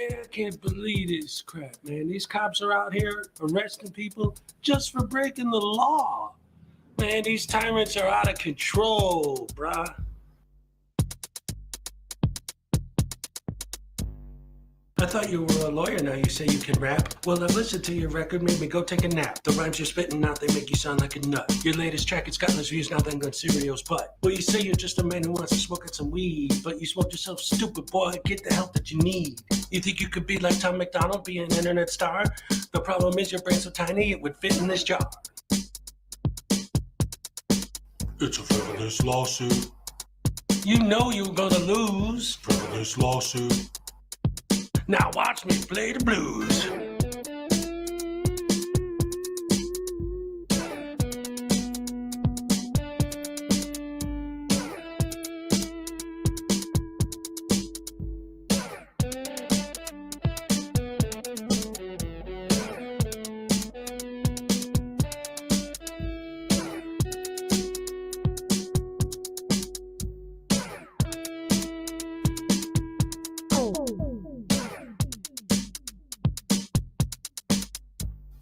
Man, I can't believe this crap, man. These cops are out here arresting people just for breaking the law. Man, these tyrants are out of control, bruh. I thought you were a lawyer, now you say you can rap. Well, I've listened to your record, made me go take a nap. The rhymes you're spitting out, they make you sound like a nut. Your latest track, it's got less views now than Gonzalez's butt. Well, you say you're just a man who wants to smoke out some weed, but you smoke yourself stupid, boy, get the help that you need. You think you could be like Tom McDonald, be an internet star? The problem is your brain's so tiny, it would fit in this jar. It's a frivolous lawsuit. You know you're gonna lose. Frivolous lawsuit. Now watch me play the blues.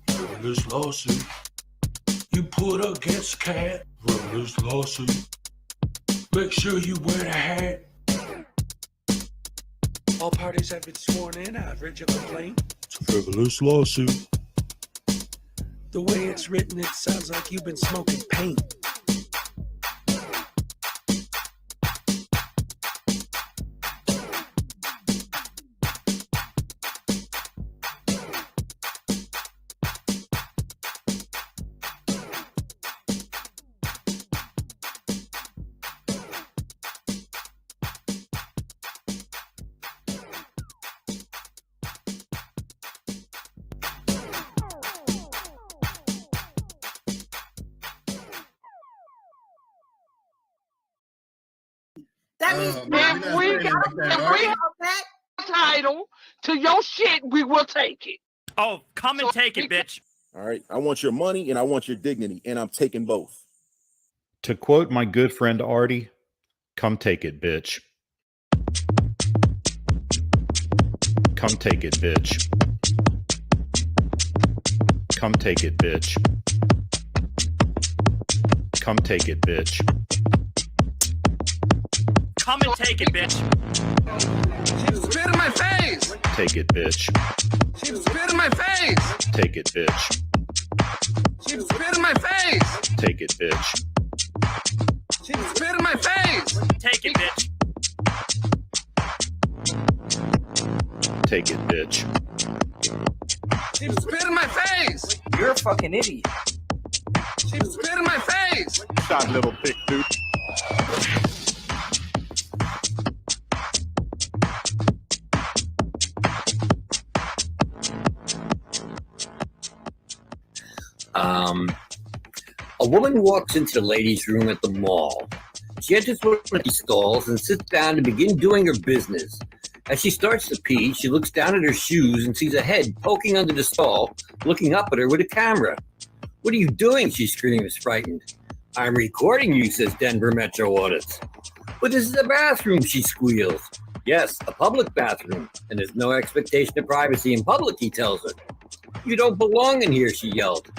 Frivolous lawsuit. You put against a cat. Frivolous lawsuit. Make sure you wear the hat. All parties have been sworn in. I've read your complaint. It's a frivolous lawsuit. The way it's written, it sounds like you've been smoking paint. That means if we have that title to your shit, we will take it. Oh, come and take it, bitch. All right. I want your money and I want your dignity, and I'm taking both. To quote my good friend Artie, come take it, bitch. Come take it, bitch. Come take it, bitch. Come take it, bitch. Come and take it, bitch. She spit in my face. Take it, bitch. She spit in my face. Take it, bitch. She spit in my face. Take it, bitch. She spit in my face. Take it, bitch. Take it, bitch. She spit in my face. You're a fucking idiot. She spit in my face. Shot little thick dude. A woman walks into the ladies' room at the mall. She enters one of these stalls and sits down to begin doing her business. As she starts to pee, she looks down at her shoes and sees a head poking under the stall, looking up at her with a camera. "What are you doing?" she screams, frightened. "I'm recording you," says Denver Metro Audits. "But this is a bathroom," she squeals. "Yes, a public bathroom, and there's no expectation of privacy in public," he tells her. "You don't belong in here," she yelled.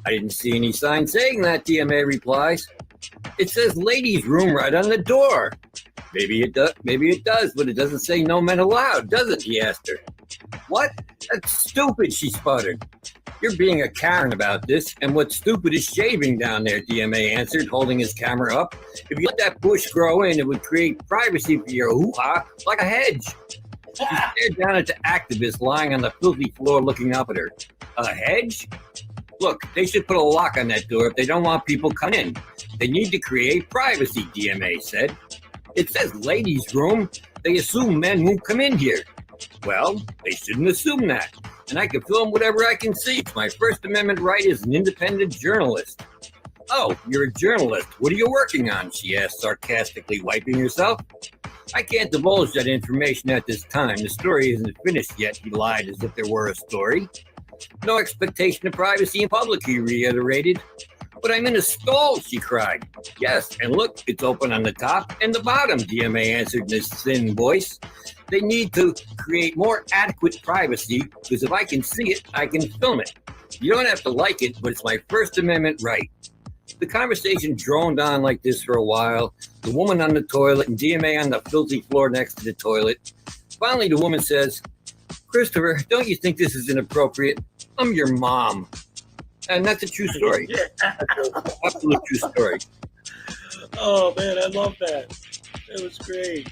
"I didn't see any sign saying that," DMA replies. "It says ladies' room right on the door." Maybe it does, but it doesn't say no men allowed, does it?" he asked her. "What? That's stupid," she sputtered. "You're being a Karen about this, and what's stupid is shaving down there," DMA answered, holding his camera up. "If you let that bush grow in, it would create privacy for your hoo-ha like a hedge." She stared down at the activist lying on the filthy floor looking up at her. "A hedge? Look, they should put a lock on that door if they don't want people coming in. They need to create privacy," DMA said. "It says ladies' room. They assume men won't come in here." "Well, they shouldn't assume that. And I can film whatever I can see. It's my First Amendment right as an independent journalist." "Oh, you're a journalist. What are you working on?" she asked, sarcastically, wiping herself. "I can't divulge that information at this time. The story isn't finished yet," he lied as if there were a story. "No expectation of privacy in public," he reiterated. "But I'm in a stall," she cried. "Yes, and look, it's open on the top and the bottom," DMA answered in his thin voice. They need to create more adequate privacy because if I can see it, I can film it. You don't have to like it, but it's my First Amendment right. The conversation droned on like this for a while. The woman on the toilet and DMA on the filthy floor next to the toilet. Finally, the woman says, Christopher, don't you think this is inappropriate? I'm your mom. And that's a true story. Absolute true story. Oh, man, I love that. It was great.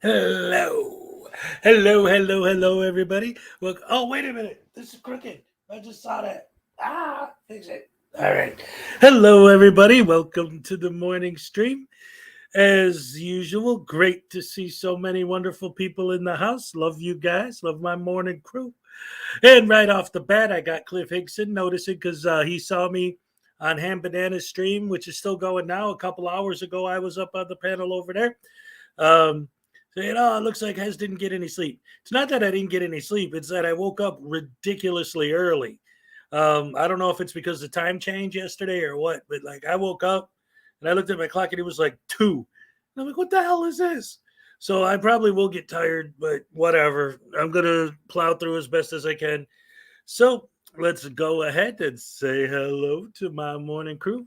Hello. Hello, everybody. Look, oh, wait a minute. This is crooked. I just saw that. Fix it. All right. Hello, everybody. Welcome to the morning stream. As usual, great to see so many wonderful people in the house. Love you guys. Love my morning crew. And right off the bat, I got Cliff Hickson noticing because he saw me on Ham Banana's stream, which is still going now. A couple hours ago, I was up on the panel over there. Saying, oh, it looks like Hez didn't get any sleep. It's not that I didn't get any sleep. It's that I woke up ridiculously early. I don't know if it's because the time change yesterday or what, but like I woke up and I looked at my clock and it was like 2. And I'm like, what the hell is this? So I probably will get tired, but whatever. I'm going to plow through as best as I can. So let's go ahead and say hello to my morning crew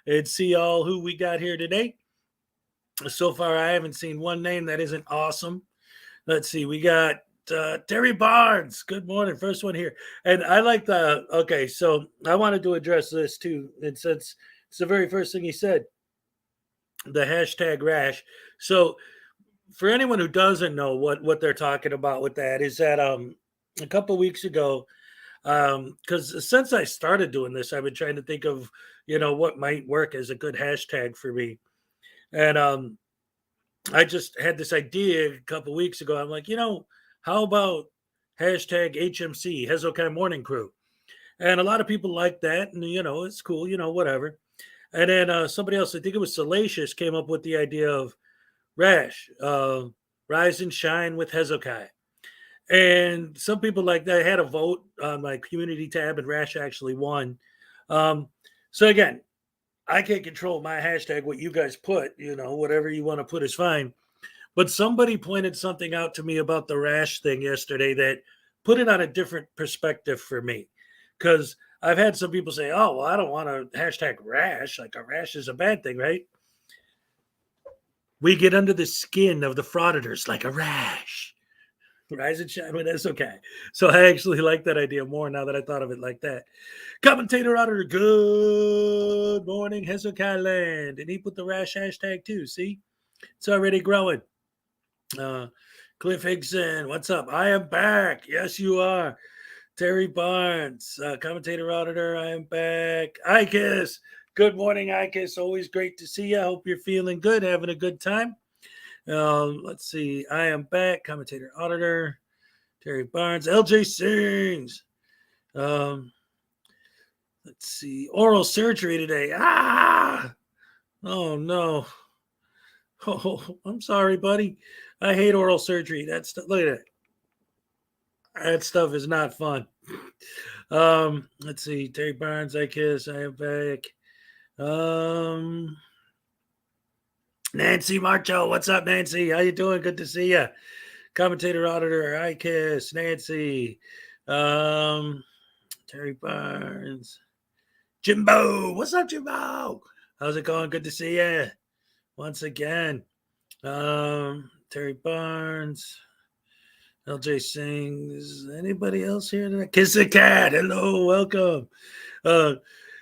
and see all who we got here today. So far, I haven't seen one name that isn't awesome. Let's see. We got Terry Barnes. Good morning. First one here. And I like okay, so I wanted to address this too. And since it's the very first thing he said, the hashtag rash. So for anyone who doesn't know what they're talking about with that is that a couple weeks ago, because since I started doing this, I've been trying to think of, what might work as a good hashtag for me. And I just had this idea a couple weeks ago. I'm like, how about hashtag HMC, Hezokuai Morning Crew? And a lot of people like that. And, it's cool, whatever. And then somebody else, I think it was Salacious, came up with the idea of Rash, Rise and Shine with Hezokuai. And some people like that had a vote on my community tab, and Rash actually won. So again, I can't control my hashtag, what you guys put, whatever you want to put is fine. But somebody pointed something out to me about the rash thing yesterday that put it on a different perspective for me. Because I've had some people say, oh, well, I don't want to hashtag rash. Like a rash is a bad thing, right? We get under the skin of the frauditors like a rash. Rise and shine, but that's okay. So I actually like that idea more now that I thought of it like that. Commentator Auditor, good morning, Hezokuai Land. And he put the rash hashtag too. See, it's already growing. Cliff Hickson, what's up? I am back. Yes, you are. Terry Barnes, Commentator Auditor, I am back. Ikis, good morning, Ikis. Always great to see you. I hope you're feeling good, having a good time. Let's see. I am back. Commentator Auditor, Terry Barnes, LJ Sings. Let's see. Oral surgery today. Oh no. Oh, I'm sorry, buddy. I hate oral surgery. Look at that. That stuff is not fun. Let's see. Terry Barnes, I am back. Nancy Marcho, what's up, Nancy? How you doing? Good to see you. Commentator Auditor, IKISS, Nancy. Terry Barnes. Jimbo, what's up, Jimbo? How's it going? Good to see you once again. Terry Barnes. LJ Sings. Anybody else here tonight? Kiss the Cat. Hello, welcome.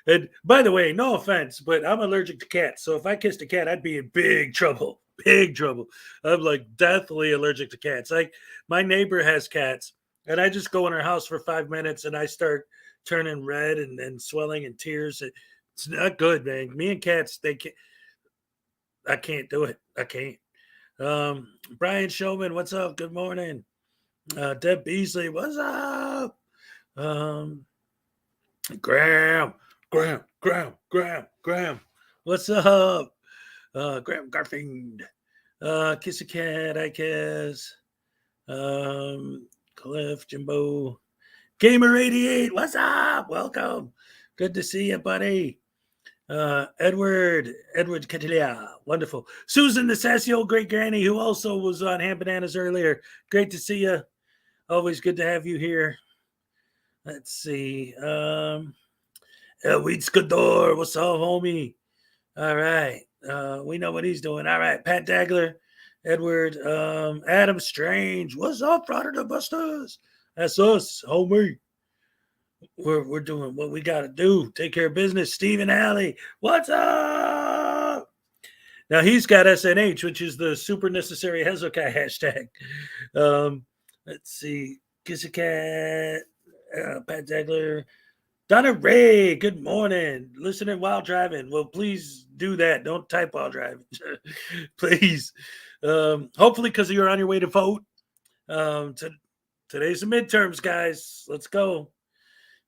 And by the way, no offense, but I'm allergic to cats. So if I kissed a cat, I'd be in big trouble. Big trouble. I'm like deathly allergic to cats. Like my neighbor has cats, and I just go in her house for 5 minutes and I start turning red and swelling and tears. It's not good, man. Me and cats, I can't do it. I can't. Brian Showman, what's up? Good morning. Deb Beasley, what's up? Graham, what's up? Graham Garfield, Kiss a Cat, I guess. Cliff, Jimbo, Gamer88, what's up? Welcome. Good to see you, buddy. Edward Catilia, wonderful. Susan, the sassy old great granny, who also was on Ham Bananas earlier. Great to see you. Always good to have you here. Let's see. Weed Skador, what's up, homie? All right. We know what he's doing. All right. Pat Dagler, Edward, Adam Strange. What's up, Frauditor Busters? That's us, homie. We're doing what we got to do. Take care of business. Stephen Alley, what's up? Now he's got SNH, which is the super necessary Hezokuai hashtag. Let's see. Kissacat, Pat Degler, Donna Ray, good morning. Listening while driving. Well, please do that. Don't type while driving. Please. Hopefully, because you're on your way to vote. Today's the midterms, guys. Let's go.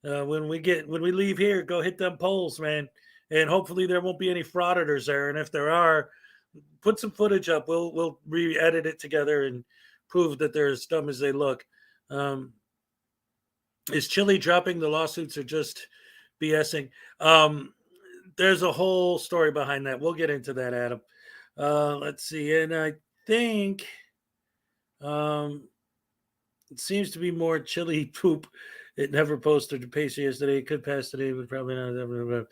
When we leave here, go hit them polls, man. And hopefully there won't be any frauditors there. And if there are, put some footage up. We'll re-edit it together and prove that they're as dumb as they look. Is Chile dropping the lawsuits or just BSing? There's a whole story behind that. We'll get into that, Adam. Let's see. And I think it seems to be more Chile poop. It never posted to pace yesterday. It could pass today, but probably not.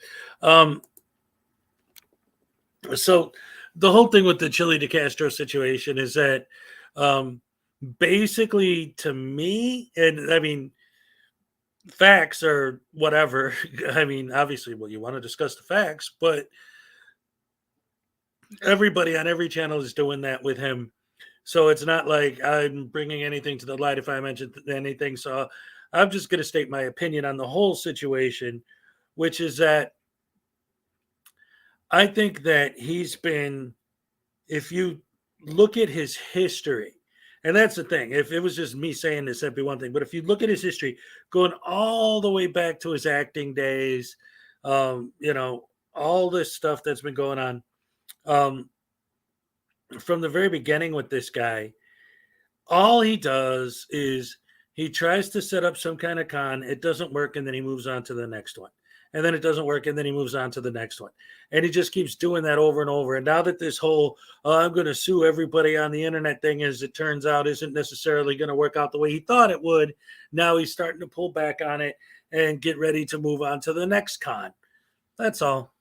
So the whole thing with the Chile de Castro situation is that basically, to me, and I mean, facts are whatever. I mean, obviously, well, you want to discuss the facts, but everybody on every channel is doing that with him. So it's not like I'm bringing anything to the light if I mention anything. So I'm just going to state my opinion on the whole situation, which is that I think that he's been, if you look at his history, and that's the thing, if it was just me saying this, that'd be one thing. But if you look at his history, going all the way back to his acting days, you know, all this stuff that's been going on, from the very beginning with this guy, all he does is he tries to set up some kind of con. It doesn't work, and then he moves on to the next one. And then it doesn't work, and then he moves on to the next one. And he just keeps doing that over and over. And now that this whole I'm going to sue everybody on the internet thing, as it turns out, isn't necessarily going to work out the way he thought it would, now he's starting to pull back on it and get ready to move on to the next con. That's all.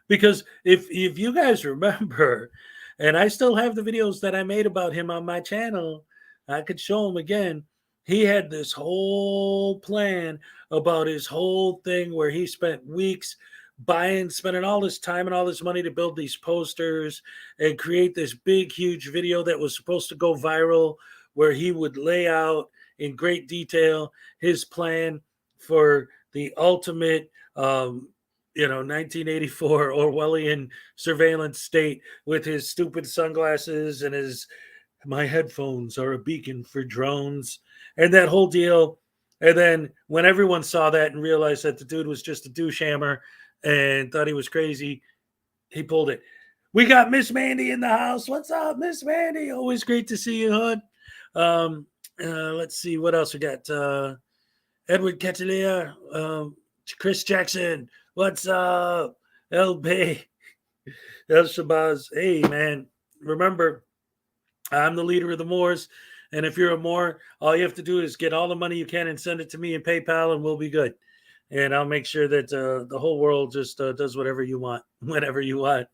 Because if you guys remember, and I still have the videos that I made about him on my channel, I could show them again. He had this whole plan about his whole thing where he spent weeks spending all this time and all this money to build these posters and create this big, huge video that was supposed to go viral, where he would lay out in great detail his plan for the ultimate 1984 Orwellian surveillance state, with his stupid sunglasses and his "my headphones are a beacon for drones" and that whole deal. And then when everyone saw that and realized that the dude was just a douche hammer and thought he was crazy, he pulled it. We got Miss Mandy in the house. What's up, Miss Mandy? Always great to see you, hon. Let's see what else we got. Edward Catalier, Chris Jackson. What's up? LB. El Shabazz. Hey, man. Remember, I'm the leader of the Moors. And if you're a Moor, all you have to do is get all the money you can and send it to me in PayPal, and we'll be good. And I'll make sure that the whole world just does whatever you want, whenever you want.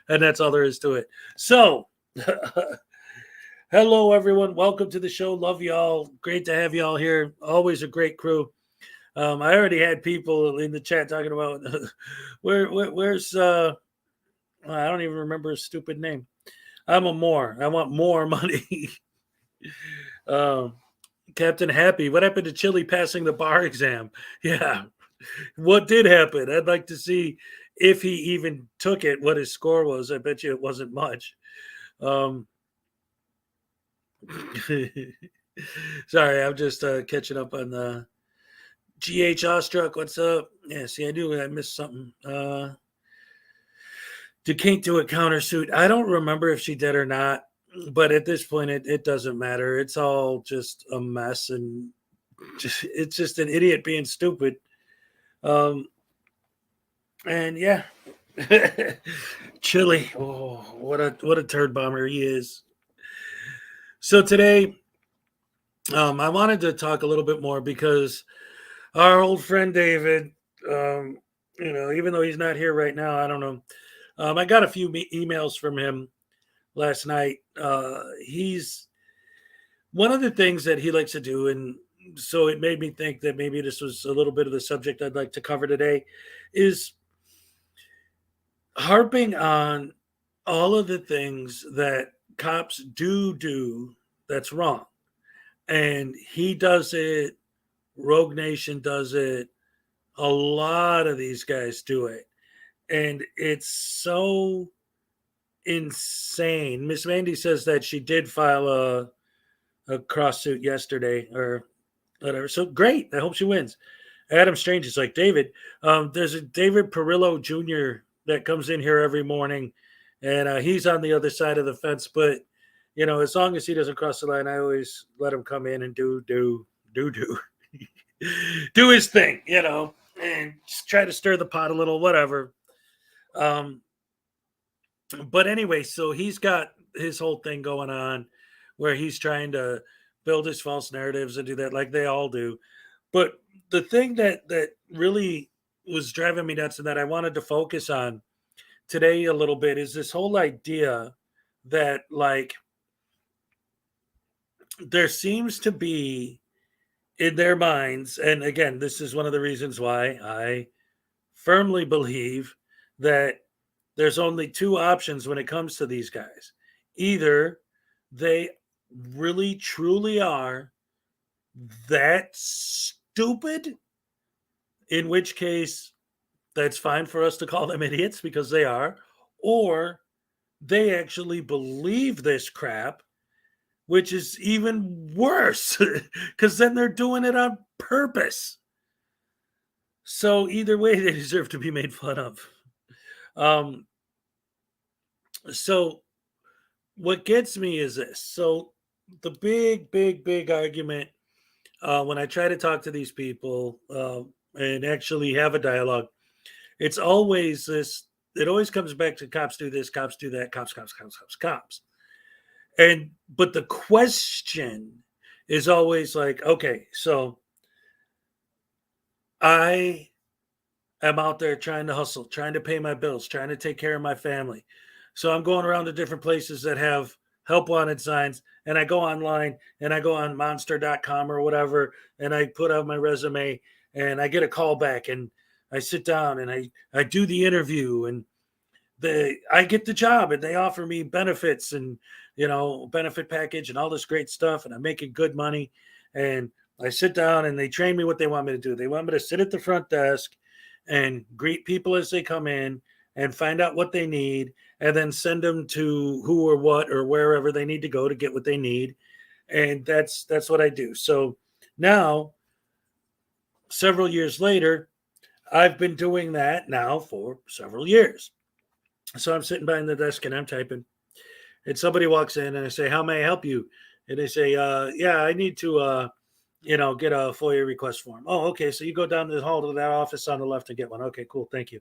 And that's all there is to it. So, hello, everyone. Welcome to the show. Love y'all. Great to have y'all here. Always a great crew. I already had people in the chat talking about where's I don't even remember his stupid name. I'm a Moor. I want more money. Captain Happy, what happened to Chile passing the bar exam? Yeah, what did happen? I'd like to see if he even took it, what his score was. I bet you it wasn't much. Sorry, I'm just catching up on the GH Ostruck. What's up? Yeah, see, I missed something. Can't do it countersuit. I don't remember if she did or not, but at this point, it doesn't matter. It's all just a mess, and it's just an idiot being stupid. And yeah, Chile. Oh, what a turd bomber he is. So today, I wanted to talk a little bit more because our old friend David, even though he's not here right now, I don't know. I got a few emails from him last night. He's one of the things that he likes to do, and so it made me think that maybe this was a little bit of the subject I'd like to cover today, is harping on all of the things that cops do that's wrong. And he does it, Rogue Nation does it, a lot of these guys do it. And it's so insane. Miss Mandy says that she did file a cross suit yesterday or whatever. So great. I hope she wins. Adam Strange is like, David, there's a David Perillo Jr. that comes in here every morning, and he's on the other side of the fence. But, you know, as long as he doesn't cross the line, I always let him come in and do do his thing, you know, and just try to stir the pot a little, whatever. But anyway, so he's got his whole thing going on where he's trying to build his false narratives and do that like they all do. But the thing that really was driving me nuts and that I wanted to focus on today a little bit is this whole idea that, like, there seems to be in their minds, and again, this is one of the reasons why I firmly believe that there's only two options when it comes to these guys. Either they really truly are that stupid, in which case that's fine for us to call them idiots because they are, or they actually believe this crap, which is even worse because then they're doing it on purpose. So either way, they deserve to be made fun of. So what gets me is this. So the big argument when I try to talk to these people and actually have a dialogue, it's always this. It always comes back to cops do this, cops do that, cops. But the question is always like, okay, so I am out there trying to hustle, trying to pay my bills, trying to take care of my family. So I'm going around to different places that have help wanted signs, and I go online and I go on monster.com or whatever, and I put out my resume and I get a call back and I sit down and I do the interview and I get the job and they offer me benefits and, you know, benefit package and all this great stuff. And I'm making good money. And I sit down and they train me what they want me to do. They want me to sit at the front desk and greet people as they come in and find out what they need and then send them to who or what or wherever they need to go to get what they need. And that's what I do. So now, several years later, I've been doing that now for several years. So I'm sitting behind the desk and I'm typing. And somebody walks in and I say, how may I help you? And they say, yeah, I need to, get a FOIA request form. Oh, okay. So you go down the hall to that office on the left and get one. Okay, cool. Thank you.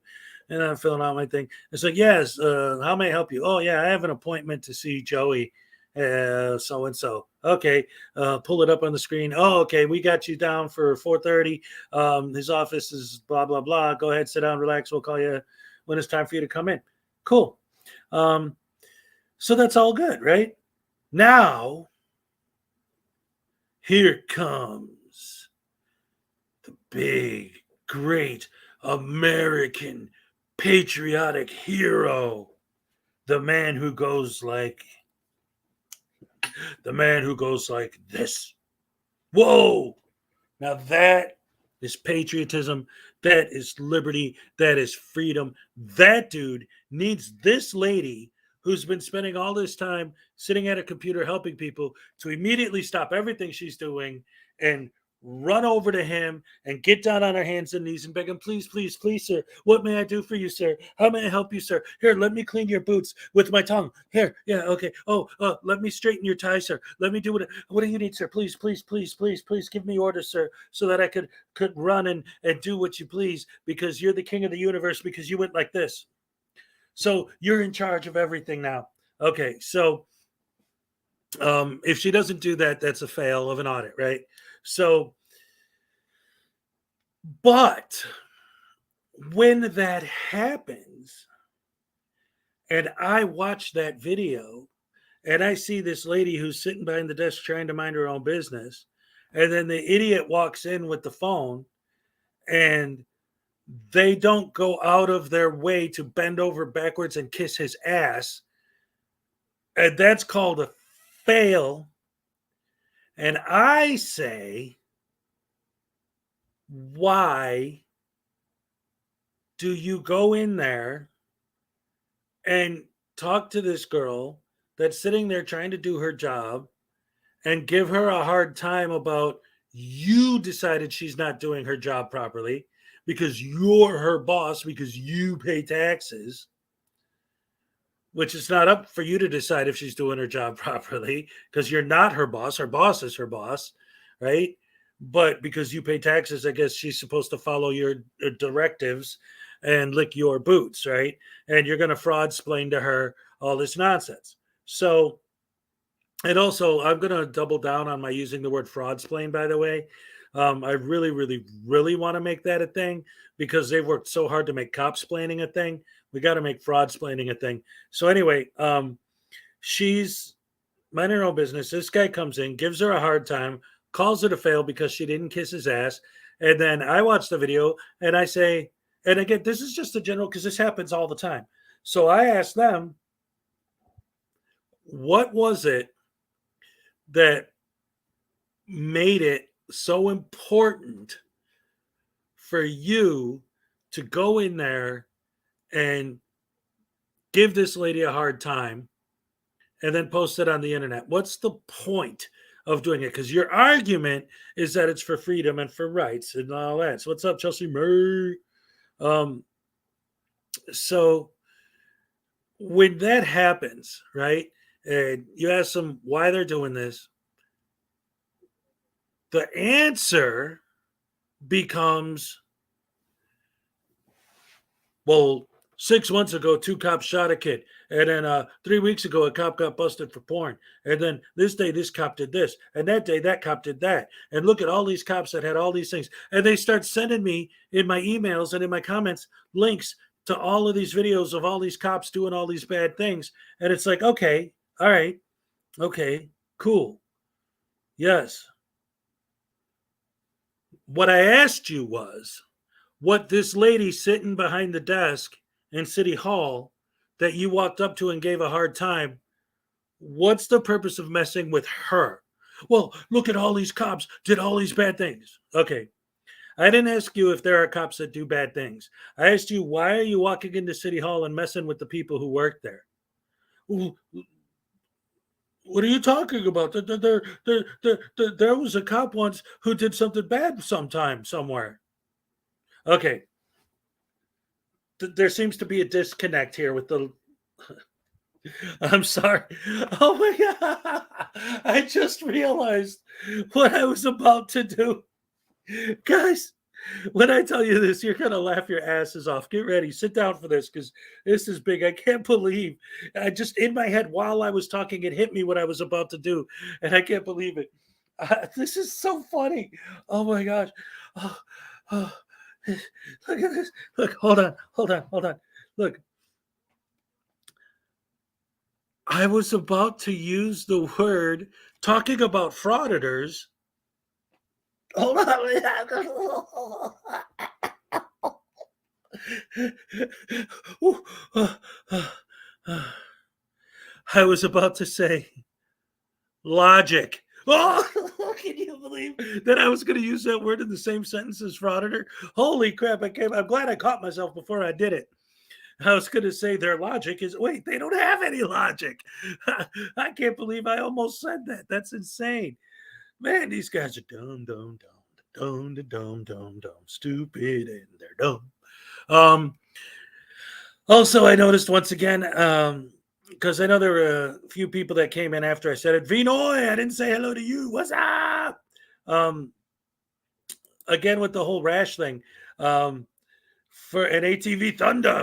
And I'm filling out my thing. It's like, yes, how may I help you? Oh, yeah, I have an appointment to see Joey, so-and-so. Okay, pull it up on the screen. Oh, okay, we got you down for 4:30. His office is blah, blah, blah. Go ahead, sit down, relax. We'll call you when it's time for you to come in. Cool. So that's all good, right? Now, here comes the big, great American patriotic hero, the man who goes like this. Whoa! Now that is patriotism. That is liberty. That is freedom. That dude needs this lady who's been spending all this time sitting at a computer helping people to immediately stop everything she's doing and run over to him and get down on her hands and knees and beg him, please, please, please, sir. What may I do for you, sir? How may I help you, sir? Here, let me clean your boots with my tongue. Here, yeah, okay. Oh, let me straighten your tie, sir. Let me do what do you need, sir? Please, please, please, please, please give me orders, sir, so that I could run and do what you please because you're the king of the universe because you went like this. So you're in charge of everything now. Okay, so if she doesn't do that, that's a fail of an audit, right? So, but when that happens, and I watch that video, and I see this lady who's sitting behind the desk trying to mind her own business, and then the idiot walks in with the phone, and they don't go out of their way to bend over backwards and kiss his ass And that's called a fail. And I say, why do you go in there and talk to this girl that's sitting there trying to do her job and give her a hard time about you decided she's not doing her job properly because you're her boss, because you pay taxes, which is not up for you to decide if she's doing her job properly because you're not her boss. Her boss is her boss, right? But because you pay taxes, I guess she's supposed to follow your directives and lick your boots, right? And you're going to fraud-splain to her all this nonsense. So, and also, I'm going to double down on my using the word fraud-splain, by the way. I really, really, really want to make that a thing because they've worked so hard to make cop-splaining a thing. We got to make fraud-splaining a thing. So anyway, she's minding her own business. This guy comes in, gives her a hard time, calls it a fail because she didn't kiss his ass. And then I watch the video and I say, and again, this is just a general because this happens all the time. So I asked them, what was it that made it so important for you to go in there and give this lady a hard time and then post it on the internet? What's the point of doing it? Because your argument is that it's for freedom and for rights and all that. So what's up, Chelsea Murray? So when that happens, right, and you ask them why they're doing this, the answer becomes, well, 6 months ago, 2 cops shot a kid. And then 3 weeks ago, a cop got busted for porn. And then this day, this cop did this. And that day, that cop did that. And look at all these cops that had all these things. And they start sending me in my emails and in my comments links to all of these videos of all these cops doing all these bad things. And it's like, okay, all right, okay, cool. Yes. What I asked you was what this lady sitting behind the desk in City Hall that you walked up to and gave a hard time, what's the purpose of messing with her? Well, look at all these cops did all these bad things. Okay. I didn't ask you if there are cops that do bad things. I asked you, why are you walking into City Hall and messing with the people who work there? What are you talking about? There was a cop once who did something bad sometime, somewhere. Okay. There seems to be a disconnect here with the... I'm sorry. Oh my God. I just realized what I was about to do. Guys, when I tell you this, you're going to laugh your asses off. Get ready. Sit down for this because this is big. I can't believe. I just, in my head, while I was talking, it hit me what I was about to do. And I can't believe it. This is so funny. Oh my gosh. Oh. Look at this. Look, hold on. Look. I was about to use the word, talking about frauditors. Hold on. I was about to say logic. Oh, can you believe that I was going to use that word in the same sentence as frauditor? Holy crap, I'm glad I caught myself before I did it. I was going to say their logic is, wait, they don't have any logic. I can't believe I almost said that. That's insane. Man, these guys are dumb, stupid, and they're dumb. Also, I noticed once again, because I know there were a few people that came in after I said it. Vinoy, I didn't say hello to you. What's up? Again, with the whole rash thing. For an ATV Thunder,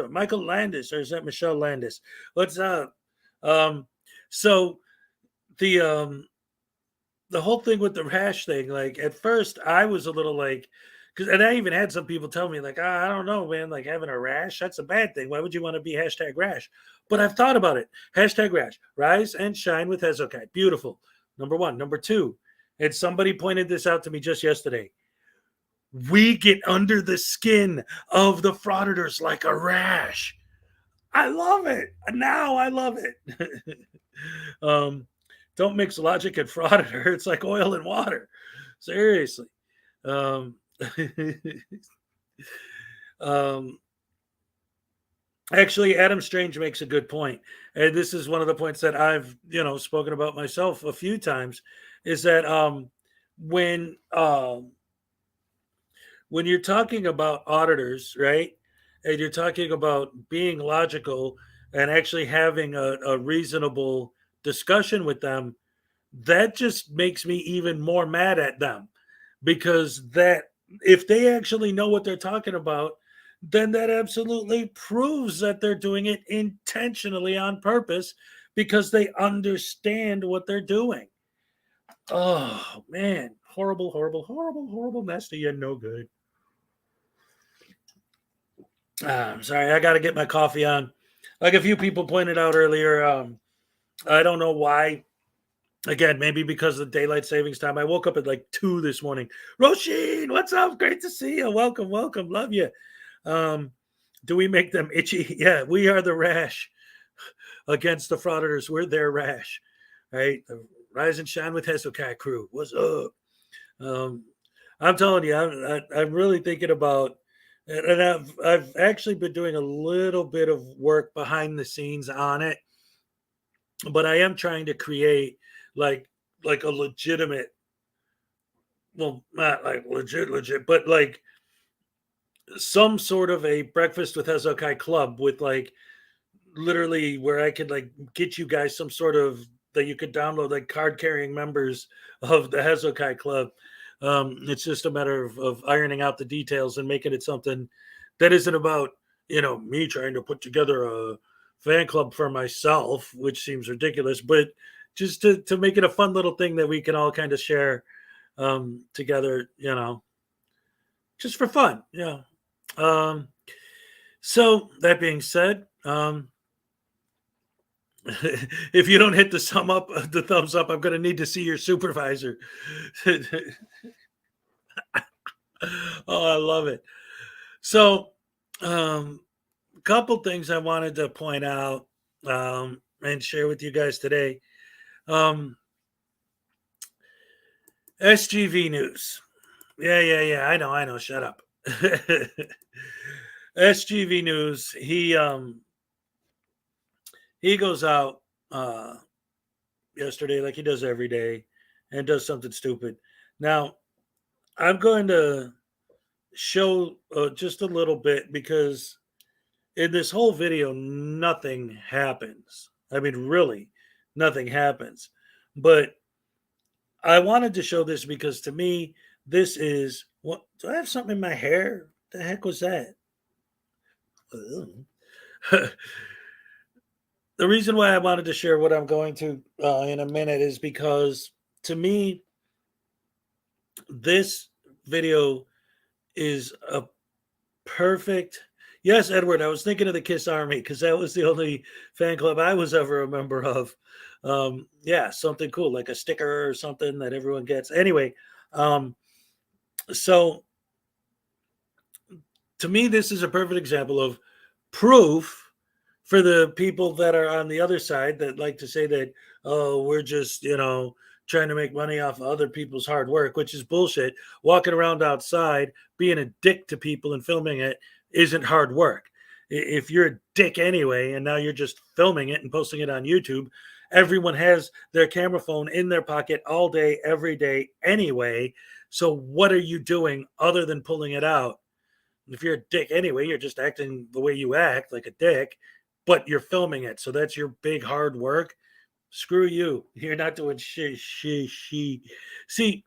Michael Landis, or is that Michelle Landis? What's up? So the whole thing with the rash thing, like at first I was a little like, and I even had some people tell me like, I don't know, man, like having a rash, that's a bad thing. Why would you want to be #rash? But I've thought about it. #rash, rise and shine with Hezokuai. Beautiful. Number one. Number two, and somebody pointed this out to me just yesterday. We get under the skin of the frauditors like a rash. I love it. Now I love it. Don't mix logic and frauditor. It's like oil and water. Seriously. Um, um, actually, Adam Strange makes a good point. And this is one of the points that I've, spoken about myself a few times, is that when you're talking about auditors, right? And you're talking about being logical and actually having a reasonable discussion with them, that just makes me even more mad at them, because that if they actually know what they're talking about, then that absolutely proves that they're doing it intentionally on purpose because they understand what they're doing. Oh man, horrible, horrible, horrible, horrible, nasty, and no good. I'm sorry, I got to get my coffee on. Like a few people pointed out earlier, I don't know why. Again, maybe because of the daylight savings time. I woke up at like 2 this morning. Roisin, what's up? Great to see you. Welcome, welcome. Love you. Do we make them itchy? Yeah, we are the rash against the frauditors. We're their rash, right? The Rise and Shine with Hezokuai crew. What's up? I'm telling you, I'm really thinking about, and I've actually been doing a little bit of work behind the scenes on it, but I am trying to create like a legitimate, well, not like legit, but like some sort of a breakfast with Hezokuai club with like literally where I could like get you guys some sort of that you could download, like card carrying members of the Hezokuai club. It's just a matter of ironing out the details and making it something that isn't about, me trying to put together a fan club for myself, which seems ridiculous, but just to make it a fun little thing that we can all kind of share together, just for fun. Yeah. So that being said, if you don't hit the thumbs up, I'm going to need to see your supervisor. Oh, I love it. So, a couple things I wanted to point out and share with you guys today. SGV news. Yeah. I know. Shut up. SGV news. He goes out yesterday like he does every day and does something stupid. Now, I'm going to show just a little bit because in this whole video, nothing happens. I mean, really, nothing happens. But I wanted to show this because to me, this is what. Do I have something in my hair? The heck was that? The reason why I wanted to share what I'm going to in a minute is because to me, this video is a perfect. Yes, Edward, I was thinking of the Kiss Army because that was the only fan club I was ever a member of. Yeah, something cool like a sticker or something that everyone gets. Anyway, so to me, this is a perfect example of proof for the people that are on the other side that like to say that, oh, we're just, trying to make money off of other people's hard work, which is bullshit. Walking around outside, being a dick to people and filming it isn't hard work. If you're a dick anyway, and now you're just filming it and posting it on YouTube, everyone has their camera phone in their pocket all day, every day anyway. So what are you doing other than pulling it out? If you're a dick anyway, you're just acting the way you act, like a dick, but you're filming it. So that's your big hard work. Screw you. You're not doing she. See,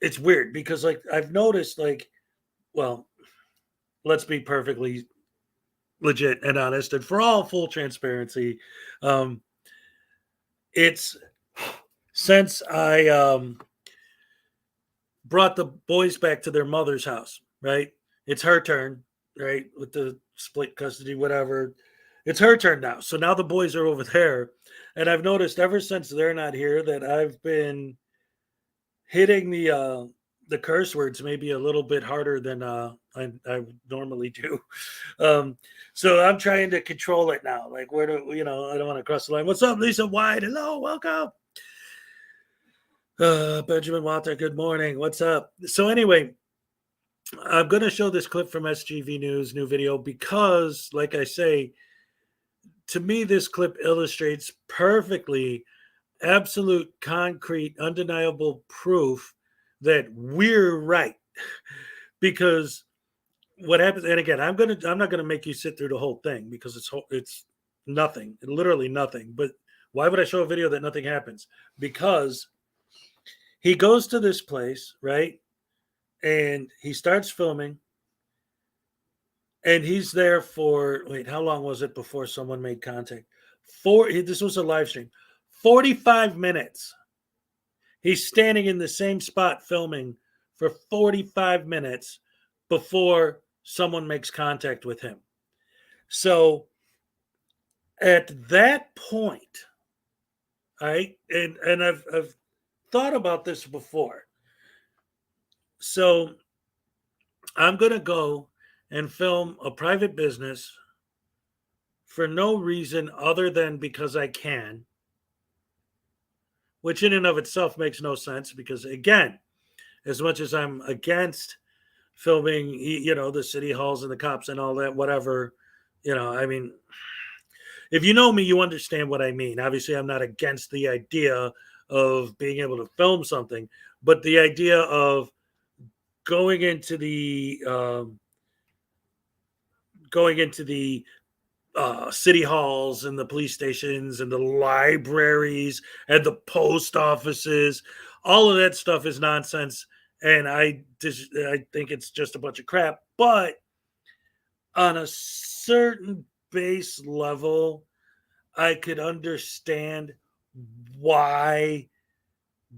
it's weird because like I've noticed well, let's be perfectly legit and honest and for all full transparency. It's since I brought the boys back to their mother's house, right? It's her turn, right? With the split custody, whatever. It's her turn now. So now the boys are over there. And I've noticed ever since they're not here that I've been hitting the the curse words may be a little bit harder than I normally do. So I'm trying to control it now. Like, where do I don't want to cross the line. What's up, Lisa White? Hello, welcome. Benjamin Walter, good morning. What's up? So anyway, I'm going to show this clip from SGV News, new video, because, like I say, to me, this clip illustrates perfectly absolute, concrete, undeniable proof that we're right. Because what happens, and again, I'm not gonna make you sit through the whole thing because it's nothing, literally nothing. But why would I show a video that nothing happens? Because he goes to this place, right? And he starts filming. And he's there for, wait, how long was it before someone made contact? This was a live stream. 45 minutes. He's standing in the same spot filming for 45 minutes before someone makes contact with him. So at that point, all right, and I've thought about this before. So I'm going to go and film a private business for no reason other than because I can, which in and of itself makes no sense because, again, as much as I'm against filming, the city halls and the cops and all that, whatever, I mean, if you know me, you understand what I mean. Obviously, I'm not against the idea of being able to film something, but the idea of going into the city halls and the police stations and the libraries and the post offices, all of that stuff is nonsense. And I think it's just a bunch of crap. But on a certain base level, I could understand why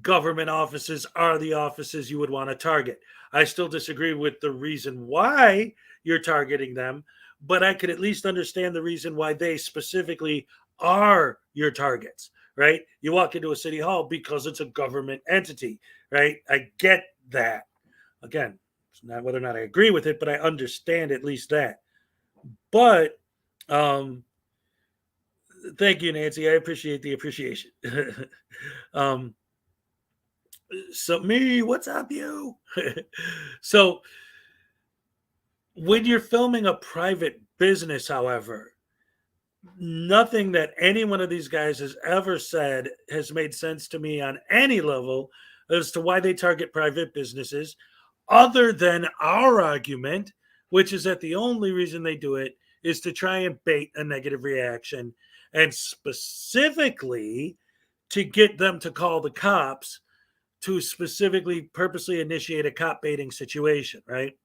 government offices are the offices you would want to target. I still disagree with the reason why you're targeting them, but I could at least understand the reason why they specifically are your targets, right? You walk into a city hall because it's a government entity, right? I get that. Again, it's not whether or not I agree with it, but I understand at least that. But thank you, Nancy. I appreciate the appreciation. So me, what's up, you? So when you're filming a private business, however, nothing that any one of these guys has ever said has made sense to me on any level as to why they target private businesses, other than our argument, which is that the only reason they do it is to try and bait a negative reaction, and specifically to get them to call the cops to specifically purposely initiate a cop baiting situation, right?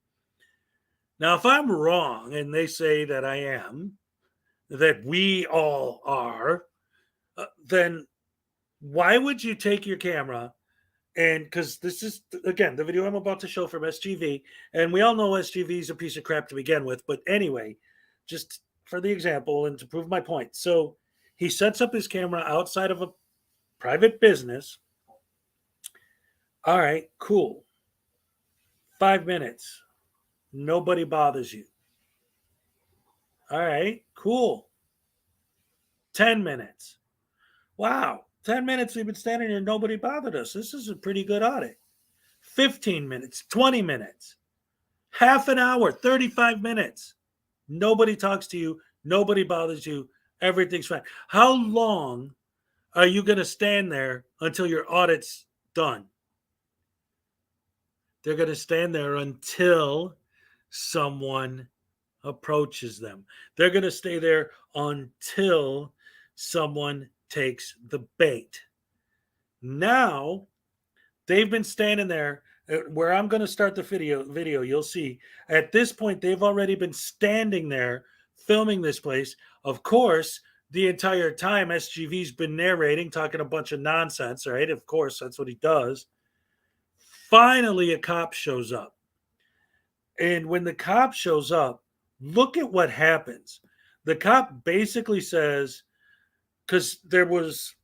Now, if I'm wrong, and they say that I am, that we all are, then why would you take your camera and, because this is, again, the video I'm about to show from SGV, and we all know SGV is a piece of crap to begin with, but anyway, just for the example and to prove my point. So he sets up his camera outside of a private business. All right, cool. 5 minutes. Nobody bothers you. All right, cool. 10 minutes. Wow, 10 minutes we've been standing here, nobody bothered us. This is a pretty good audit. 15 minutes, 20 minutes, half an hour, 35 minutes. Nobody talks to you. Nobody bothers you. Everything's fine. How long are you going to stand there until your audit's done? They're going to stand there until someone approaches them. They're going to stay there until someone takes the bait. Now, they've been standing there where I'm going to start the video. You'll see at this point, they've already been standing there filming this place. Of course, the entire time SGV's been narrating, talking a bunch of nonsense, right? Of course, that's what he does. Finally, a cop shows up. And when the cop shows up, look at what happens. The cop basically says, because there was,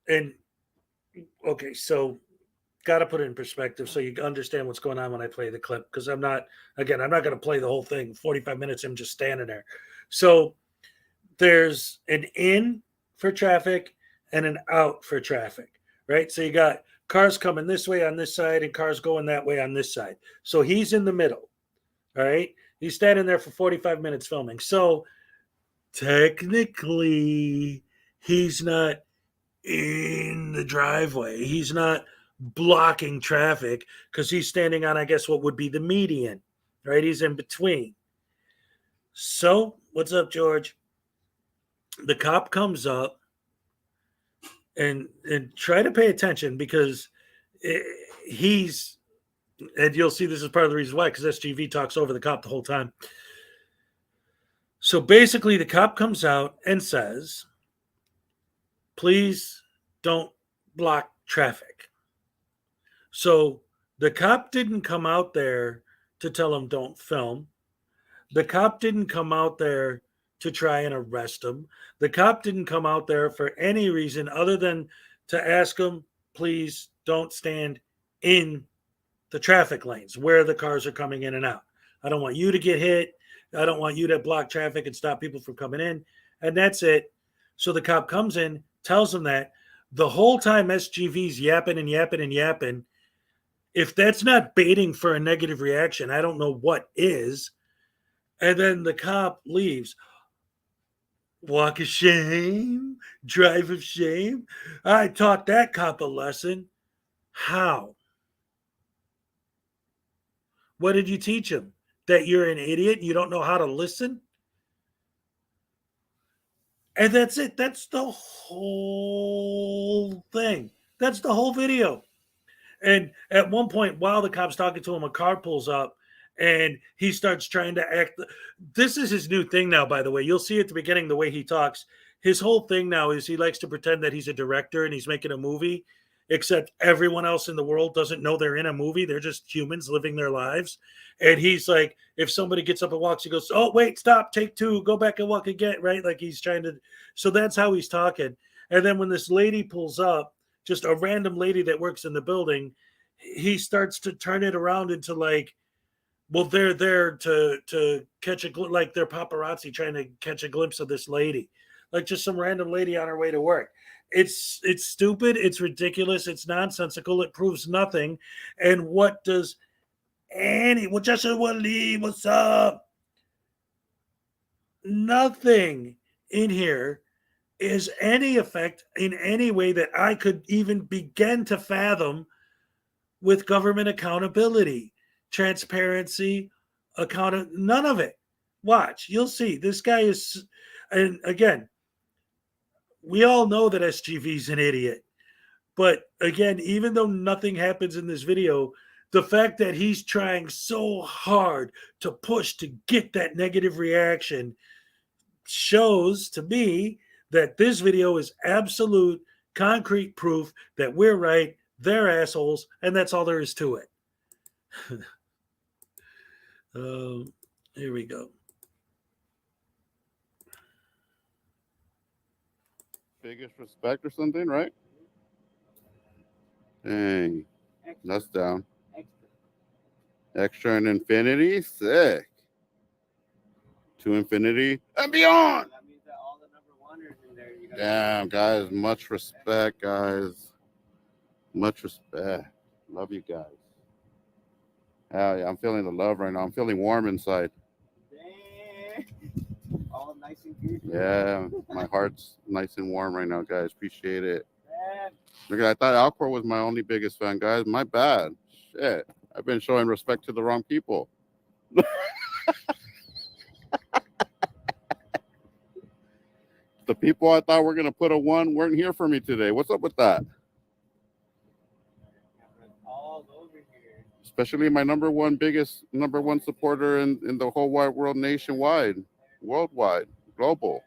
and okay, so got to put it in perspective so you understand what's going on when I play the clip. Because I'm not going to play the whole thing. 45 minutes, him just standing there. So there's an in for traffic and an out for traffic, right? So you got cars coming this way on this side and cars going that way on this side. So he's in the middle, all right? He's standing there for 45 minutes filming. So technically, he's not in the driveway. He's not blocking traffic because he's standing on, I guess, what would be the median, right? He's in between. So, what's up, George? The cop comes up and try to pay attention because he's, and you'll see this is part of the reason why, because SGV talks over the cop the whole time. So basically, the cop comes out and says, please don't block traffic. So the cop didn't come out there to tell him don't film. The cop didn't come out there to try and arrest him. The cop didn't come out there for any reason other than to ask him, please don't stand in the traffic lanes where the cars are coming in and out. I don't want you to get hit. I don't want you to block traffic and stop people from coming in. And that's it. So the cop comes in, tells him that. The whole time SGV's yapping and yapping and yapping. If that's not baiting for a negative reaction, I don't know what is. And then the cop leaves. Walk of shame, drive of shame. I taught that cop a lesson. How? What did you teach him? That you're an idiot? You don't know how to listen? And that's it. That's the whole thing. That's the whole video. And at one point, while the cop's talking to him, a car pulls up and he starts trying to act. This is his new thing now, by the way. You'll see at the beginning the way he talks. His whole thing now is he likes to pretend that he's a director and he's making a movie, except everyone else in the world doesn't know they're in a movie. They're just humans living their lives. And he's like, if somebody gets up and walks, he goes, oh, wait, stop, take two, go back and walk again, right? Like he's trying to. So that's how he's talking. And then when this lady pulls up, just a random lady that works in the building, he starts to turn it around into like, well, they're there to catch like they're paparazzi trying to catch a glimpse of this lady, like just some random lady on her way to work. It's stupid. It's ridiculous. It's nonsensical. It proves nothing. And what does Joshua Wally, what's up? Nothing in here is any effect in any way that I could even begin to fathom with government accountability, transparency, none of it. Watch, you'll see. This guy is, and again, we all know that SGV's an idiot. But again, even though nothing happens in this video, the fact that he's trying so hard to push to get that negative reaction shows to me that this video is absolute concrete proof that we're right, they're assholes, and that's all there is to it. Here we go. Biggest respect or something, right? Dang, that's down. Extra and infinity, sick. To infinity and beyond. Damn, guys, much respect, guys. Much respect. Love you guys. Hell yeah, I'm feeling the love right now. I'm feeling warm inside. All nice and good. Yeah, my heart's nice and warm right now, guys. Appreciate it. Look, I thought Alcor was my only biggest fan, guys. My bad. Shit. I've been showing respect to the wrong people. The people I thought were going to put a 1 weren't here for me today. What's up with that? All over here. Especially my number one supporter in the whole wide world, nationwide, worldwide, global.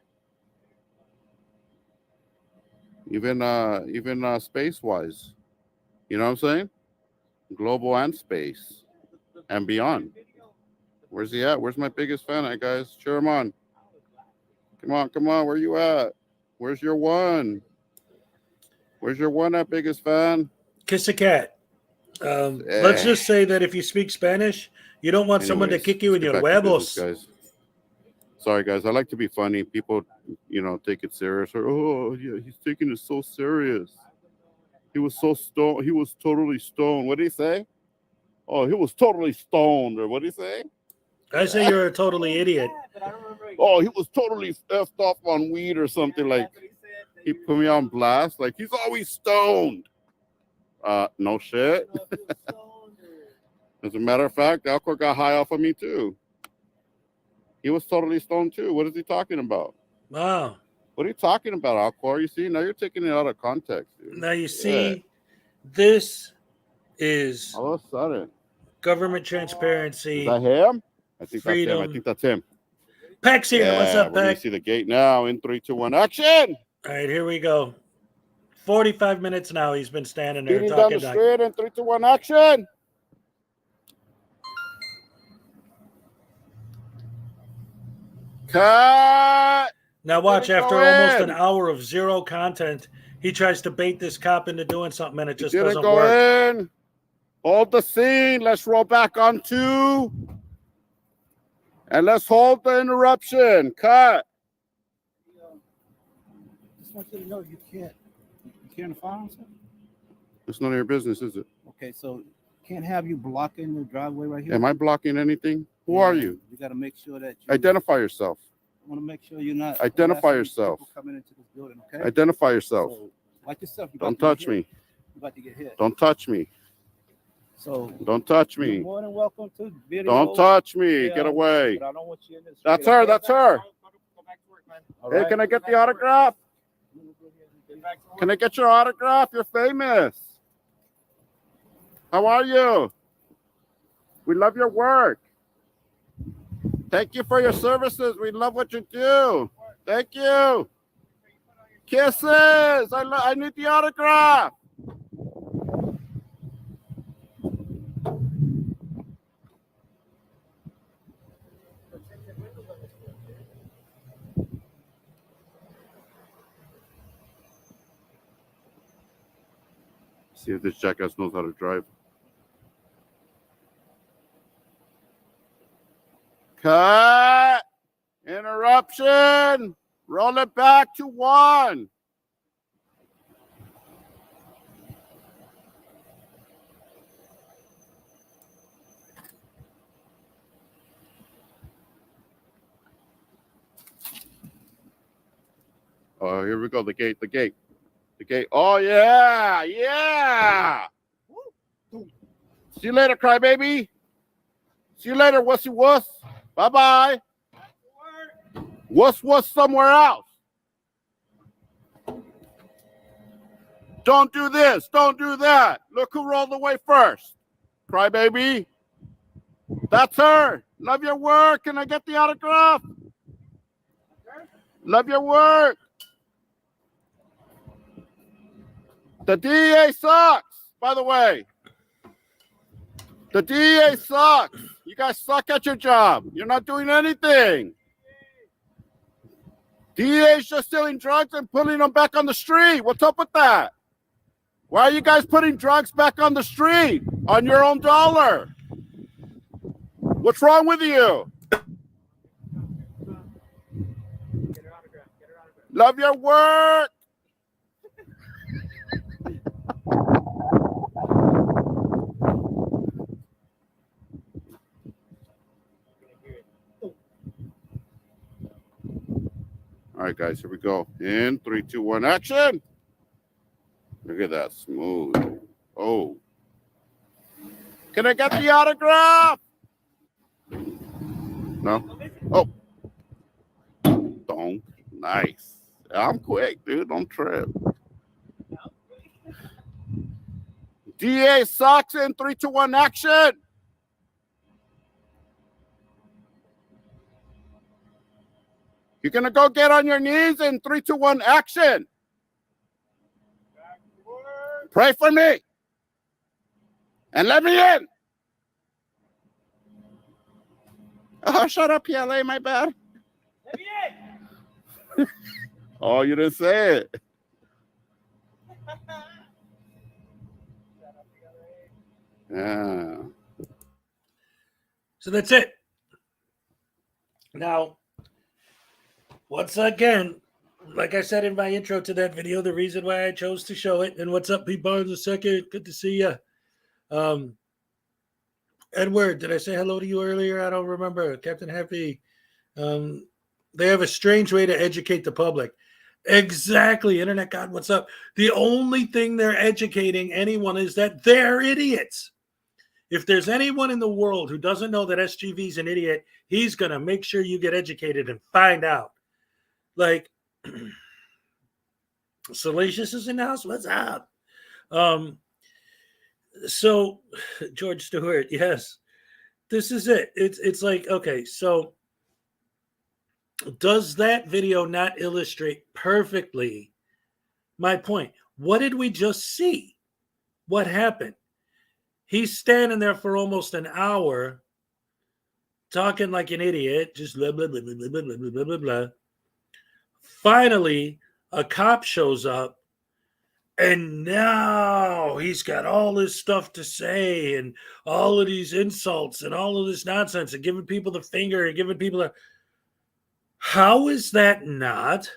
Even space-wise. You know what I'm saying? Global and space and beyond. Where's he at? Where's my biggest fan at, guys? Cheer him on. Come on. Where you at? Where's your 1? Where's your 1 at, biggest fan? Kiss a cat. Let's just say that if you speak Spanish, you don't want someone to Anyways, kick you in let's your get back to business, huevos. guys. Sorry, guys. I like to be funny. People, take it serious. Or, oh, yeah, he's taking it so serious. He was so stoned. He was totally stoned. What did he say? Oh, he was totally stoned. Or what did he say? I say you're a totally idiot. Oh, he was totally effed off on weed or something. Like, he put me on blast. Like, he's always stoned. No shit. As a matter of fact, Alcor got high off of me too. He was totally stoned too. What is he talking about? Wow. What are you talking about, Alcor? You see, now you're taking it out of context, dude. Now you see, this is all of a sudden government transparency. Is that him? I think freedom. that's him. I think that's him. Peck's here. What's up, We're gonna Peck? see the gate now. In 3, 2, 1, action! All right, here we go. 45 minutes now. He's been standing there Speeding down talking. the street. In 3, 2, 1, action! Cut! Now watch, Let it after go almost in. an hour of zero content, he tries to bait this cop into doing something, and it just Didn't doesn't go work. in. Hold the scene. Let's roll back on 2. And let's hold the interruption. Cut. Just want you to know you can't find something. It's none of your business, is it? Okay, so can't have you blocking the driveway right here. Am I blocking anything? Who are you? You got to make sure that you Identify yourself. want to make sure you're not Identify harassing yourself. people coming into this building. Okay. Identify yourself. So, like yourself. You Don't about to touch get hit. me. You about to get hit. Don't touch me. So Don't touch you're me. more than welcome to video. Don't touch me. Yeah, Get away. But I don't want you in this. That's street, her. okay? That's her. All Hey, right? can I get the autograph? Can I get your autograph? You're famous. How are you? We love your work. Thank you for your services. We love what you do. Thank you. Kisses. I need the autograph. See if this jackass knows how to drive. Cut. Interruption. Roll it back to 1. Oh, here we go. The gate. Oh, yeah. Yeah. See you later, crybaby. See you later, wussy wuss. Bye-bye. Wuss somewhere else. Don't do this. Don't do that. Look who rolled away first. Crybaby. That's her. Love your work. Can I get the autograph? Love your work. The DEA sucks, by the way. The DEA sucks. You guys suck at your job. You're not doing anything. DEA is just selling drugs and putting them back on the street. What's up with that? Why are you guys putting drugs back on the street on your own dollar? What's wrong with you? Love your work. All right, guys, here we go. In 3, 2, 1, action. Look at that, smooth. Oh. Can I get the autograph? No? Oh. Don't. Nice. I'm quick, dude. Don't trip. DA sucks in 3, 2, 1, action. You're going to go get on your knees in 3, 2, 1, action. Pray for me. And let me in. Oh, shut up, PLA, my bad. Let me in. Oh, you didn't say it. Yeah. So that's it. Now, once again, like I said in my intro to that video, the reason why I chose to show it, and what's up, Pete Barnes, a second, good to see you. Edward, did I say hello to you earlier? I don't remember. Captain Happy. They have a strange way to educate the public. Exactly. Internet God, what's up? The only thing they're educating anyone is that they're idiots. If there's anyone in the world who doesn't know that SGV's an idiot, he's going to make sure you get educated and find out. Like, Salacious is in the house. What's up? So, George Stewart, yes. This is it. It's like, okay, so does that video not illustrate perfectly my point? What did we just see? What happened? He's standing there for almost an hour talking like an idiot, just blah, blah, blah, blah, blah, blah, blah, blah, blah, blah. Finally, a cop shows up, and now he's got all this stuff to say and all of these insults and all of this nonsense and giving people the finger and giving people a... How is that not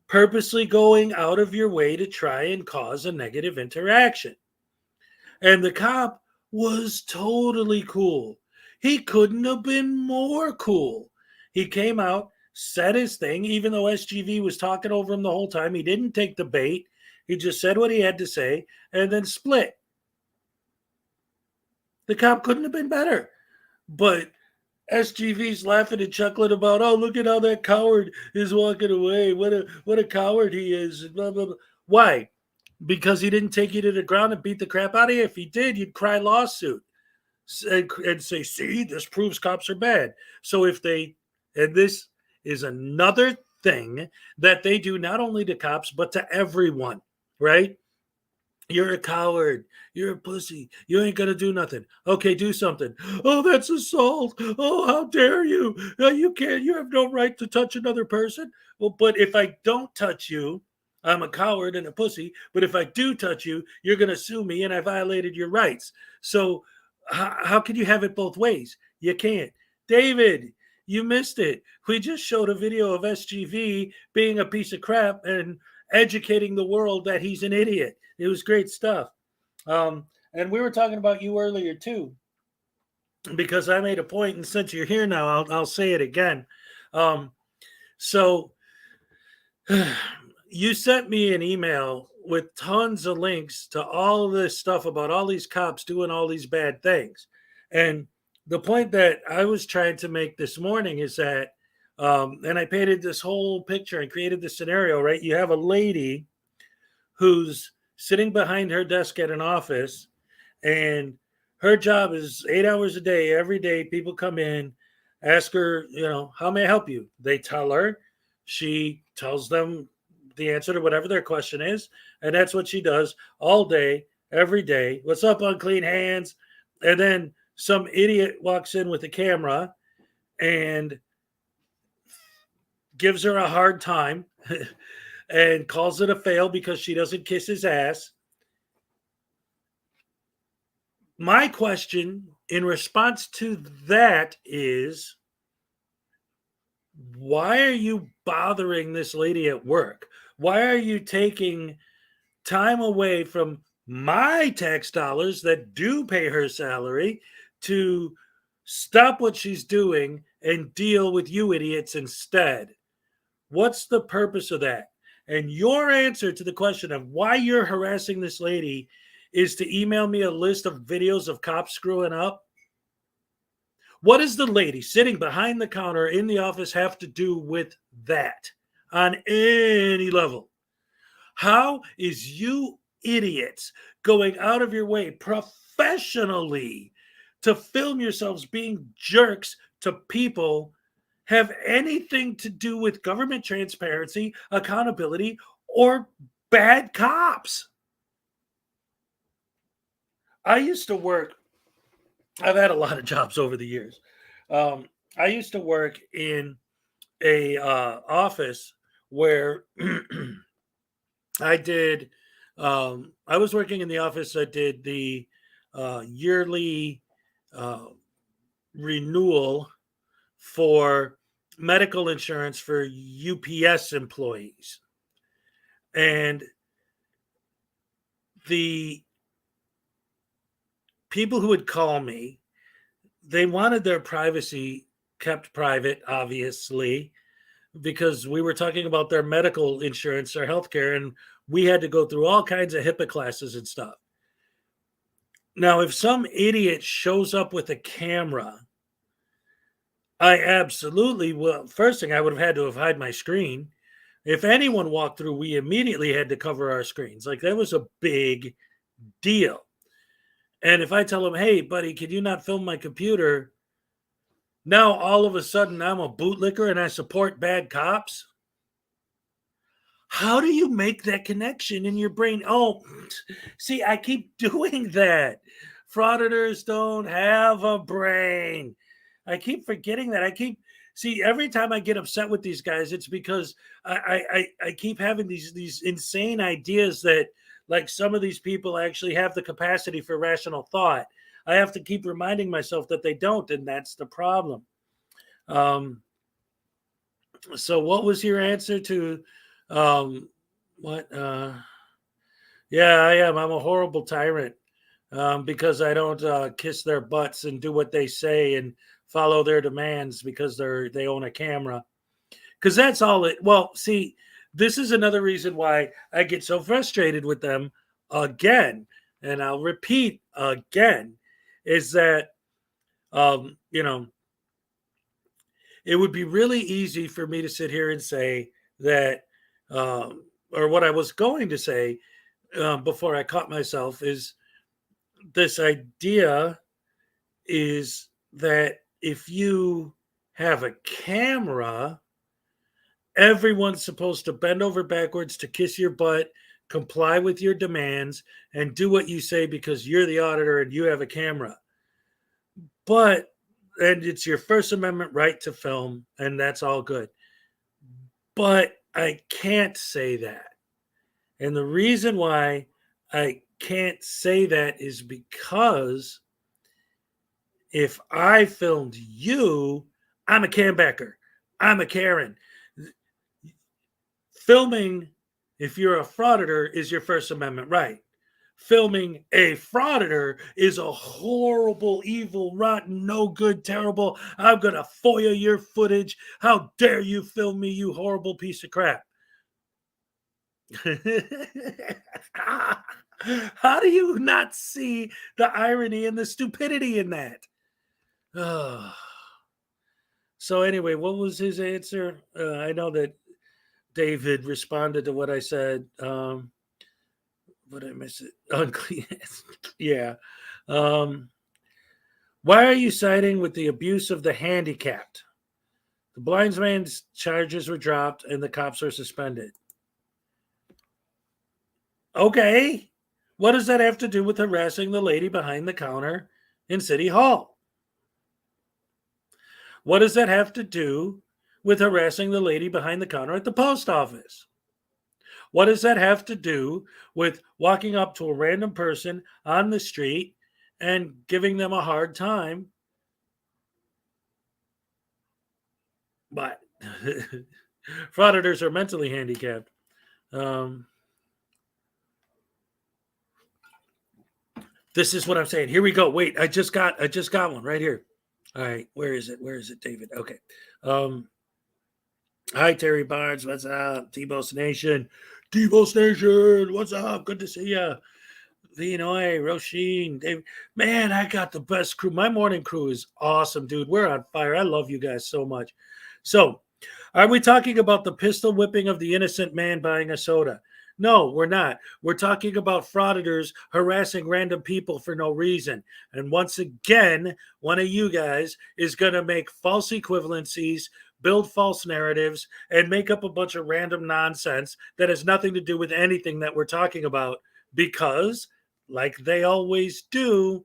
purposely going out of your way to try and cause a negative interaction? And the cop was totally cool. He couldn't have been more cool. He came out, said his thing, even though SGV was talking over him the whole time. He didn't take the bait. He just said what he had to say and then split. The cop couldn't have been better. But SGV's laughing and chuckling about, oh, look at how that coward is walking away. What a coward he is. Blah, blah, blah. Why? Because he didn't take you to the ground and beat the crap out of you. If he did, you'd cry lawsuit and say, see, this proves cops are bad. So if they, and this is another thing that they do not only to cops, but to everyone, right? You're a coward. You're a pussy. You ain't going to do nothing. Okay, do something. Oh, that's assault. Oh, how dare you? You can't. You have no right to touch another person. Well, but if I don't touch you, I'm a coward and a pussy. But if I do touch you, you're going to sue me and I violated your rights. So how can you have it both ways? You can't. David, you missed it. We just showed a video of SGV being a piece of crap and educating the world that he's an idiot. It was great stuff. And we were talking about you earlier too, because I made a point, and since you're here now, I'll say it again. So you sent me an email with tons of links to all of this stuff about all these cops doing all these bad things. And the point that I was trying to make this morning is that, and I painted this whole picture and created this scenario, right? You have a lady who's sitting behind her desk at an office, and her job is 8 hours a day. Every day, people come in, ask her, how may I help you? They tell her. She tells them the answer to whatever their question is, and that's what she does all day, every day. What's up, unclean hands? And then some idiot walks in with a camera and gives her a hard time and calls it a fail because she doesn't kiss his ass. My question in response to that is, why are you bothering this lady at work? Why are you taking time away from my tax dollars that do pay her salary to stop what she's doing and deal with you idiots instead? What's the purpose of that? And your answer to the question of why you're harassing this lady is to email me a list of videos of cops screwing up. What does the lady sitting behind the counter in the office have to do with that on any level? How is you idiots going out of your way professionally to film yourselves being jerks to people have anything to do with government transparency, accountability, or bad cops? I used to work, I've had a lot of jobs over the years. I used to work in a office where I did, I was working in the office that did the yearly renewal for medical insurance for UPS employees. And the people who would call me, they wanted their privacy kept private, obviously, because we were talking about their medical insurance, their healthcare, and we had to go through all kinds of HIPAA classes and stuff. Now, if some idiot shows up with a camera, I absolutely will. First thing, I would have had to have hide my screen. If anyone walked through, we immediately had to cover our screens. Like, that was a big deal. And if I tell them, hey, buddy, can you not film my computer? Now, all of a sudden, I'm a bootlicker and I support bad cops. How do you make that connection in your brain? Oh, see, I keep doing that. Frauditors don't have a brain. I keep forgetting that. Every time I get upset with these guys, it's because I keep having these insane ideas that, like, some of these people actually have the capacity for rational thought. I have to keep reminding myself that they don't, and that's the problem. So what was your answer to what? Yeah, I am. I'm a horrible tyrant because I don't kiss their butts and do what they say and follow their demands because they own a camera. Because that's all it. Well, see, this is another reason why I get so frustrated with them again, and I'll repeat again, is that it would be really easy for me to sit here and say that, or what I was going to say before I caught myself, is this idea is that if you have a camera, everyone's supposed to bend over backwards to kiss your butt, comply with your demands, and do what you say because you're the auditor and you have a camera. And it's your First Amendment right to film, and that's all good. But I can't say that. And the reason why I can't say that is because if I filmed you, I'm a Cambecker. I'm a Karen. Filming, if you're a frauditor, is your First Amendment right. Filming a frauditor is a horrible, evil, rotten, no good, terrible. I'm going to FOIA your footage. How dare you film me, you horrible piece of crap. How do you not see the irony and the stupidity in that? So anyway, what was his answer? I know that David responded to what I said. But I miss it. Unclean. Yeah. Why are you siding with the abuse of the handicapped? The blindsman's charges were dropped and the cops are suspended. Okay. What does that have to do with harassing the lady behind the counter in City Hall? What does that have to do with harassing the lady behind the counter at the post office? What does that have to do with walking up to a random person on the street and giving them a hard time? But frauditors are mentally handicapped. This is what I'm saying. Here we go. Wait, I just got one right here. All right, where is it? Where is it, David? Okay. Hi, Terry Barnes. What's up? T-Boss Nation. T-Boss Nation. What's up? Good to see you. Vinoy, Roisin, David. Man, I got the best crew. My morning crew is awesome, dude. We're on fire. I love you guys so much. So, are we talking about the pistol whipping of the innocent man buying a soda? No, we're not. We're talking about frauditors harassing random people for no reason. And once again, one of you guys is going to make false equivalencies, build false narratives, and make up a bunch of random nonsense that has nothing to do with anything that we're talking about because, like they always do,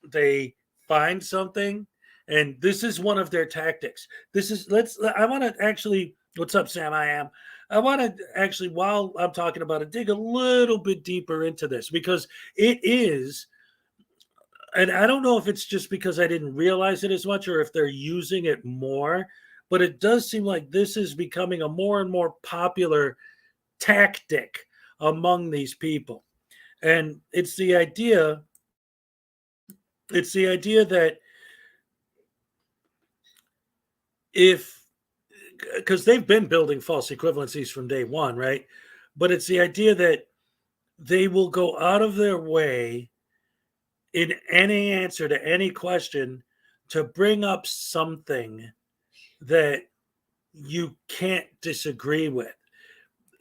they find something, and this is one of their tactics. I want to actually, what's up, Sam? I am. I want to actually, while I'm talking about it, dig a little bit deeper into this because it is, and I don't know if it's just because I didn't realize it as much or if they're using it more, but it does seem like this is becoming a more and more popular tactic among these people. And it's the idea that because they've been building false equivalencies from day one, right? But it's the idea that they will go out of their way in any answer to any question to bring up something that you can't disagree with.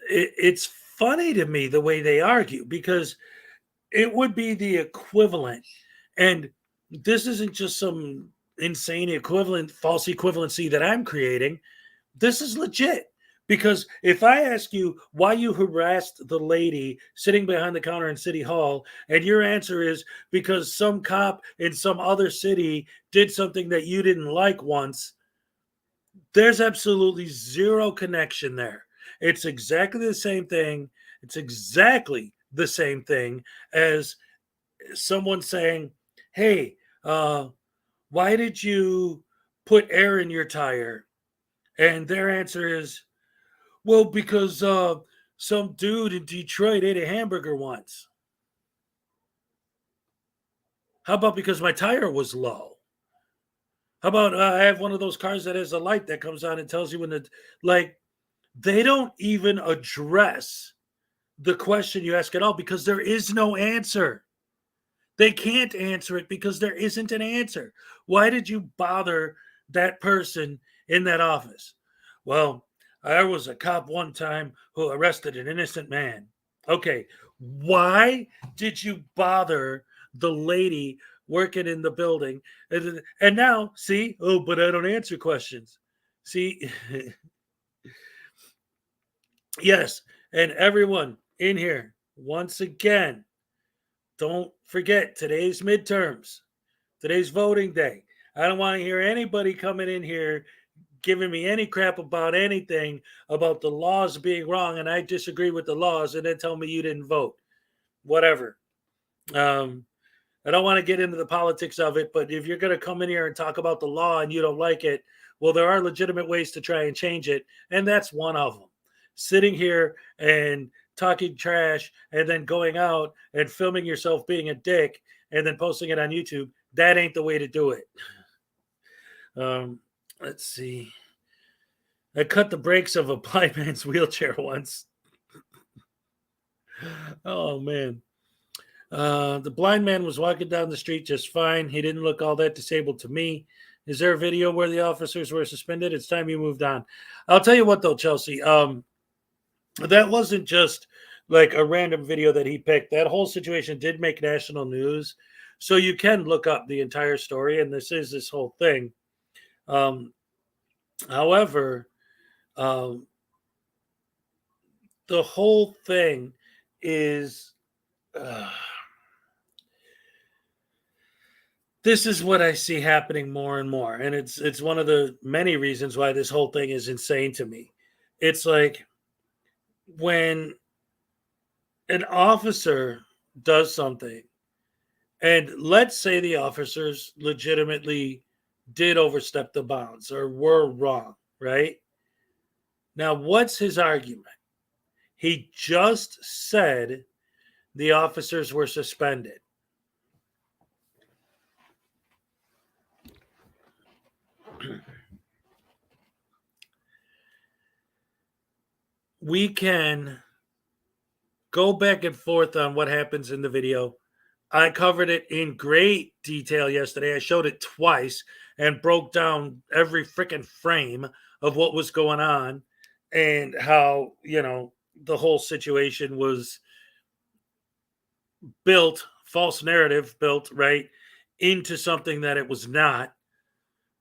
It's funny to me the way they argue because it would be the equivalent. And this isn't just some insane false equivalency that I'm creating. This is legit. Because if I ask you why you harassed the lady sitting behind the counter in City Hall, and your answer is because some cop in some other city did something that you didn't like once, there's absolutely zero connection there. It's exactly the same thing. It's exactly the same thing as someone saying, hey, why did you put air in your tire? And their answer is, well, because some dude in Detroit ate a hamburger once. How about because my tire was low? How about I have one of those cars that has a light that comes on and tells you when they don't even address the question you ask at all because there is no answer. They can't answer it because there isn't an answer. Why did you bother that person in that office? Well, I was a cop one time who arrested an innocent man. Okay, why did you bother the lady working in the building? And now, see, oh, but I don't answer questions. See, yes, and everyone in here, once again, don't forget today's midterms, today's voting day. I don't want to hear anybody coming in here giving me any crap about anything about the laws being wrong and I disagree with the laws and then tell me you didn't vote. Whatever. I don't want to get into the politics of it, but if you're going to come in here and talk about the law and you don't like it, well, there are legitimate ways to try and change it. And that's one of them. Sitting here and talking trash and then going out and filming yourself being a dick and then posting it on YouTube, that ain't the way to do it. Let's see. I cut the brakes of a blind man's wheelchair once. Oh, man. The blind man was walking down the street just fine. He didn't look all that disabled to me. Is there a video where the officers were suspended? It's time you moved on. I'll tell you what, though, Chelsea. That wasn't just like a random video that he picked. That whole situation did make national news. So you can look up the entire story, and this is this whole thing. However, the whole thing is this is what I see happening more and more, and it's one of the many reasons why this whole thing is insane to me. It's like when an officer does something, and let's say the officers legitimately did overstep the bounds or were wrong, right? Now, what's his argument? He just said the officers were suspended. We can go back and forth on what happens in the video. I covered it in great detail yesterday. I showed it twice and broke down every freaking frame of what was going on and how, the whole situation was built, false narrative built, right, into something that it was not,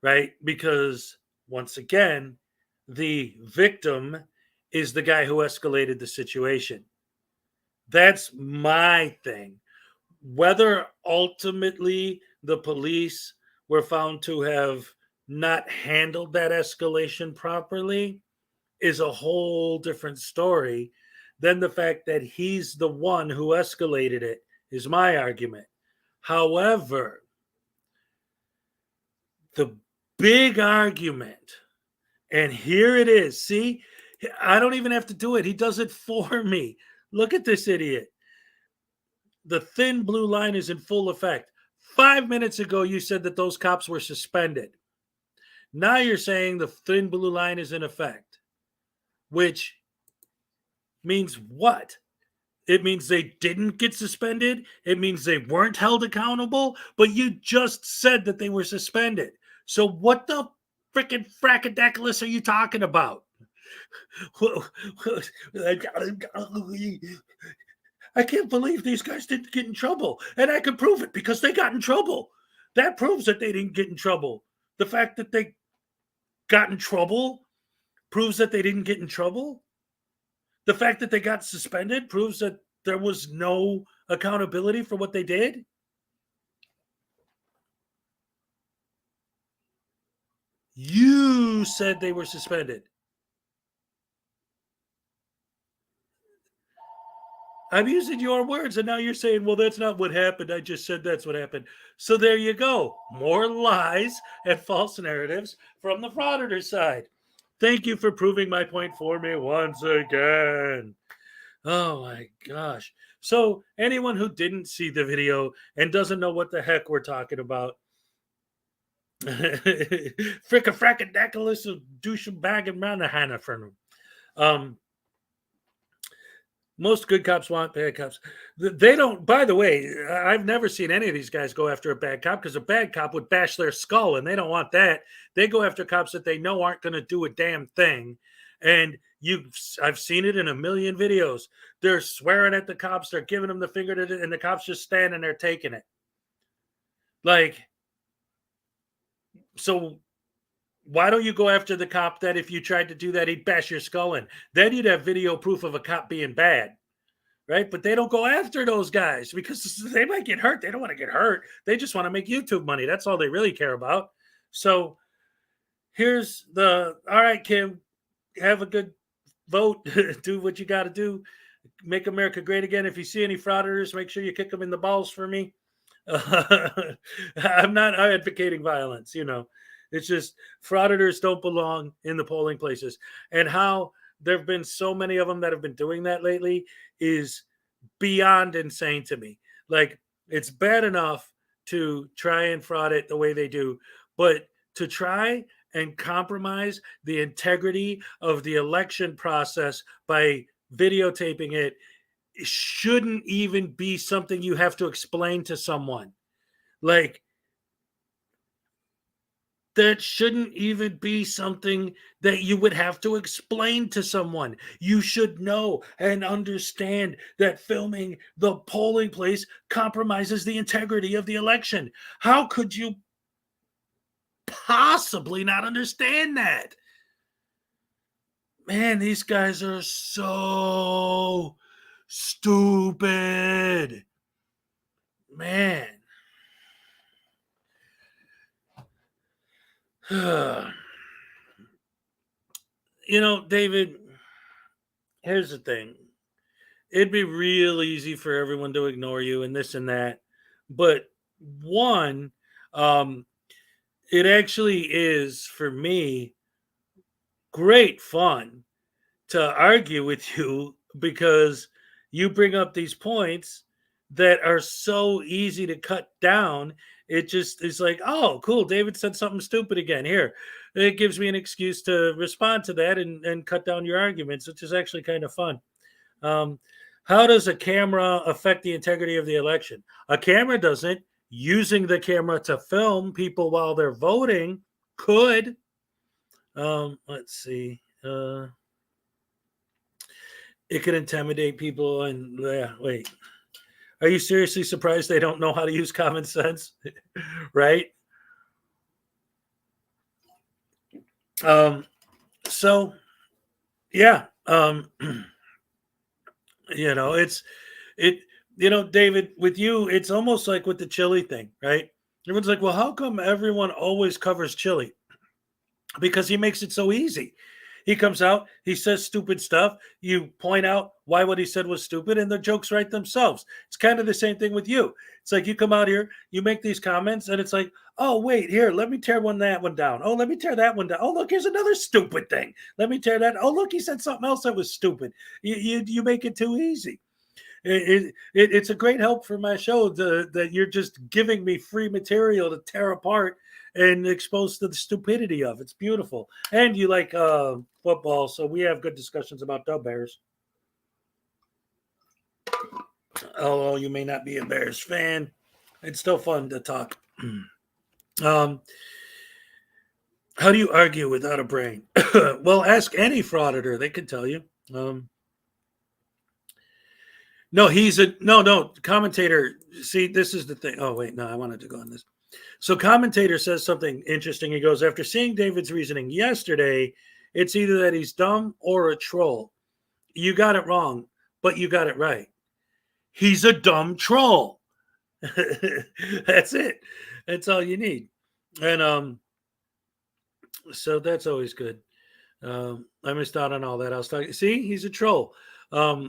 right? Because once again, the victim is the guy who escalated the situation. That's my thing. Whether ultimately the police were found to have not handled that escalation properly is a whole different story than the fact that he's the one who escalated it, is my argument. However, the big argument, and here it is. See, I don't even have to do it. He does it for me. Look at this idiot. The thin blue line is in full effect. 5 minutes ago, you said that those cops were suspended. Now you're saying the thin blue line is in effect, which means what? It means they didn't get suspended. It means they weren't held accountable, but you just said that they were suspended. So what the freaking fracadaclus are you talking about? I can't believe these guys didn't get in trouble. And I can prove it because they got in trouble. That proves that they didn't get in trouble. The fact that they got in trouble proves that they didn't get in trouble. The fact that they got suspended proves that there was no accountability for what they did. You said they were suspended. I'm using your words, and now you're saying, well, that's not what happened. I just said that's what happened. So there you go. More lies and false narratives from the Frauditor side. Thank you for proving my point for me once again. Oh, my gosh. So anyone who didn't see the video and doesn't know what the heck we're talking about, fricka-fracadaclus of douchebag and manahana from him. Most good cops want bad cops. They don't, by the way, I've never seen any of these guys go after a bad cop because a bad cop would bash their skull, and they don't want that. They go after cops that they know aren't going to do a damn thing. And I've seen it in a million videos. They're swearing at the cops. They're giving them the finger, and the cops just standing there taking it. Like, so why don't you go after the cop that if you tried to do that, he'd bash your skull in? Then you'd have video proof of a cop being bad, right? But they don't go after those guys because they might get hurt. They don't want to get hurt. They just want to make YouTube money. That's all they really care about. So here's all right, Kim, have a good vote. Do what you got to do. Make America great again. If you see any frauditors, make sure you kick them in the balls for me. I'm not advocating violence, It's just frauditors don't belong in the polling places. And how there have been so many of them that have been doing that lately is beyond insane to me. Like, it's bad enough to try and fraud it the way they do, but to try and compromise the integrity of the election process by videotaping it shouldn't even be something you have to explain to someone. Like, that shouldn't even be something that you would have to explain to someone. You should know and understand that filming the polling place compromises the integrity of the election. How could you possibly not understand that? Man, these guys are so stupid. Man. David, here's the thing. It'd be real easy for everyone to ignore you and this and that. But one, it actually is, for me, great fun to argue with you because you bring up these points that are so easy to cut down. It just is like, oh, cool, David said something stupid again. Here, it gives me an excuse to respond to that and cut down your arguments, which is actually kind of fun. How does a camera affect the integrity of the election? A camera doesn't. Using the camera to film people while they're voting could. Let's see. It could intimidate people and wait. Are you seriously surprised they don't know how to use common sense? Right? So yeah. David, with you, it's almost like with the chili thing, right? Everyone's like, well, how come everyone always covers chili? Because he makes it so easy. He comes out, he says stupid stuff. You point out why what he said was stupid, and the jokes write themselves. It's kind of the same thing with you. It's like you come out here, you make these comments, and it's like, oh, wait, here, let me tear that one down. Oh, let me tear that one down. Oh, look, here's another stupid thing. Let me tear that. Oh, look, he said something else that was stupid. You make it too easy. It's a great help for my show that you're just giving me free material to tear apart and expose to the stupidity of. It's beautiful. And you like football, so we have good discussions about the Bears. Although you may not be a Bears fan, it's still fun to talk. How do you argue without a brain? Well, ask any frauditor; they can tell you. No, commentator. See, this is the thing. Oh, wait, no, I wanted to go on this. So commentator says something interesting. He goes, after seeing David's reasoning yesterday, it's either that he's dumb or a troll. You got it wrong, but you got it right. He's a dumb troll. That's it. That's all you need. And so that's always good. I missed out on all that. I was talking. See, he's a troll. I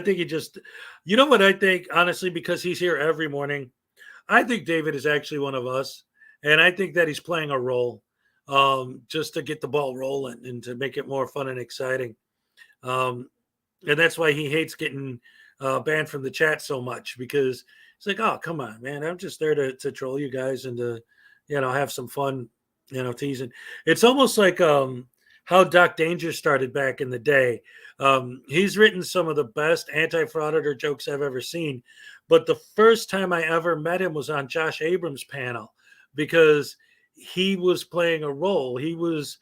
think he just, you know what I think, honestly, because he's here every morning. I think David is actually one of us. And I think that he's playing a role just to get the ball rolling and to make it more fun and exciting. And that's why he hates getting banned from the chat so much, because it's like, oh, come on, man. I'm just there to troll you guys and to, have some fun, teasing. It's almost like how Doc Danger started back in the day. He's written some of the best anti-frauditor jokes I've ever seen. But the first time I ever met him was on Josh Abrams' panel, because he was playing a role. He was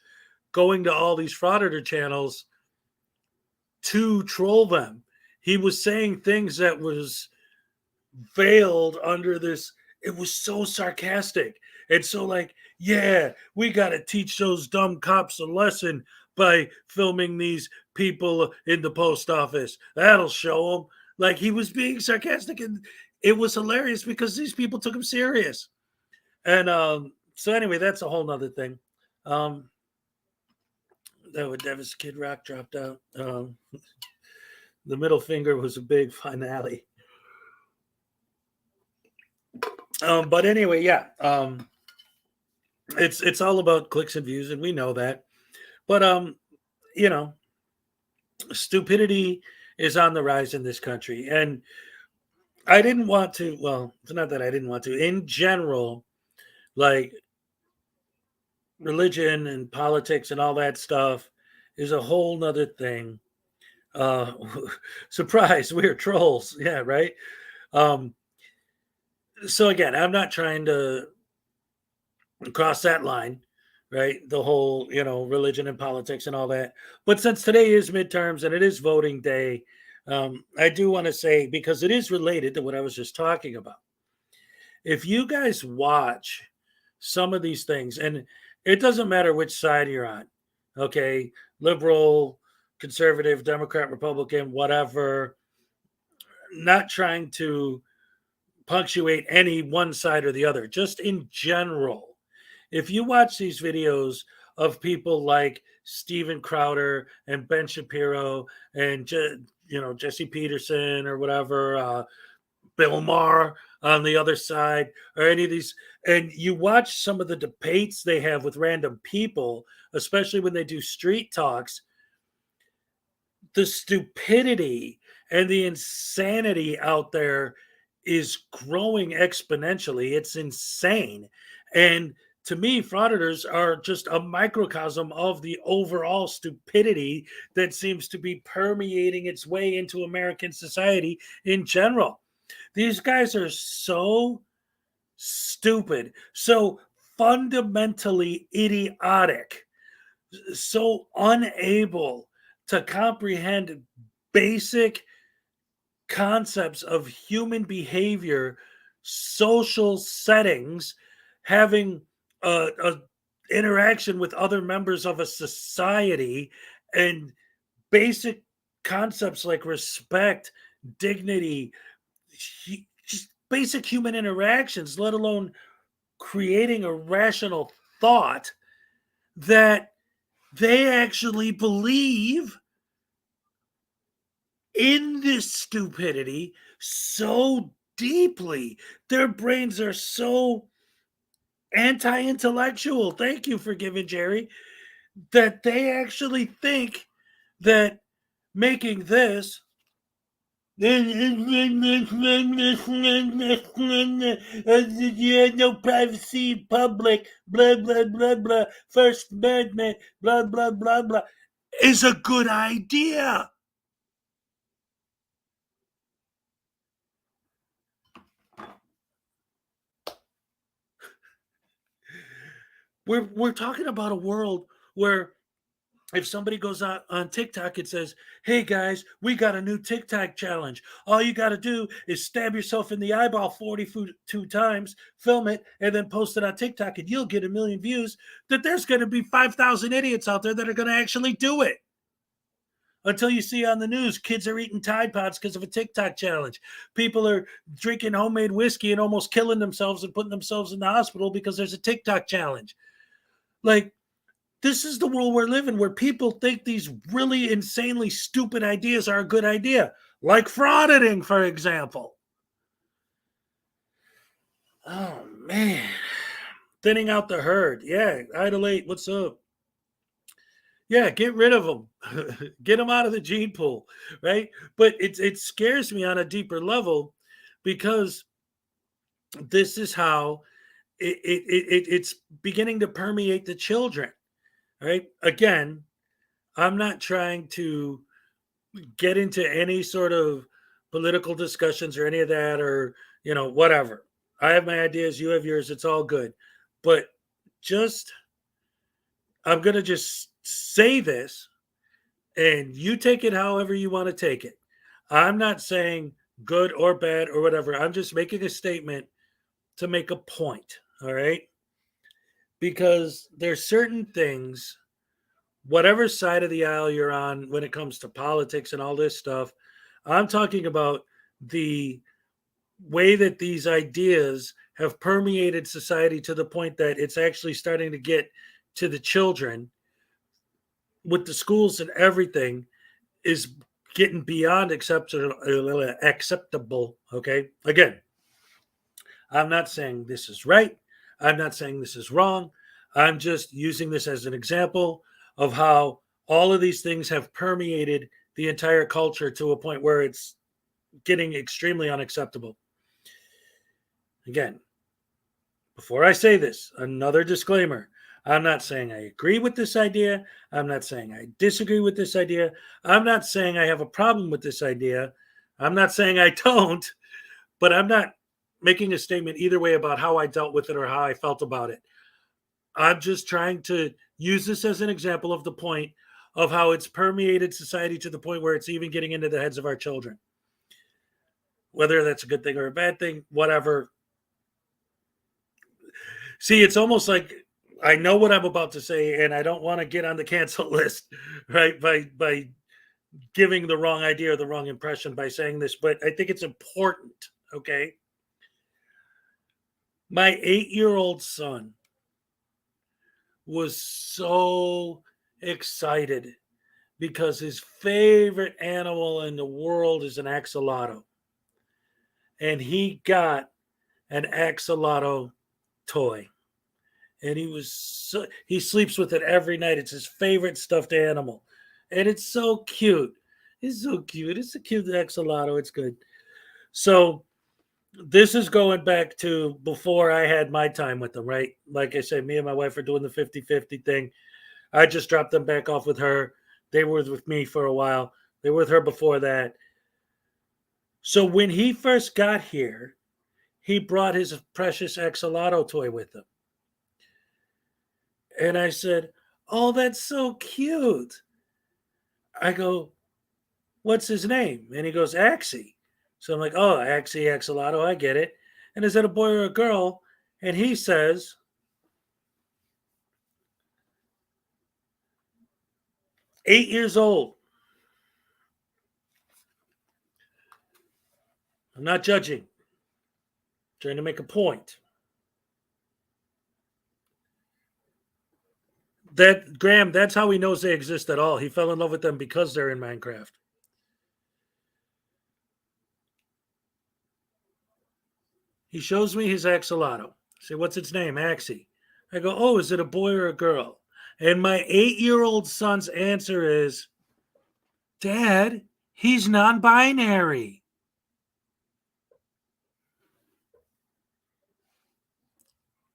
going to all these frauditor channels to troll them. He was saying things that was veiled under this. It was so sarcastic. And so like, yeah, we got to teach those dumb cops a lesson by filming these people in the post office. That'll show them. Like, he was being sarcastic, and it was hilarious because these people took him serious. And so anyway, that's a whole nother thing. That would Davis Kid Rock dropped out. The middle finger was a big finale. But anyway, yeah. It's all about clicks and views, and we know that. But stupidity is on the rise in this country. And I didn't want to, well, it's not that I didn't want to. In general, like, religion and politics and all that stuff is a whole nother thing. Surprise, we're trolls. Yeah, right. So again, I'm not trying to cross that line, right? The whole, religion and politics and all that. But since today is midterms and it is voting day, I do want to say, because it is related to what I was just talking about. If you guys watch some of these things, and it doesn't matter which side you're on, okay, liberal, conservative, Democrat, Republican, whatever, not trying to punctuate any one side or the other, just in general. If you watch these videos of people like Steven Crowder and Ben Shapiro and Jesse Peterson or whatever, Bill Maher on the other side, or any of these, and you watch some of the debates they have with random people, especially when they do street talks, the stupidity and the insanity out there is growing exponentially. It's insane. And to me, frauditors are just a microcosm of the overall stupidity that seems to be permeating its way into American society in general. These guys are so stupid, so fundamentally idiotic, so unable to comprehend basic concepts of human behavior, social settings, having a interaction with other members of a society, and basic concepts like respect, dignity, just basic human interactions, let alone creating a rational thought, that They actually believe in this stupidity so deeply. Their brains are so anti-intellectual. Thank you for giving, Jerry. That they actually think that making this no privacy in public, blah blah blah blah, First Amendment, blah blah blah blah, is a good idea. We're talking about a world where if somebody goes out on TikTok and says, "Hey guys, we got a new TikTok challenge. All you got to do is stab yourself in the eyeball 42 times, film it, and then post it on TikTok, and you'll get 1 million views." That there's going to be 5,000 idiots out there that are going to actually do it. Until you see on the news, kids are eating Tide Pods because of a TikTok challenge. People are drinking homemade whiskey and almost killing themselves and putting themselves in the hospital because there's a TikTok challenge. Like, this is the world we're living, where people think these really insanely stupid ideas are a good idea, like frauditing, for example. Oh, man. Thinning out the herd. Yeah, Idle 8, what's up? Yeah, get rid of them. Get them out of the gene pool, right? But it scares me on a deeper level because this is how it's beginning to permeate the children, right? Again, I'm not trying to get into any sort of political discussions or any of that, or, whatever. I have my ideas, you have yours, it's all good. But I'm going to just say this, and you take it however you want to take it. I'm not saying good or bad or whatever. I'm just making a statement to make a point, all right? Because there's certain things, whatever side of the aisle you're on when it comes to politics and all this stuff, I'm talking about the way that these ideas have permeated society to the point that it's actually starting to get to the children with the schools and everything is getting beyond acceptable. Okay. Again, I'm not saying this is right. I'm not saying this is wrong. I'm just using this as an example of how all of these things have permeated the entire culture to a point where it's getting extremely unacceptable. Again, before I say this, another disclaimer. I'm not saying I agree with this idea. I'm not saying I disagree with this idea. I'm not saying I have a problem with this idea. I'm not saying I don't, but I'm not making a statement either way about how I dealt with it or how I felt about it. I'm just trying to use this as an example of the point of how it's permeated society to the point where it's even getting into the heads of our children. Whether that's a good thing or a bad thing, whatever. See, it's almost like I know what I'm about to say, and I don't want to get on the cancel list, right? By giving the wrong idea or the wrong impression by saying this, but I think it's important, okay? My 8-year-old son was so excited because his favorite animal in the world is an axolotl. And he got an axolotl toy. And he sleeps with it every night. It's his favorite stuffed animal. And it's so cute. It's so cute. It's a cute axolotl. It's good. So this is going back to before I had my time with them, right? Like I said, me and my wife are doing the 50-50 thing. I just dropped them back off with her. They were with me for a while. They were with her before that. So when he first got here, he brought his precious axolotl toy with him. And I said, "Oh, that's so cute." I go, "What's his name?" And he goes, "Axie." So I'm like, "Oh, Axie, axolotl, I get it." And is that a boy or a girl? And he says, 8 years old. I'm not judging. I'm trying to make a point. That Graham, that's how he knows they exist at all. He fell in love with them because they're in Minecraft. He shows me his axolotl. I say, what's its name? Axie. I go, oh, is it a boy or a girl? And my 8-year-old son's answer is, Dad, he's non-binary.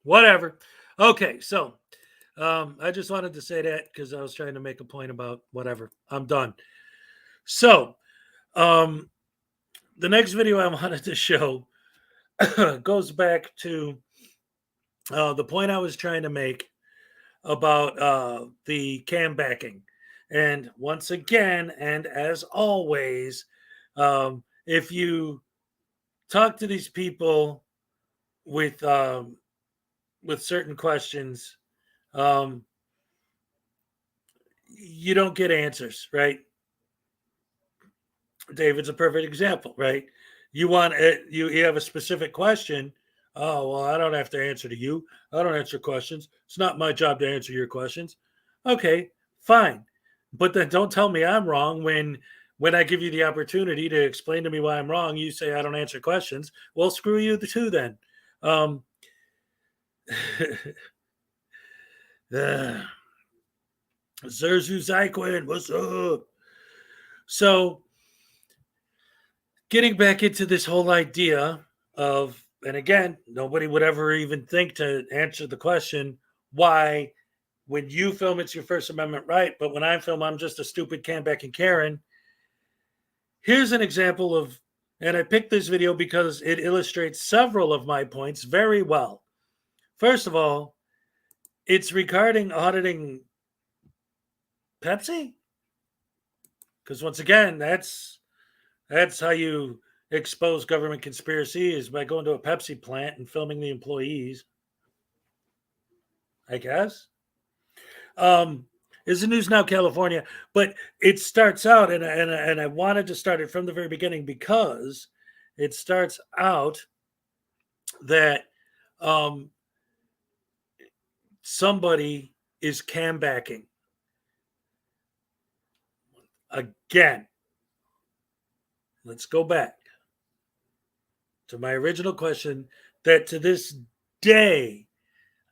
Whatever. Okay, so I just wanted to say that because I was trying to make a point about whatever. I'm done. So the next video I wanted to show goes back to the point I was trying to make about the cam backing. And once again, and as always, if you talk to these people with certain questions, you don't get answers, right? David's a perfect example, right? You want you have a specific question. Oh, well, I don't have to answer to you. I don't answer questions. It's not my job to answer your questions. Okay, fine. But then don't tell me I'm wrong when I give you the opportunity to explain to me why I'm wrong. You say I don't answer questions. Well, screw you too then. Zerzu Zyquin, what's up? So getting back into this whole idea of, and again, nobody would ever even think to answer the question why, when you film, it's your First Amendment right, but when I film, I'm just a stupid Canbeck and Karen. Here's an example of, and I picked this video because it illustrates several of my points very well. First of all, it's regarding auditing Pepsi. Because once again, that's how you expose government conspiracy, is by going to a Pepsi plant and filming the employees, I guess. Is the News Now California, but it starts out, and I wanted to start it from the very beginning because it starts out that somebody is cam backing. Again, let's go back to my original question that to this day,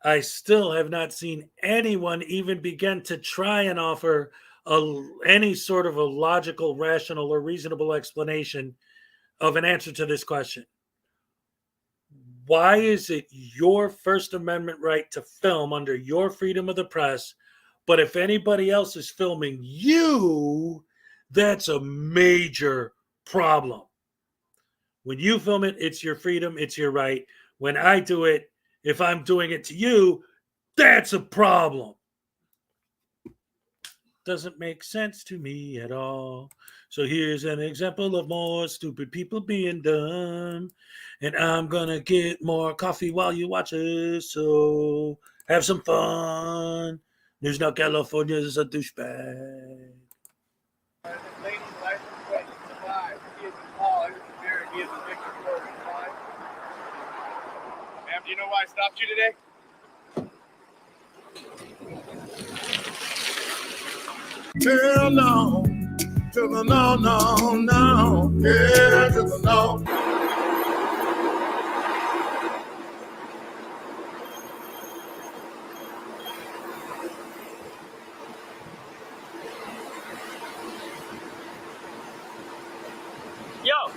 I still have not seen anyone even begin to try and offer any sort of a logical, rational, or reasonable explanation of an answer to this question. Why is it your First Amendment right to film under your freedom of the press, but if anybody else is filming you, that's a major problem? When you film it, it's your freedom, it's your right. When I do it, if I'm doing it to you, that's a problem. Doesn't make sense to me at all. So here's an example of more stupid people being dumb. And I'm going to get more coffee while you watch it. So have some fun. News Now California is a douchebag. Ma'am, do you know why I stopped you today? Hell no. To the no, no, no. Yeah, to the no. Yo.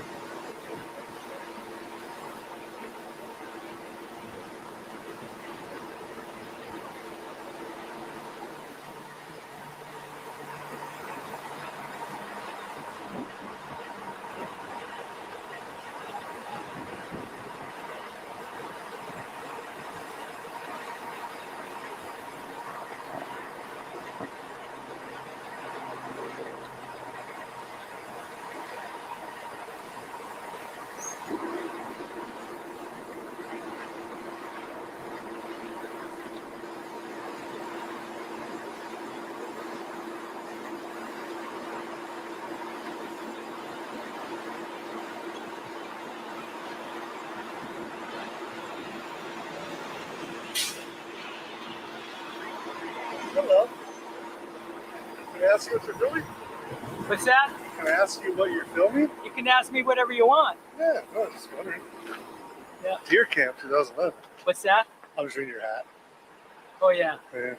Hello. Can I ask you what you're filming? What's that? Can I ask you what you're filming? You can ask me whatever you want. Yeah, no, I'm just wondering. Yeah. Deer Camp 2011. What's that? I was reading your hat. Oh, yeah. Yeah.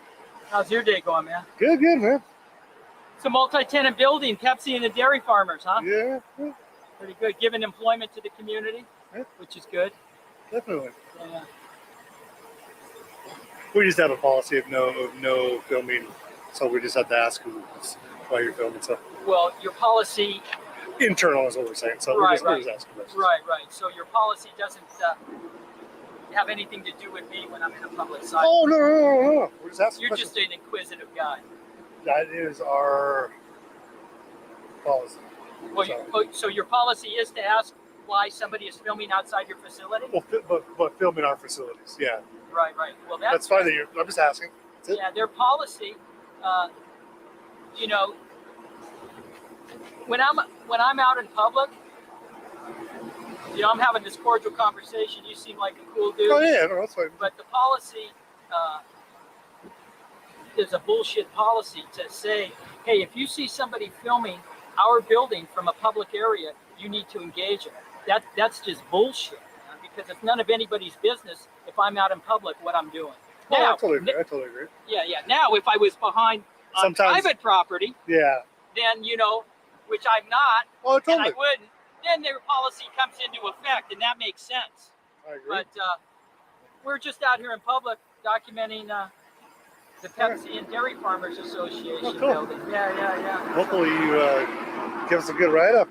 How's your day going, man? Good, man. It's a multi-tenant building, Pepsi and the dairy farmers, huh? Yeah. Pretty good. Giving employment to the community, which is good. Definitely. Yeah. We just have a policy of no filming, so we just have to ask why you're filming. So Well, your policy. internal is what we're saying. So Right, we're just asking questions. Right. So your policy doesn't have anything to do with me when I'm in a public site. Oh no! We're just asking You're questions. just an inquisitive guy. That is our policy. Well, so your policy is to ask why somebody is filming outside your facility? Well, but filming our facilities, yeah. Right. Well, That's fine. I'm just asking. That's it. Yeah, their policy. When I'm out in public, I'm having this cordial conversation. You seem like a cool dude. Oh yeah, no, that's fine. But the policy is a bullshit policy to say, hey, if you see somebody filming our building from a public area, you need to engage it. That's just bullshit, man, because it's none of anybody's business if I'm out in public what I'm doing. I totally agree. Yeah. Now, if I was behind on private property, yeah, then which I'm not, totally. and I wouldn't, then their policy comes into effect, and that makes sense. I agree. But we're just out here in public documenting the Pepsi and Dairy Farmers Association building. Yeah. Hopefully you give us a good write-up.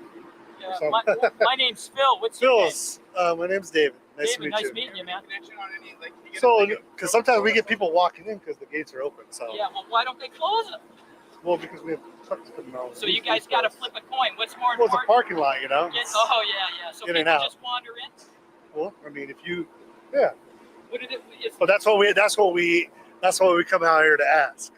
Yeah, my name's Phil. What's your name? My name's David. Nice to meet Nice you. meeting you, man. So, because sometimes we get people walking in because the gates are open. So. Yeah. Well, why don't they close them? Well, because we have trucks coming out. So you guys got to flip a coin. What's more Well, it's important? a parking lot, Oh yeah. So in people and out. just wander in. Well, I mean, if you, yeah. What did it? But that's what we come out here to ask.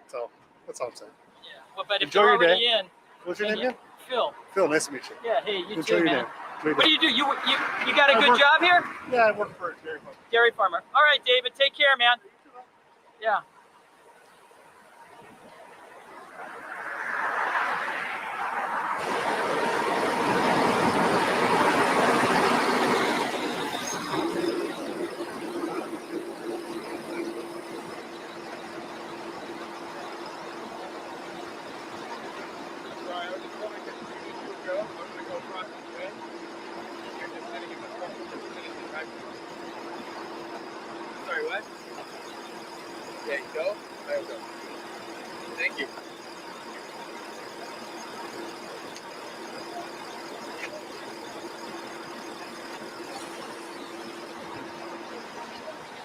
So that's all I'm saying. Yeah. Well, but if Enjoy you're your already day. in. What's your name again? Phil. Phil, nice to meet you. Yeah. Hey, you Enjoy too, your man. day. Enjoy What do your you day. do? You got a good job here? Yeah, I work for a dairy farm. Dairy farmer. All right, David. Take care, man. Yeah. Sorry, what? Yeah, you go? I will go. Thank you.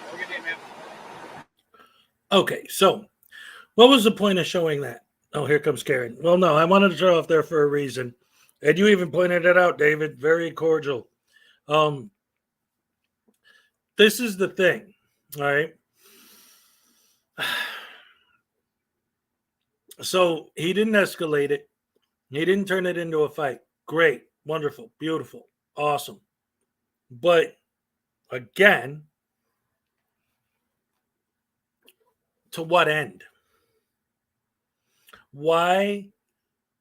Have a good day, man. Okay, so what was the point of showing that? Oh, here comes Karen. Well, no, I wanted to show off there for a reason. And you even pointed it out, David. Very cordial. This is the thing, all right? So he didn't escalate it. He didn't turn it into a fight. Great, wonderful, beautiful, awesome. But again, to what end? Why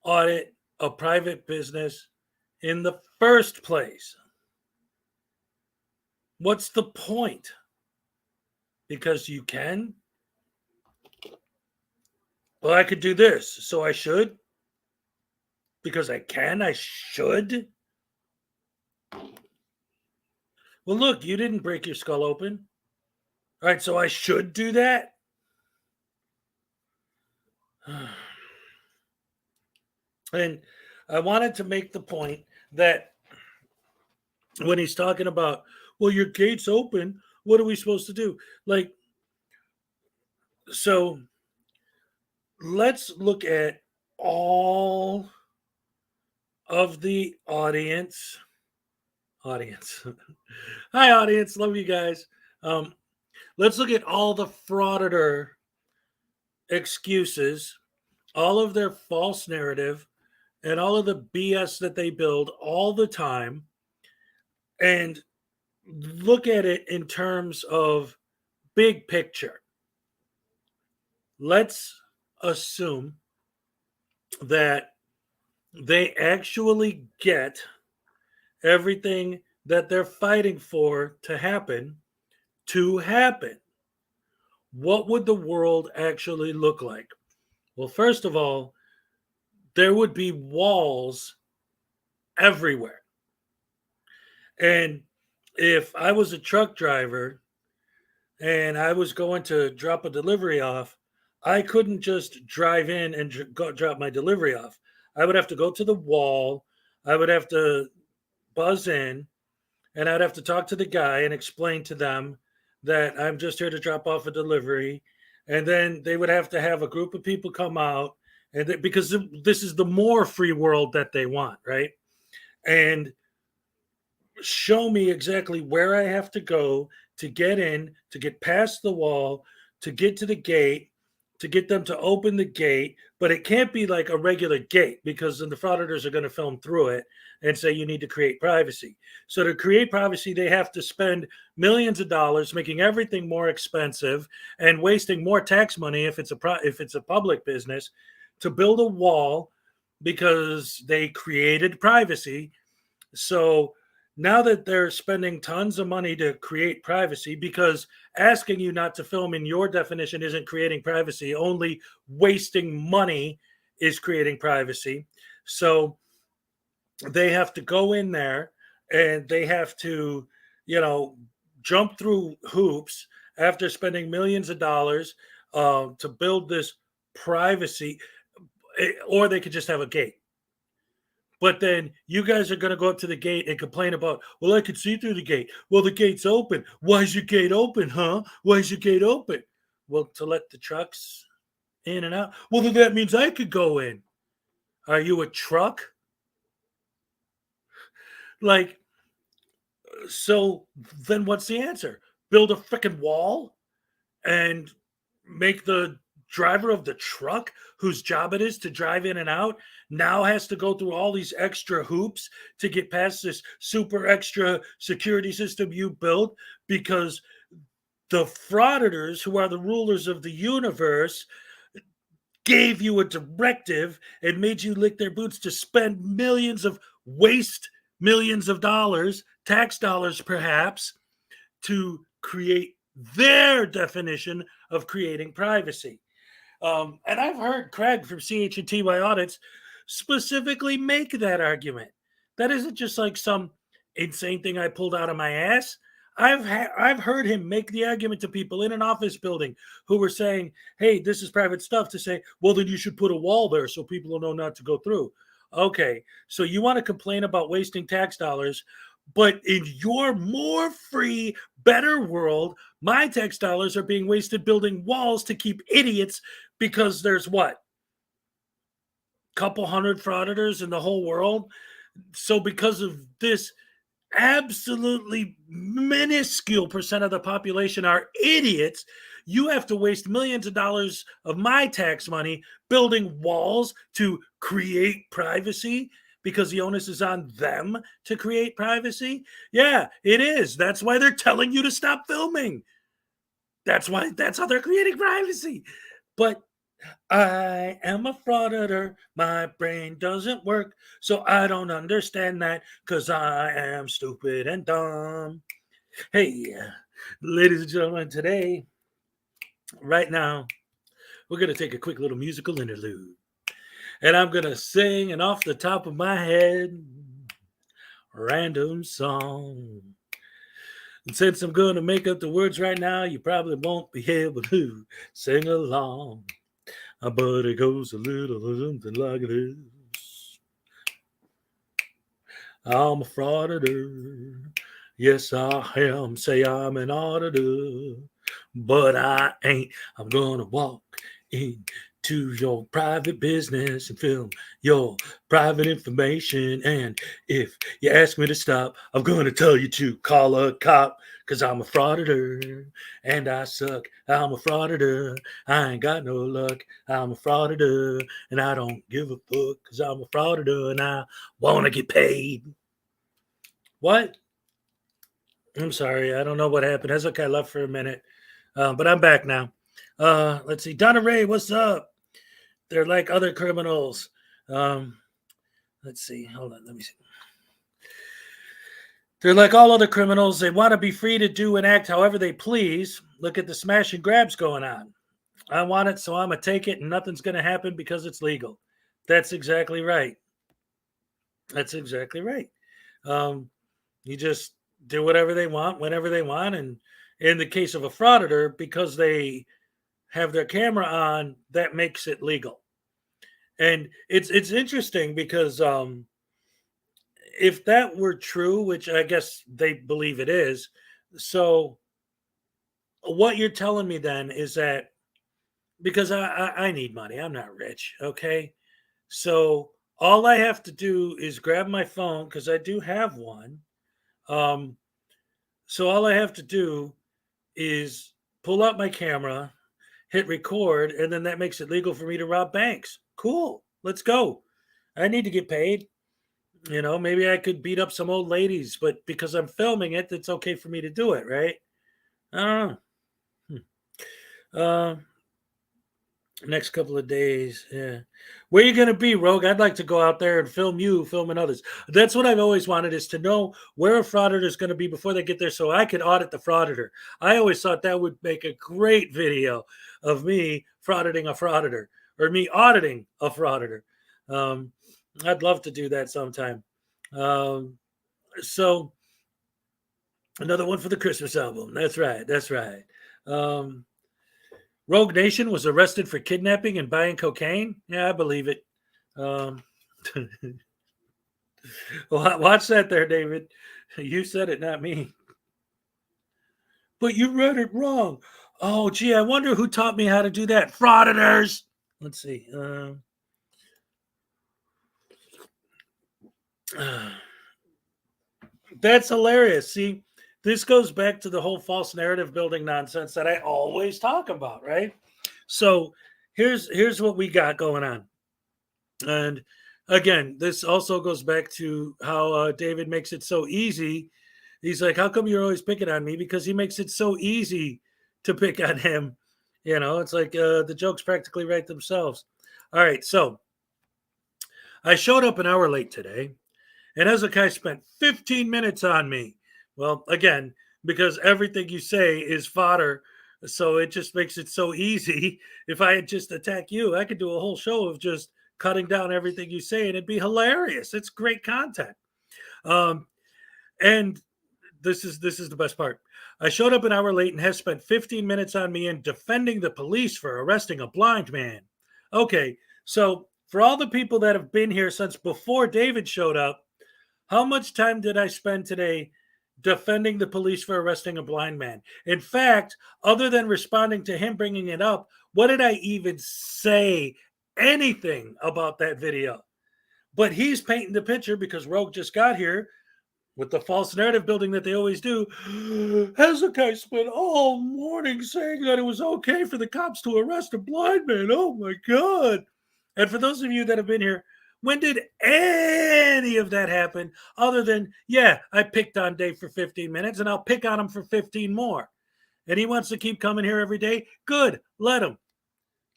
audit a private business in the first place? What's the point? Because you can? Well, I could do this, so I should. Because I can, I should. Well, look, you didn't break your skull open. All right, so I should do that? And I wanted to make the point that when he's talking about, well, your gate's open, what are we supposed to do? Like, so let's look at all of the audience. Hi, audience. Love you guys. Let's look at all the frauditor excuses, all of their false narrative, and all of the BS that they build all the time, and look at it in terms of big picture. let's assume that they actually get everything that they're fighting for to happen. What would the world actually look like? Well, first of all, there would be walls everywhere. And if I was a truck driver and I was going to drop a delivery off, I couldn't just drive in and drop my delivery off. I would have to go to the wall. I would have to buzz in, and I'd have to talk to the guy and explain to them that I'm just here to drop off a delivery. And then they would have to have a group of people come out, and because this is the more free world that they want, right? And show me exactly where I have to go to get in, to get past the wall, to get to the gate, to get them to open the gate. But it can't be like a regular gate, because then the frauditors are going to film through it and say you need to create privacy. So to create privacy, they have to spend millions of dollars making everything more expensive and wasting more tax money if it's a public business to build a wall, because they created privacy. So now that they're spending tons of money to create privacy, because asking you not to film in your definition isn't creating privacy, only wasting money is creating privacy. So they have to go in there and they have to, jump through hoops after spending millions of dollars to build this privacy, or they could just have a gate. But then you guys are going to go up to the gate and complain about, well, I could see through the gate. Well, the gate's open. Why is your gate open, huh? Why is your gate open? Well, to let the trucks in and out. Well, then that means I could go in. Are you a truck? So then what's the answer? Build a freaking wall and make the driver of the truck, whose job it is to drive in and out, now has to go through all these extra hoops to get past this super extra security system you built, because the frauditors, who are the rulers of the universe, gave you a directive and made you lick their boots to spend waste millions of dollars, tax dollars perhaps, to create their definition of creating privacy. And I've heard Craig from CH&TY Audits specifically make that argument. That isn't just like some insane thing I pulled out of my ass. I've heard him make the argument to people in an office building who were saying, hey, this is private stuff, to say, well, then you should put a wall there so people will know not to go through. Okay, so you want to complain about wasting tax dollars, but in your more free, better world, my tax dollars are being wasted building walls to keep idiots, because there's what? Couple hundred frauditors in the whole world. So because of this, absolutely minuscule percent of the population are idiots. You have to waste millions of dollars of my tax money building walls to create privacy, because the onus is on them to create privacy. Yeah, it is. That's why they're telling you to stop filming. That's how they're creating privacy. But I am a frauditor. My brain doesn't work, so I don't understand that, because I am stupid and dumb. Hey, ladies and gentlemen, today, right now, we're going to take a quick little musical interlude. And I'm going to sing an off the top of my head random song. And since I'm going to make up the words right now, you probably won't be able to sing along. But it goes a little something like this. I'm a frauditor. Yes, I am. Say I'm an auditor. But I ain't. I'm going to walk into your private business and film your private information. And if you ask me to stop, I'm going to tell you to call a cop, because I'm a frauditor and I suck. I'm a frauditor. I ain't got no luck. I'm a frauditor and I don't give a fuck, because I'm a frauditor and I want to get paid. What? I'm sorry. I don't know what happened. Hezokuai left for a minute, but I'm back now. Let's see. Donna Ray, what's up? They're like other criminals. Let's see. Hold on. Let me see. They're like all other criminals. They want to be free to do and act however they please. Look at the smash and grabs going on. I want it, so I'm going to take it, and nothing's going to happen because it's legal. That's exactly right. That's exactly right. You just do whatever they want, whenever they want. And in the case of a frauditor, because they have their camera on, that makes it legal. And it's interesting because if that were true, which I guess they believe it is, so what you're telling me then is that because I need money, I'm not rich, okay? So all I have to do is grab my phone because I do have one. So all I have to do is pull out my camera, hit record, and then that makes it legal for me to rob banks. Cool, let's go. I need to get paid. You know, maybe I could beat up some old ladies, but because I'm filming it, it's okay for me to do it, right? I don't know. Next couple of days, yeah. Where you gonna be, Rogue? I'd like to go out there and film you, filming others. That's what I've always wanted, is to know where a frauditor is going to be before they get there, so I could audit the frauditor. I always thought that would make a great video of me frauditing a frauditor, or me auditing a frauditor. I'd love to do that sometime. So another one for the Christmas album. That's right. That's right. Rogue Nation was arrested for kidnapping and buying cocaine. Yeah, I believe it. Watch that there, David. You said it, not me. But you read it wrong. Oh, gee, I wonder who taught me how to do that. Frauditors. Let's see. That's hilarious. See, this goes back to the whole false narrative building nonsense that I always talk about, right? So here's what we got going on. And again, this also goes back to how David makes it so easy. He's like, how come you're always picking on me? Because he makes it so easy to pick on him. You know, it's like the jokes practically write themselves. All right, so I showed up an hour late today, and Hezokuai spent 15 minutes on me. Well, again, because everything you say is fodder, so it just makes it so easy. If I had just attacked you, I could do a whole show of just cutting down everything you say, and it'd be hilarious. It's great content. And this is the best part. I showed up an hour late and has spent 15 minutes on me in defending the police for arresting a blind man. Okay, so for all the people that have been here since before David showed up, how much time did I spend today defending the police for arresting a blind man? In fact, other than responding to him bringing it up, what did I even say anything about that video? But he's painting the picture because Rogue just got here with the false narrative building that they always do. Hezokuai spent all morning saying that it was okay for the cops to arrest a blind man. Oh my God. And for those of you that have been here, when did any of that happen other than, yeah, I picked on Dave for 15 minutes and I'll pick on him for 15 more. And he wants to keep coming here every day? Good, let him.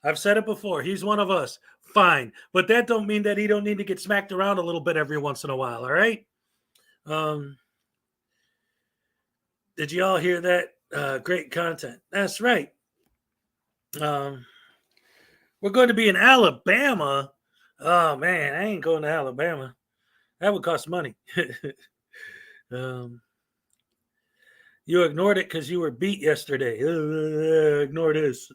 I've said it before. He's one of us. Fine. But that don't mean that he don't need to get smacked around a little bit every once in a while, all right? Did you all hear that? Great content. That's right. We're going to be in Alabama. Oh, man, I ain't going to Alabama. That would cost money. You ignored it because you were beat yesterday. Ignore this.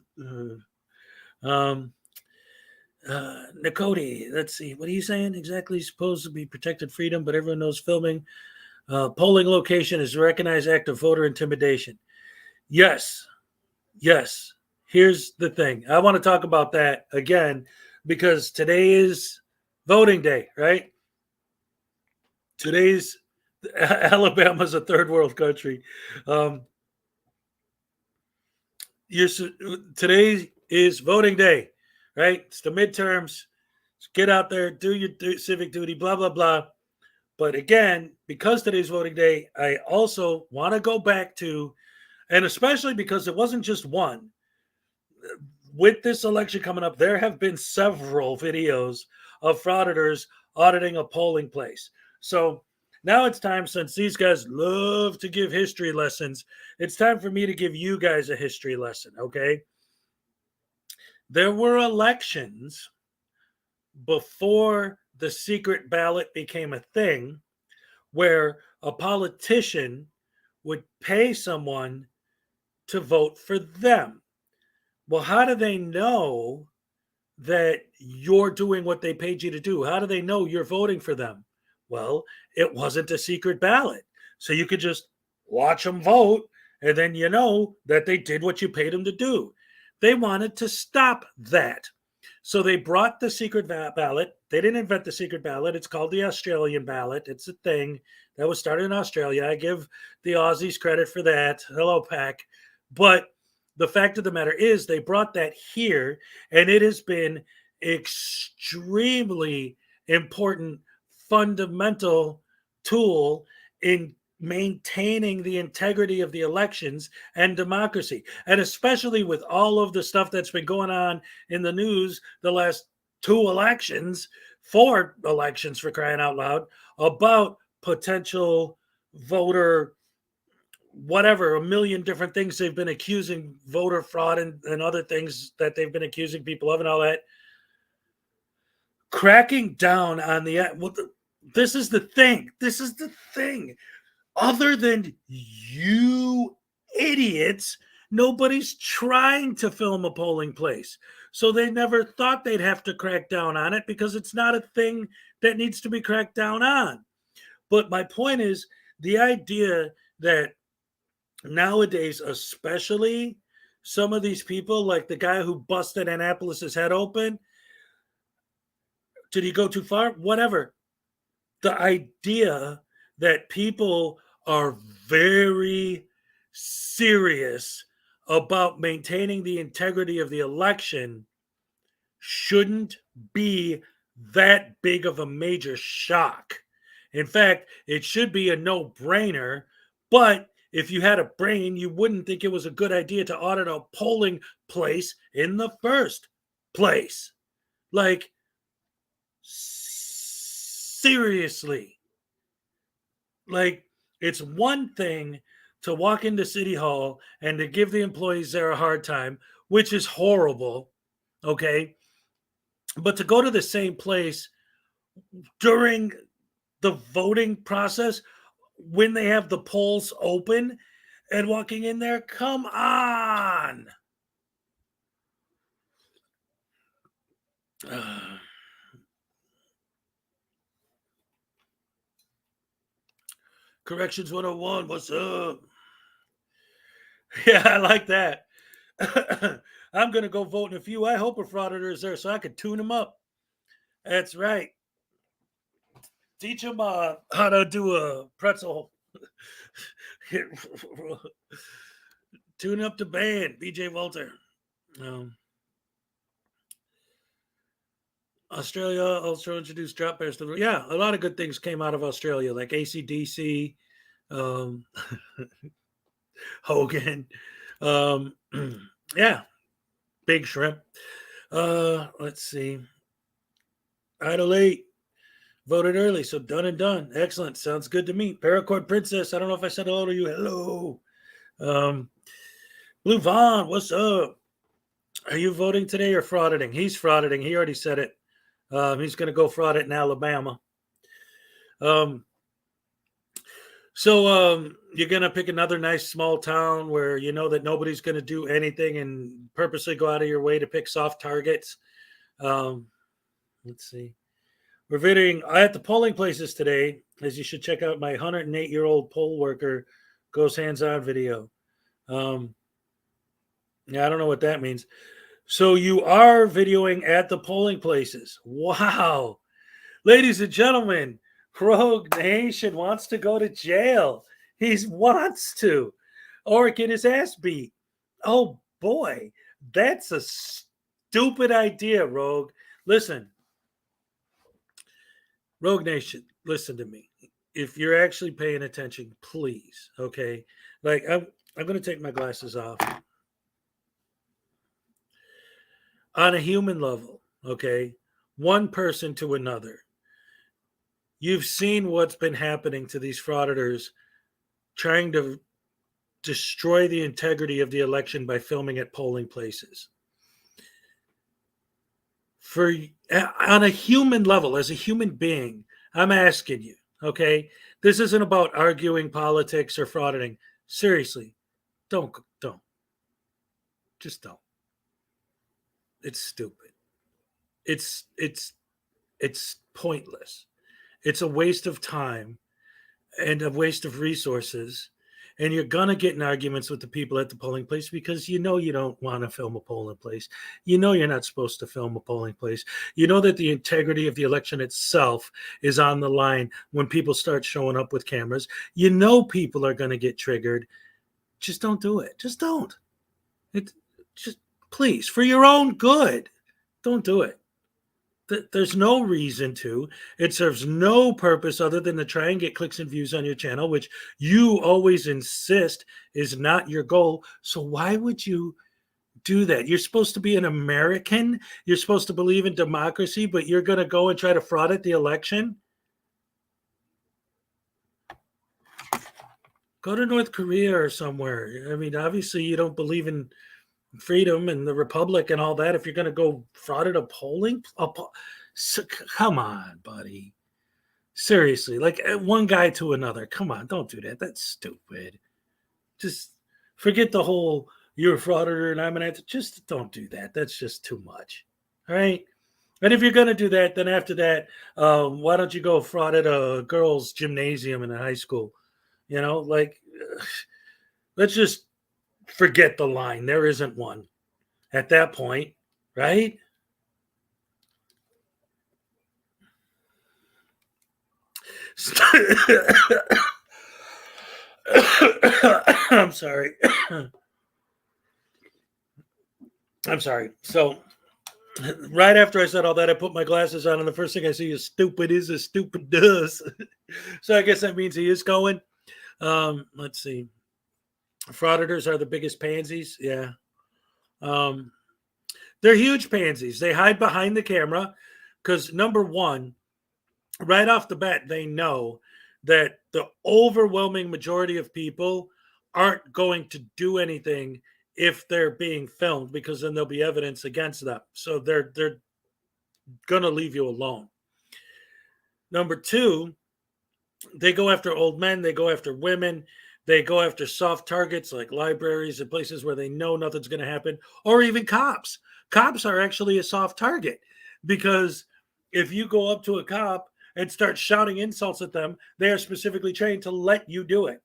Nakoti, let's see. What are you saying? Exactly supposed to be protected freedom, but everyone knows filming. Polling location is a recognized act of voter intimidation. Yes. Yes. Here's the thing. I want to talk about that again because today is voting day, right? Today's Alabama's a third world country. Today is voting day, right? It's the midterms. Get out there, do your civic duty, blah, blah, blah. But again, because today's voting day, I also want to go back to, and especially because it wasn't just one. with this election coming up, there have been several videos of frauditors auditing a polling place. So now it's time, since these guys love to give history lessons, it's time for me to give you guys a history lesson, okay? There were elections before the secret ballot became a thing where a politician would pay someone to vote for them. Well, how do they know that you're doing what they paid you to do? How do they know you're voting for them? Well, it wasn't a secret ballot. So you could just watch them vote, and then you know that they did what you paid them to do. They wanted to stop that. So they brought the secret ballot. They didn't invent the secret ballot. It's called the Australian ballot. It's a thing that was started in Australia. I give the Aussies credit for that. Hello, Pack. But the fact of the matter is they brought that here, and it has been extremely important, fundamental tool in maintaining the integrity of the elections and democracy. And especially with all of the stuff that's been going on in the news the last 4 elections, for crying out loud, about potential voter whatever, a million different things they've been accusing voter fraud and other things that they've been accusing people of and all that. Cracking down on this is the thing. This is the thing. Other than you idiots, nobody's trying to film a polling place. So they never thought they'd have to crack down on it because it's not a thing that needs to be cracked down on. But my point is the idea that nowadays, especially some of these people, like the guy who busted Annapolis's head open, did he go too far? Whatever. The idea that people are very serious about maintaining the integrity of the election shouldn't be that big of a major shock. In fact, it should be a no-brainer, but if you had a brain, you wouldn't think it was a good idea to audit a polling place in the first place. Like, seriously. Like, it's one thing to walk into City Hall and to give the employees there a hard time, which is horrible, okay? But to go to the same place during the voting process when they have the polls open and walking in there, come on. Corrections 101, what's up? Yeah, I like that. I'm going to go vote in a few. I hope a frauditor is there so I could tune him up. That's right. Teach him how to do a pretzel. Tune up the band, BJ Walter. Australia also introduced drop bears. Yeah, a lot of good things came out of Australia, like AC/DC, Hogan. Yeah, Big Shrimp. Let's see. Idle 8 voted early, so done and done. Excellent. Sounds good to me. Paracord Princess. I don't know if I said hello to you. Hello. Blue Vaughn, what's up? Are you voting today or frauditing? He's frauditing. He already said it. He's going to go fraud it in Alabama. So you're going to pick another nice small town where you know that nobody's going to do anything and purposely go out of your way to pick soft targets. Let's see. We're videoing at the polling places today, as you should check out my 108-year-old poll worker goes hands-on video. Yeah, I don't know what that means. So you are videoing at the polling places. Wow. Ladies and gentlemen, Rogue Nation wants to go to jail. He wants to. Or get his ass beat. Oh, boy. That's a stupid idea, Rogue. Listen. Rogue Nation, listen to me. If you're actually paying attention, please, okay? Like, I'm going to take my glasses off. on a human level, okay, one person to another, you've seen what's been happening to these frauditors trying to destroy the integrity of the election by filming at polling places. On a human level, as a human being, I'm asking you, okay? This isn't about arguing politics or frauding. Seriously, don't. Just don't. It's stupid. It's pointless. It's a waste of time and a waste of resources. And you're going to get in arguments with the people at the polling place because you know you don't want to film a polling place. You know you're not supposed to film a polling place. You know that the integrity of the election itself is on the line when people start showing up with cameras. You know people are going to get triggered. Just don't do it. Just don't. Just please, for your own good, don't do it. There's no reason to. It serves no purpose other than to try and get clicks and views on your channel, which you always insist is not your goal. So why would you do that? You're supposed to be an American. You're supposed to believe in democracy, but you're going to go and try to fraud at the election? Go to North Korea or somewhere. I mean, obviously you don't believe in freedom and the republic and all that if you're going to go fraud at a polling. So, come on, buddy. Seriously, like one guy to another. Come on, don't do that. That's stupid. Just forget the whole you're a frauditor and I'm an anti. Just don't do that. That's just too much. All right. And if you're going to do that, then after that, why don't you go fraud at a girls' gymnasium in a high school? You know, like, let's just forget the line. There isn't one at that point, right? I'm sorry. I'm sorry. So right after I said all that, I put my glasses on, and the first thing I see is stupid is as stupid does. So I guess that means he is going. Let's see. Frauditors are the biggest pansies. Yeah. They're huge pansies. They hide behind the camera because, number one, right off the bat, they know that the overwhelming majority of people aren't going to do anything if they're being filmed because then there'll be evidence against them. So they're going to leave you alone. Number two, they go after old men. They go after women. They go after soft targets like libraries and places where they know nothing's going to happen, or even cops. Cops are actually a soft target because if you go up to a cop and start shouting insults at them, they are specifically trained to let you do it.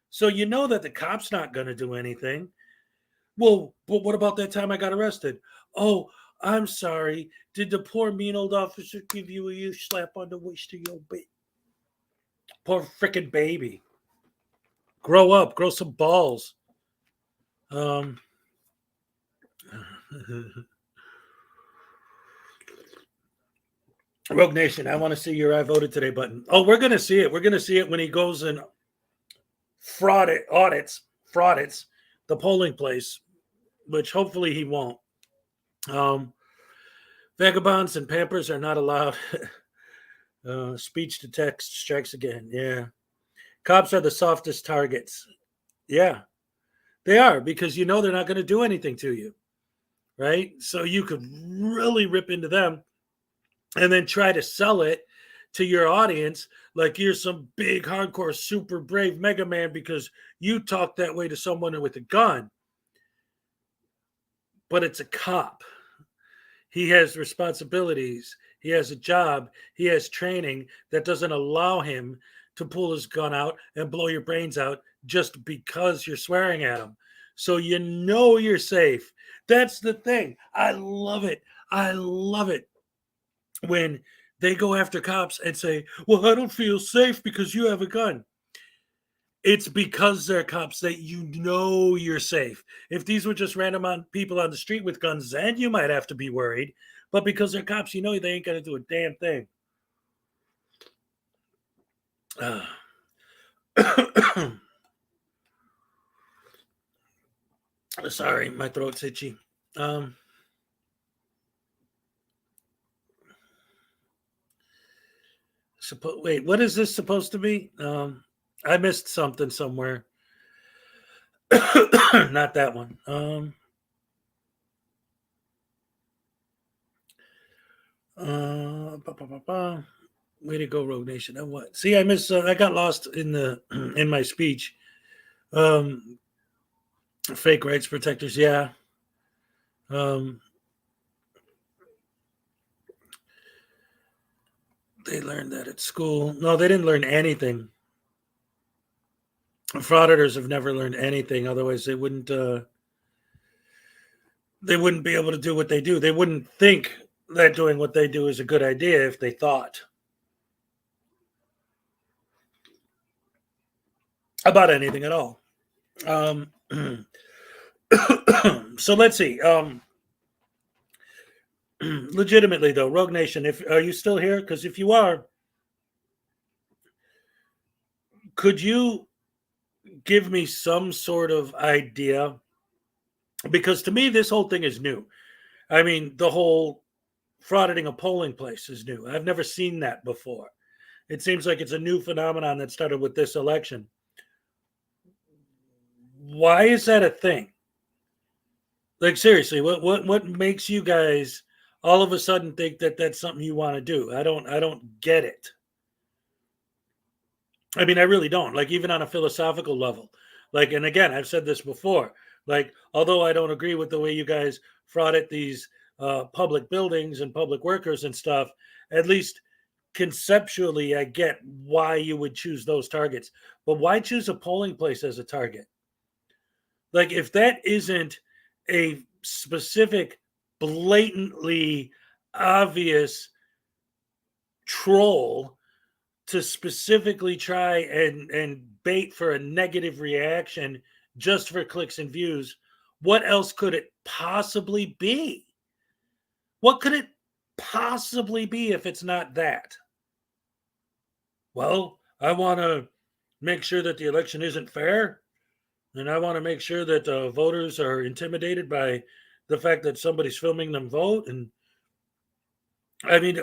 So you know that the cop's not going to do anything. Well, but what about that time I got arrested? Oh, I'm sorry. Did the poor mean old officer give you a slap on the waist of your bit? Poor freaking baby. Grow up. Grow some balls. Rogue Nation, I want to see your I voted today button. Oh, we're going to see it. We're going to see it when he goes and audits the polling place, which hopefully he won't. Vagabonds and Pampers are not allowed. Speech to text strikes again. Yeah. Cops are the softest targets. Yeah, they are, because you know they're not going to do anything to you, right? So you could really rip into them and then try to sell it to your audience like you're some big, hardcore, super brave Mega Man because you talk that way to someone with a gun. But it's a cop. He has responsibilities. He has a job. He has training that doesn't allow him to pull his gun out and blow your brains out just because you're swearing at him. So you know you're safe. That's the thing. I love it. I love it when they go after cops and say, well, I don't feel safe because you have a gun. It's because they're cops that you know you're safe. If these were just random people on the street with guns, then you might have to be worried. But because they're cops, you know they ain't going to do a damn thing. Sorry, my throat's itchy. Wait, what is this supposed to be? I missed something somewhere. Not that one. Way to go, Rogue Nation. And what? See, I missed. I got lost in the in my speech. Fake rights protectors. Yeah. They learned that at school. No, they didn't learn anything. Frauditors have never learned anything. Otherwise, they wouldn't be able to do what they do. They wouldn't think that doing what they do is a good idea if they thought about anything at all. So let's see. Legitimately, though, Rogue Nation, are you still here? Because if you are, could you give me some sort of idea? Because to me, this whole thing is new. I mean, the whole frauditing a polling place is new. I've never seen that before. It seems like it's a new phenomenon that started with this election. Why is that a thing? Like, seriously, what makes you guys all of a sudden think that that's something you want to do? I don't get it. I mean, I really don't. Like, even on a philosophical level. Like, and again, I've said this before. Like, although I don't agree with the way you guys fraud at these public buildings and public workers and stuff, at least conceptually, I get why you would choose those targets. But why choose a polling place as a target? Like, if that isn't a specific, blatantly obvious troll to specifically try and bait for a negative reaction just for clicks and views, what else could it possibly be? What could it possibly be if it's not that? Well, I want to make sure that the election isn't fair. And I want to make sure that voters are intimidated by the fact that somebody's filming them vote. And I mean,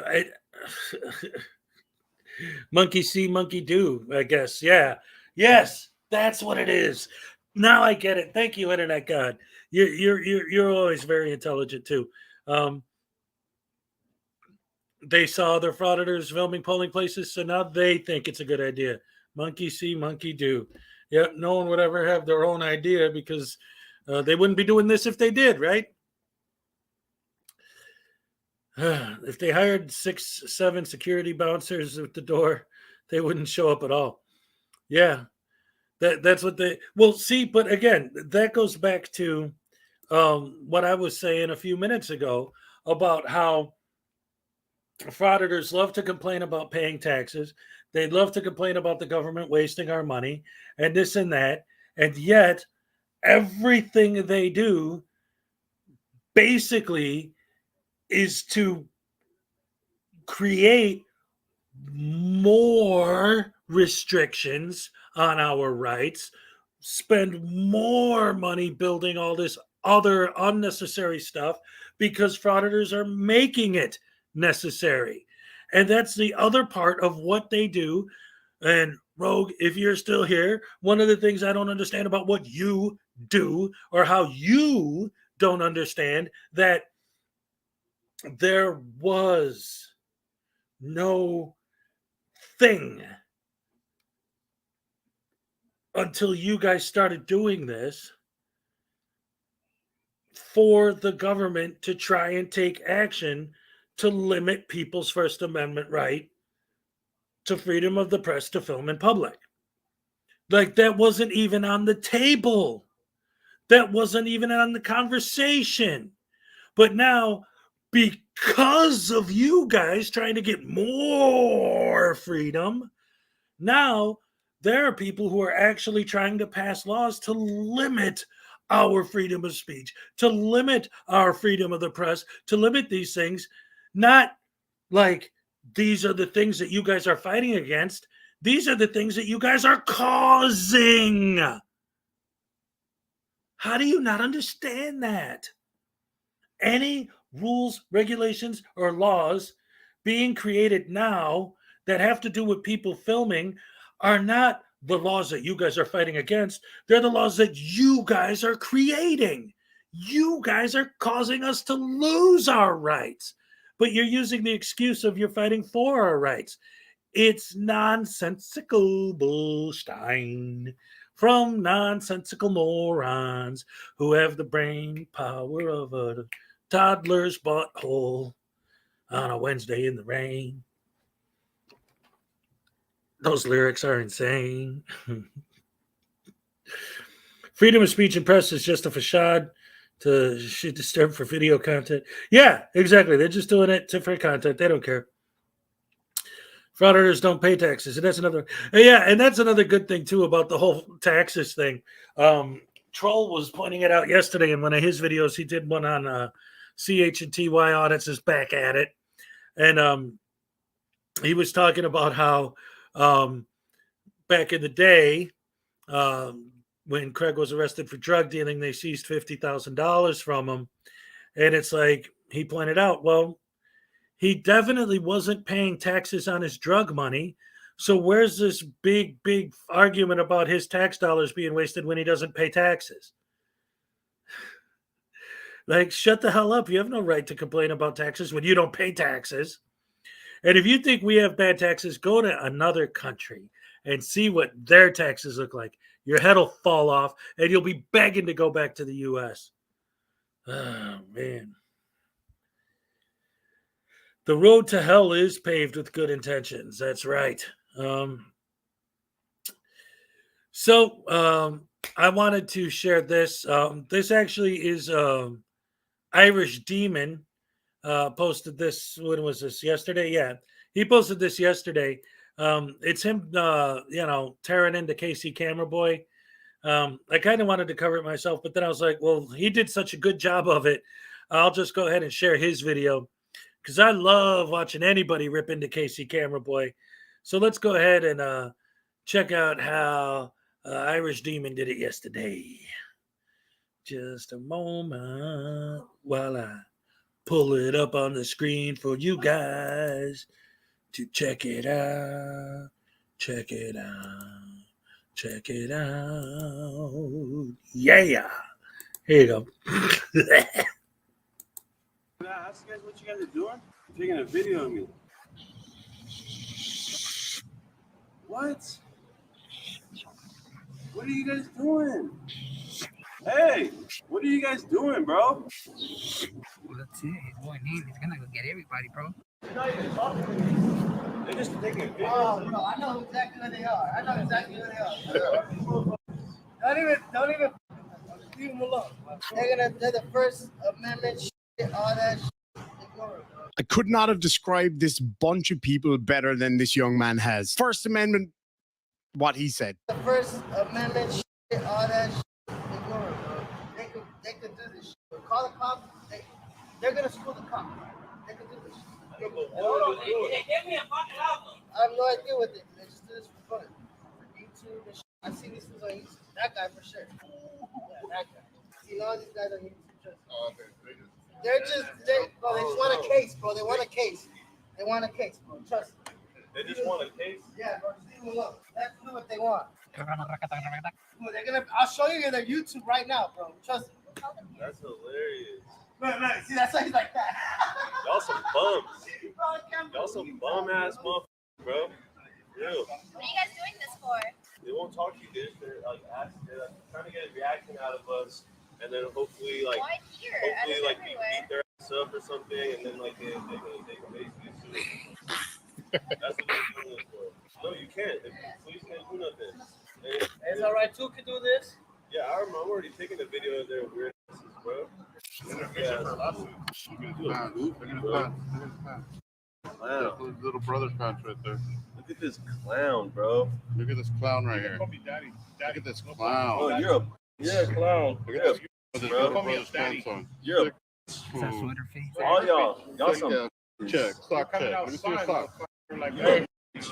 monkey see, monkey do, I guess. Yeah. Yes, that's what it is. Now I get it. Thank you, Internet God. You're always very intelligent too. They saw their frauditors filming polling places, so now they think it's a good idea. Monkey see, monkey do. Yep, no one would ever have their own idea because they wouldn't be doing this if they did, right? If they hired 6-7 security bouncers at the door, they wouldn't show up at all. Yeah, that's what they... Well, see, but again, that goes back to what I was saying a few minutes ago about how frauditors love to complain about paying taxes. They love to complain about the government wasting our money and this and that. And yet, everything they do basically is to create more restrictions on our rights, spend more money building all this other unnecessary stuff because frauditors are making it necessary. And that's the other part of what they do. And Rogue, if you're still here, one of the things I don't understand about what you do, or how you don't understand that there was no thing until you guys started doing this for the government to try and take action to limit people's First Amendment right to freedom of the press to film in public. Like, that wasn't even on the table. That wasn't even on the conversation. But now, because of you guys trying to get more freedom, now there are people who are actually trying to pass laws to limit our freedom of speech, to limit our freedom of the press, to limit these things. Not like these are the things that you guys are fighting against. These are the things that you guys are causing. How do you not understand that? Any rules, regulations, or laws being created now that have to do with people filming are not the laws that you guys are fighting against. They're the laws that you guys are creating. You guys are causing us to lose our rights. But you're using the excuse of you're fighting for our rights. It's nonsensical bullstein from nonsensical morons who have the brain power of a toddler's butthole on a Wednesday in the rain. Those lyrics are insane. Freedom of speech and press is just a facade to shit disturb for video content. Yeah, exactly. They're just doing it for content. They don't care. Frauditors don't pay taxes. And that's another. Yeah, and that's another good thing, too, about the whole taxes thing. Troll was pointing it out yesterday in one of his videos. He did one on CH&TY Audits is back at it. And he was talking about how back in the day, when Craig was arrested for drug dealing, they seized $50,000 from him. And it's like, he pointed out, well, he definitely wasn't paying taxes on his drug money. So where's this big argument about his tax dollars being wasted when he doesn't pay taxes? Like, shut the hell up. You have no right to complain about taxes when you don't pay taxes. And if you think we have bad taxes, go to another country and see what their taxes look like. Your head will fall off, and you'll be begging to go back to the U.S. Oh, man. The road to hell is paved with good intentions. That's right. So I wanted to share this. This actually is Irish Demon posted this. When was this? Yesterday? Yeah. He posted this yesterday. It's him, tearing into Casey Camera Boy. I kind of wanted to cover it myself, but then I was like, well, he did such a good job of it. I'll just go ahead and share his video because I love watching anybody rip into Casey Camera Boy. So let's go ahead and check out how Irish Demon did it yesterday. Just a moment while I pull it up on the screen for you guys to check it out. Check it out. Check it out. Yeah. Here you go. Ask you guys what you guys are doing? Taking a video of me. What? What are you guys doing? Hey, what are you guys doing, bro? Well, that's it. He's going in. He's gonna go get everybody, bro. They're not even talking to me. They're just taking a video. Oh, no, I know exactly who they are. Don't even leave them alone. They're the First Amendment shit, all that shit. Ignore it, bro. I could not have described this bunch of people better than this young man has. First Amendment, what he said. The First Amendment shit, all that shit. Ignore it, bro. They could do this shit. Call the cops. They're gonna school the cops. They could do this shit. I have no idea what they do. They just do this for fun. YouTube and shit. I've seen these things on YouTube. That guy for sure. Yeah, that guy. I've seen all these guys on YouTube. They just want a case, bro. They want a case. They want a case, bro. Trust me. They just want a case? Yeah, bro. Just leave them alone. That's what they want. I'll show you their YouTube right now, bro. Trust me. That's hilarious. Look, see, that's why he's like that. Y'all some bums. Y'all some bum ass motherfuckers, bro. Real. What are you guys doing this for? They won't talk to you, dude. They're like trying to get a reaction out of us, and then hopefully like beat their ass up or something, and then like they can basically sue. That's what they're doing this for. No, you can't. The police can't do nothing. It's all right, two could do this. Yeah, I'm already taking a video of their weird asses, bro. Little brother's pants right there. Look at this clown, bro. Look at this clown right here. Look at this clown. Oh, you're a clown. Look at this little brother's pants on. You're y'all some check. Sock check. Let me see your sock.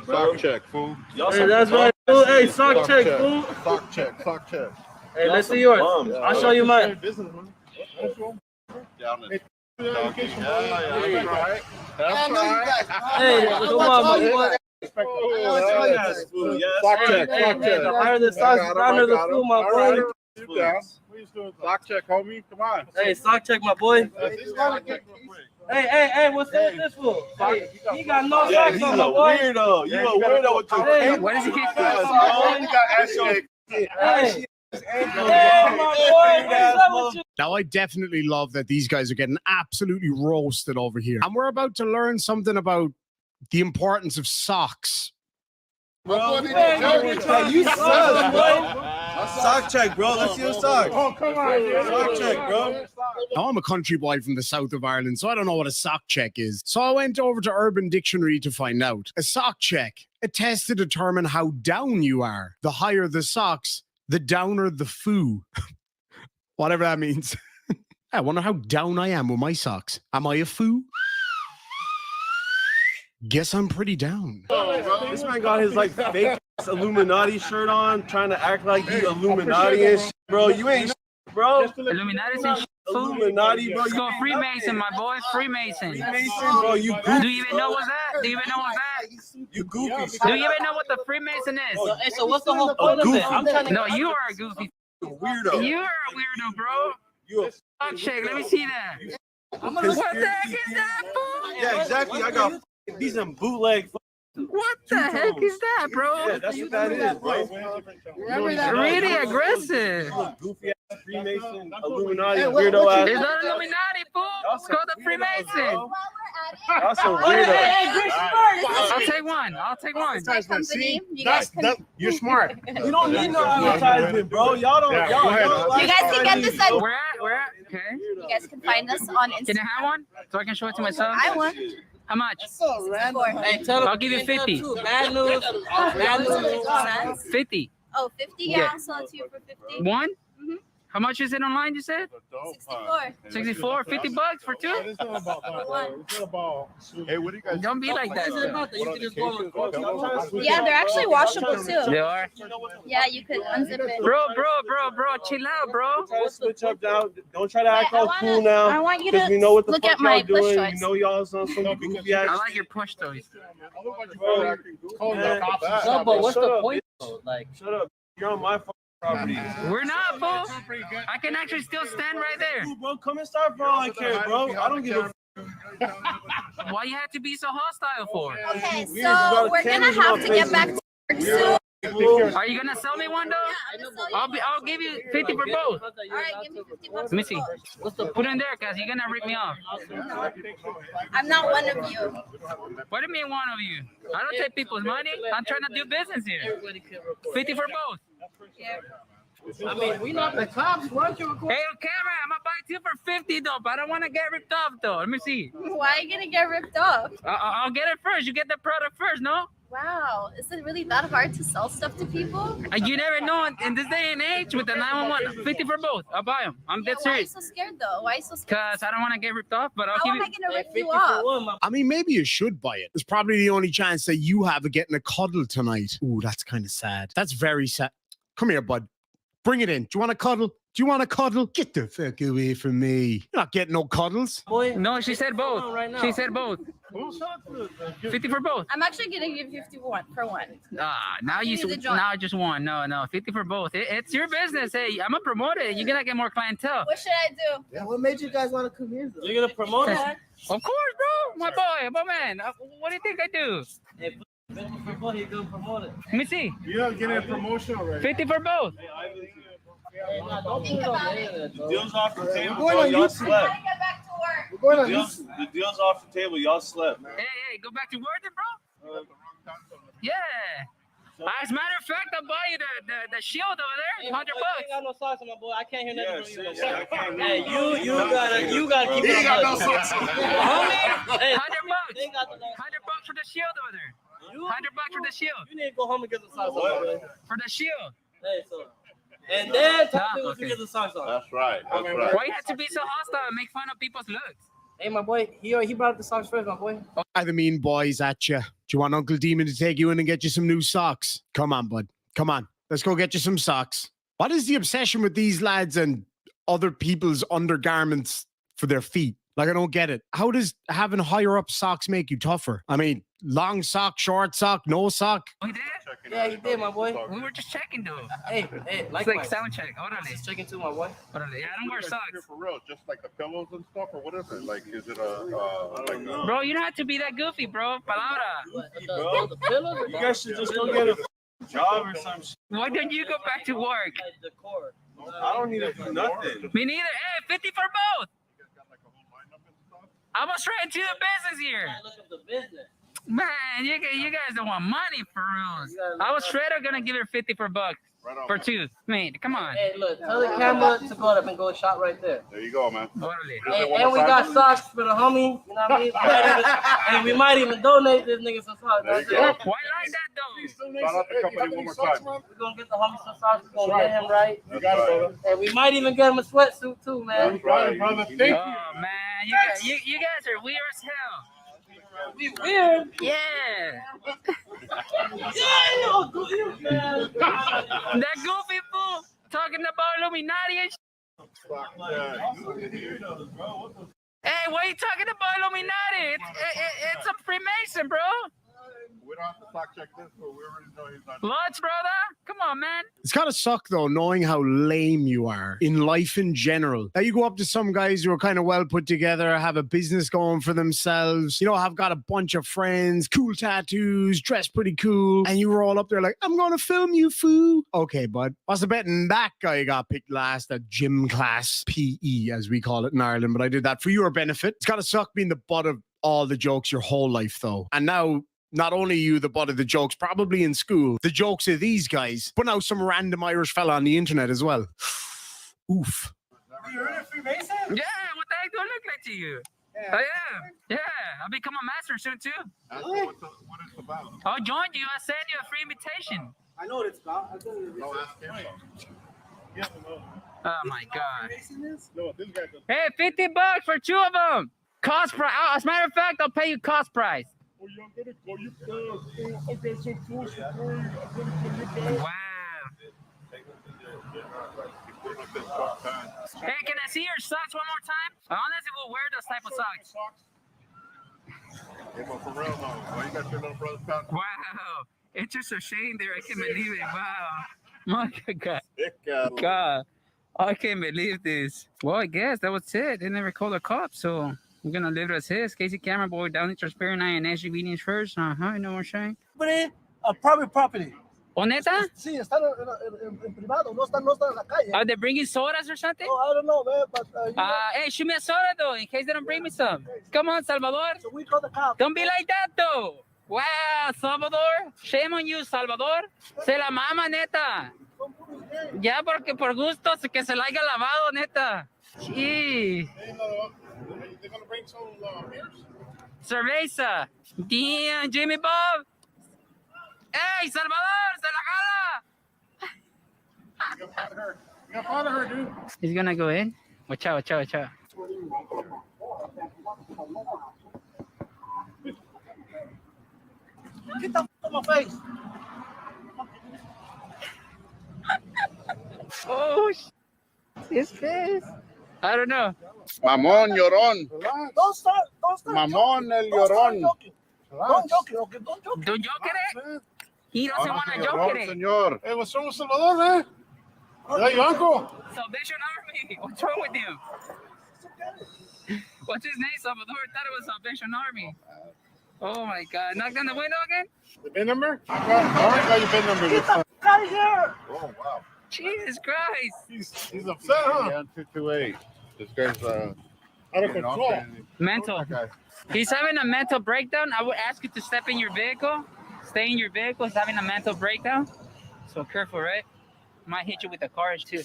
Sock check, fool. Hey, that's right, fool. Hey, sock check, fool. Sock check. Sock check. Hey, let's see yours. I'll show you mine. Hey, Hey, come on, buddy. Sock check. The higher the socks, the founder the fool, my boy. You down? Sock check, homie. Come on. Hey, sock check, my boy. Hey, what's up with this fool? Hey, he got no socks on, my boy. Weirdo. You a weirdo with your Hey, what does he keep ass, bro. You got ass. Hey, my boy, what's up with you? Now, I definitely love that these guys are getting absolutely roasted over here. And we're about to learn something about the importance of socks. Bro, you suck, boy. Sock check, bro. Let's see your socks. Oh, come on. Sock check, bro. Now, I'm a country boy from the south of Ireland, so I don't know what a sock check is. So I went over to Urban Dictionary to find out. A sock check, a test to determine how down you are. The higher the socks, the downer the foo. Whatever that means. I wonder how down I am with my socks. Am I a foo? Guess I'm pretty down. This man got his like fake Illuminati shirt on, trying to act like he Illuminati and shit, bro. You ain't shit, bro. Illuminati and shit. Illuminati, bro. Let's go Freemason, my boy. Freemason. Freemason, bro. You goofy. Do you even know what's that? Do you even know what's that? You goofy. Do you even know what the Freemason is? Hey, so what's the whole point of it? I'm trying to. No, you are a goofy. Weirdo. You are a weirdo, bro. You a Sock check. Let me see that. What conspiracy the heck is that, fool? Yeah, exactly. I got these and bootleg. What the heck is that, bro? Yeah, that's what that is, bro. Really aggressive. Goofy ass Freemason, Illuminati, weirdo ass. It's not Illuminati, fool. It's called the Freemason. That's a weirdo. I'll take one. I'll take one. See, you're smart. You don't need no advertisement, bro. Y'all don't. Y'all You guys can get this at. Where at? Where at? Okay. You guys can find us on Instagram. Can I have one so I can show it to myself? I want. How much? So random. Hey, tell them. I'll give you 50. Bad news. Bad news. 50. Oh, 50? Yeah, I'll sell it to you for 50. One? Mhm. How much is it online, you said? 64. 64? 50 bucks for two? It's not about that. Hey, what do you guys? Don't be like that. You can just go on Yeah, they're actually washable too. They are? Yeah, you could unzip it. Bro, chill out, bro. Try to switch up now. Don't try to act I all wanna- cool now. I want you Because to we know what the look fuck at my y'all doing. push You toys. know y'all's on some goofy ass. I like your push toys. No, but what's the point? Like, shut up. You're on my fucking property. We're not, fool. I can actually still stand right there. Cool, bro, come and start for all I care, bro. I don't give a Why you have to be so hostile for? Okay, so we're gonna have to get back to work soon. Are you gonna sell me one though? I'll give you 50 for both. All right, give me 50 bucks. Let me see. Put it in there, cause you're gonna rip me off. I'm not one of you. What do you mean one of you? I don't take people's money. I'm trying to do business here. 50 for both. I mean, we not the cops. Why don't you record? Hey, on camera, I'm gonna buy two for 50 though, but I don't want to get ripped off though. Let me see. Why are you gonna get ripped off? I'll get it first. You get the product first, no? Wow, is it really that hard to sell stuff to people? You never know in this day and age with the 911. 50 for both. I'll buy them. I'm dead Why are you serious. so scared though? Why are you so scared? Cause I don't want to get ripped off, but I'll How give am I you. gonna rip you off? I mean, maybe you should buy it. It's probably the only chance that you have of getting a cuddle tonight. Ooh, that's kind of sad. That's very sad. Come here, bud. Bring it in. Do you want a cuddle? Do you want a cuddle? Get the fuck away from me. You're not getting no cuddles. No, she said both. She said both. 50 for both. I'm actually gonna give 51 for one. Now you Give me the joint. now I just won. No, 50 for both. It's your business. Hey, I'm gonna promote it. You're gonna get more clientele. What should I do? Yeah, what made you guys want to come here? Though? You're gonna promote it? Of course, bro. My boy, my man. What do you think I do? Hey, 50 for both. You're gonna promote it. Let me see. You're getting a promotion already. 50 for both. Don't think about it. The deal's off the table, We're bro. going on Y'all YouTube. slept. Get back to work. We're going on The deal's off the table. Y'all slept. Hey, go back to work, then, bro. Yeah. As a matter of fact, I'll buy you the shield over there. 100 I bucks. ain't got no socks on my boy. I can't hear nothing from you. I can't Hey, you gotta keep it. He got no socks. Homie, hey, 100 bucks. they got the 100 bucks for the shield over there. 100 bucks for the shield. You need to go home and get the socks on, my boy. For the shield. Hey, so. And then talk to me okay. to get the socks on. That's right. That's right. Why you have to be so hostile and make fun of people's looks? Hey, my boy, he brought up the socks first, my boy. Are the mean boys at you? Do you want Uncle Demon to take you in and get you some new socks? Come on, bud. Come on. Let's go get you some socks. What is the obsession with these lads and other people's undergarments for their feet? Like, I don't get it. How does having higher up socks make you tougher? I mean, long sock, short sock, no sock. We did? Yeah, you did, my boy. We were just checking, though. Hey, It's like like sound check. Hold on. Just checking too, my boy. Hold on. Yeah, I don't wear socks. For real, just like the pillows and stuff, or what is it? Like, is it Bro, you don't have to be that goofy, bro. Palabra. The pillows? You guys should just go get a job or some shit. Why don't you go back to work? I don't need to do nothing. Me neither. Hey, 50 for both. I was trying to do the business here. Look at the business. Man, you guys don't want money for reals. I was straight up gonna give her 50 for bucks. For two. Man, come on. Hey, look, tell the camera to go up and go shop right there. There you go, man. Hey, and we got socks for the homie. You know what I mean? And we might even donate this nigga some socks. There you go. Why like that though? Shout out the company one more time. We're gonna get the homie some socks. We're gonna get him right. You got it, brother. And we might even get him a sweatsuit too, man. Right, brother. Thank you. Oh man, you guys are weird as hell. We weird. Yeah. That goofy fool talking about Illuminati and Hey, why are you talking about Illuminati? It's a Freemason, bro. We don't have to fact check this, but we already know he's not. Lots, brother. Come on, man. It's gotta suck though, knowing how lame you are in life in general. Now you go up to some guys who are kind of well put together, have a business going for themselves, you know, have got a bunch of friends, cool tattoos, dress pretty cool, and you were all up there like, I'm gonna film you, foo. Okay, bud. What's the betting that guy got picked last at gym class, PE, as we call it in Ireland, but I did that for your benefit. It's gotta suck being the butt of all the jokes your whole life though. And now not only you the butt of the jokes, probably in school, the jokes of these guys, but now some random Irish fella on the internet as well. Oof. You're a Freemason? Yeah, what the heck do I look like to you? Yeah. I am. Yeah, I'll become a master soon too. What it's about? I'll join you. I'll send you a free invitation. I know what it's about. No, ask him. Oh my God. No, this guy doesn't. Hey, 50 bucks for two of them. Cost price. As a matter of fact, I'll pay you cost price. Wow. Hey, can I see your socks one more time? Honestly, we'll wear those type of socks. Hey, but for real though, why you got your little brother's pound? Wow. It's just a shame there. I can't believe it. Wow. My God. Sick, God. I can't believe this. Well, I guess that was it. They never called the cops, so we're gonna leave it as is. Casey Camera Boy, Downey Transparent Eye, and SUV News first. You know what I'm saying? A private property. ¿O neta? Sí, están en privado, no están en la calle. Are they bringing sodas or something? Oh, I don't know, man, but Hey, shoot me a soda though, in case they don't bring me some. Come on, Salvador. so we call the cops. Don't be like that though. Wow, Salvador. Shame on you, Salvador. Se la mama, neta. Ya, porque por gusto que se la haya lavado, neta. Sí. They're gonna bring some beers? Cerveza. Damn, Jimmy Bob. Hey, Salvador, se la jala. You gotta follow her, dude. He's gonna go in. Watch out, watch out, watch out. Get the f out of my face. Oh, his face. I don't know. Mamón, llorón. Don't start. Mamón, el Don't start llorón. joking. Don't joke, okay? Don't joke. Don't joke at it. He doesn't want to joke at it. Señor. Hey, what's wrong with Salvador, man? Hey, your uncle. Salvation Army. What's wrong with him? What's his name, Salvador? I thought it was Salvation Army. Oh my God. Knocked on the window again? The VIN number? I already got your VIN number. Get the f out of here. Oh, wow. Jesus Christ. He's upset, huh? Yeah, 228. This guy's Out of control. Mental. He's having a mental breakdown. I would ask you to step in your vehicle. Stay in your vehicle. He's having a mental breakdown. So careful, right? Might hit you with the cars too.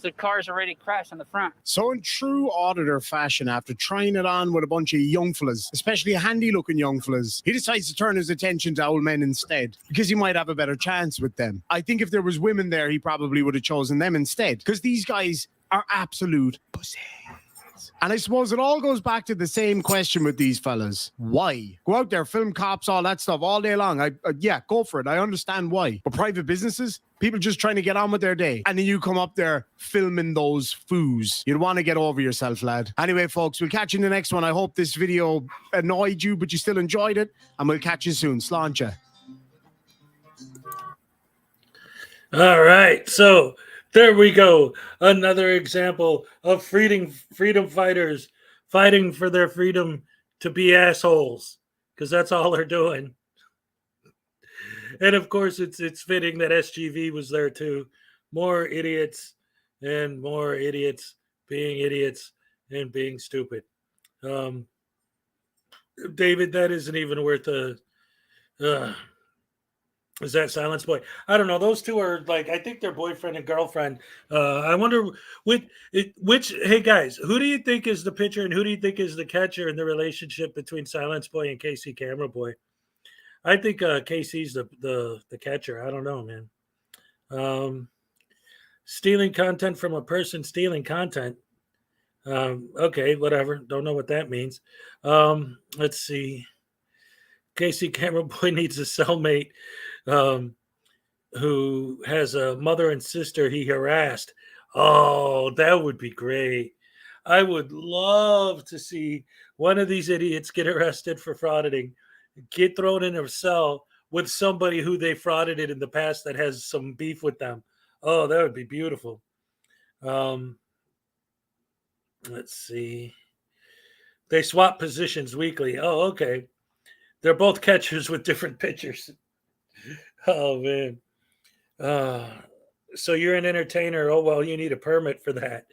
The car's already crashed on the front. So in true auditor fashion, after trying it on with a bunch of young fellas, especially handy-looking young fellas, he decides to turn his attention to old men instead, because he might have a better chance with them. I think if there was women there, he probably would have chosen them instead, because these guys are absolute pussy. And I suppose it all goes back to the same question with these fellas. Why? Go out there, film cops, all that stuff all day long. Yeah, go for it. I understand why. But private businesses, people just trying to get on with their day. And then you come up there filming those foos. You'd want to get over yourself, lad. Anyway, folks, we'll catch you in the next one. I hope this video annoyed you, but you still enjoyed it. And we'll catch you soon. Sláinte. All right, so there we go. Another example of freedom fighters fighting for their freedom to be assholes, because that's all they're doing. And of course, it's fitting that SGV was there too. More idiots and more idiots and being stupid. David, that isn't even worth a. Is that Silence Boy? I don't know. Those two are like, I think they're boyfriend and girlfriend. I wonder which. Hey guys, who do you think is the pitcher and who do you think is the catcher in the relationship between Silence Boy and Casey Camera Boy? I think Casey's the catcher. I don't know, man. Stealing content from a person stealing content. Okay, whatever. Don't know what that means. Let's see. Casey Camera Boy needs a cellmate who has a mother and sister he harassed. Oh, that would be great. I would love to see one of these idiots get arrested for frauditing, get thrown in a cell with somebody who they frauded in the past that has some beef with them. Oh, that would be beautiful. Let's see. They swap positions weekly. Oh, okay. They're both catchers with different pitchers. Oh, man. So you're an entertainer. Oh, well, you need a permit for that.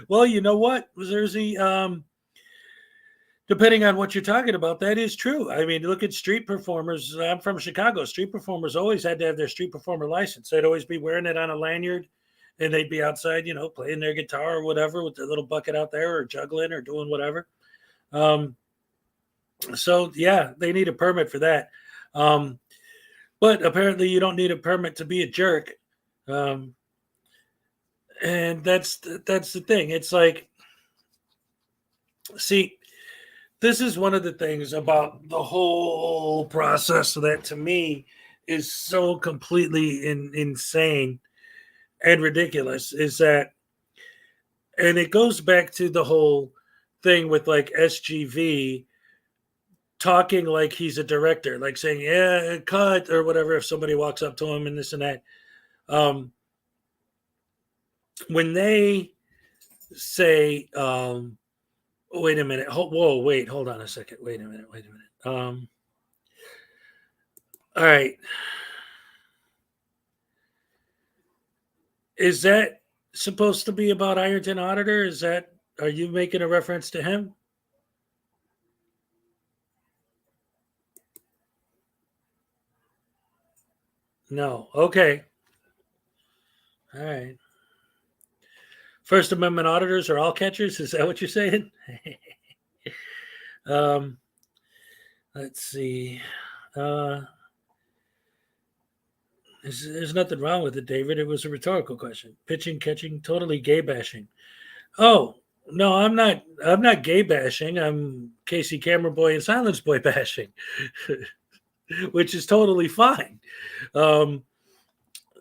Well, you know what, Zerzy? Depending on what you're talking about, that is true. I mean, look at street performers. I'm from Chicago. Street performers always had to have their street performer license. They'd always be wearing it on a lanyard, and they'd be outside, playing their guitar or whatever with their little bucket out there or juggling or doing whatever. So, yeah, they need a permit for that. But apparently you don't need a permit to be a jerk. And that's the thing. It's like, see, this is one of the things about the whole process that to me is so completely insane and ridiculous is that, and it goes back to the whole thing with like SGV talking like he's a director, like saying, yeah, cut or whatever, if somebody walks up to him and this and that. When they say, wait a minute, hold on a second. Wait a minute. All right. Is that supposed to be about Ironton Auditor? Are you making a reference to him? No. Okay. All right. First Amendment auditors are all catchers. Is that what you're saying? Let's see. There's nothing wrong with it, David. It was a rhetorical question. Pitching, catching, totally gay bashing. Oh, no, I'm not gay bashing. I'm Casey Camera Boy and Silence Boy bashing, which is totally fine.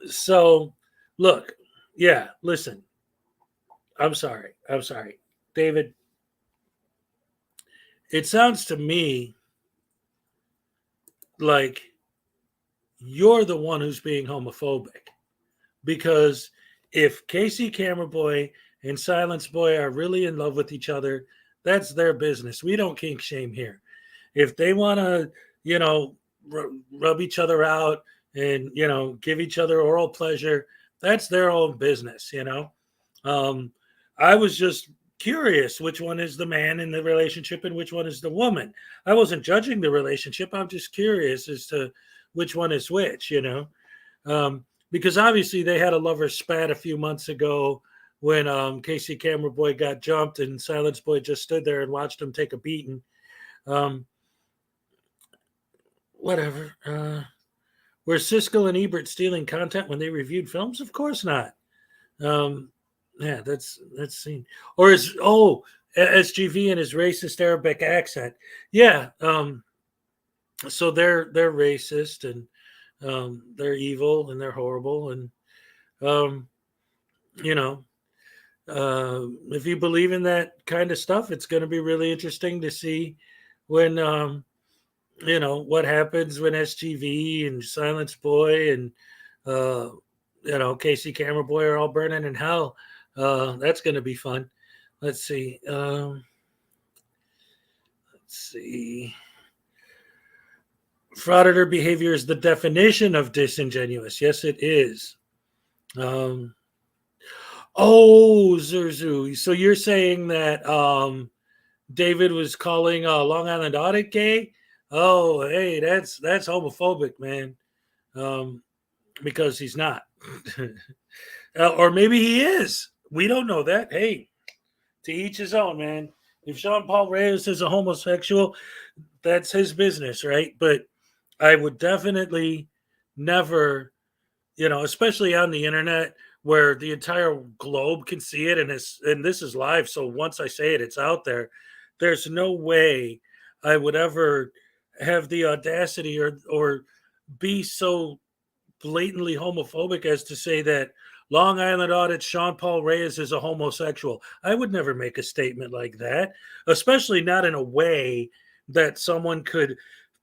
So, look, yeah, listen. I'm sorry, David. It sounds to me like you're the one who's being homophobic, because if Casey Camera Boy and Silence Boy are really in love with each other, that's their business. We don't kink shame here. If they want to, rub each other out and, give each other oral pleasure, that's their own business, I was just curious which one is the man in the relationship and which one is the woman. I wasn't judging the relationship. I'm just curious as to which one is which, because obviously they had a lover spat a few months ago when Casey Camera Boy got jumped and Silence Boy just stood there and watched him take a beating. Whatever. Were Siskel and Ebert stealing content when they reviewed films? Of course not. Yeah, that's seen. Or SGV and his racist Arabic accent. Yeah. So they're racist and they're evil and they're horrible and you know if you believe in that kind of stuff, it's going to be really interesting to see when what happens when SGV and Silence Boy and Casey Camera Boy are all burning in hell. That's going to be fun. Let's see. Frauditor behavior is the definition of disingenuous. Yes, it is. Zurzu. So you're saying that David was calling Long Island Audit gay? Oh, hey, that's homophobic, man. Because he's not. Or maybe he is. We don't know that. Hey, to each his own, man. If Sean Paul Reyes is a homosexual, that's his business, right? But I would definitely never, especially on the internet where the entire globe can see it, and this is live. So once I say it, it's out there. There's no way I would ever have the audacity or be so blatantly homophobic as to say that Long Island Audit Sean Paul Reyes is a homosexual. I would never make a statement like that, especially not in a way that someone could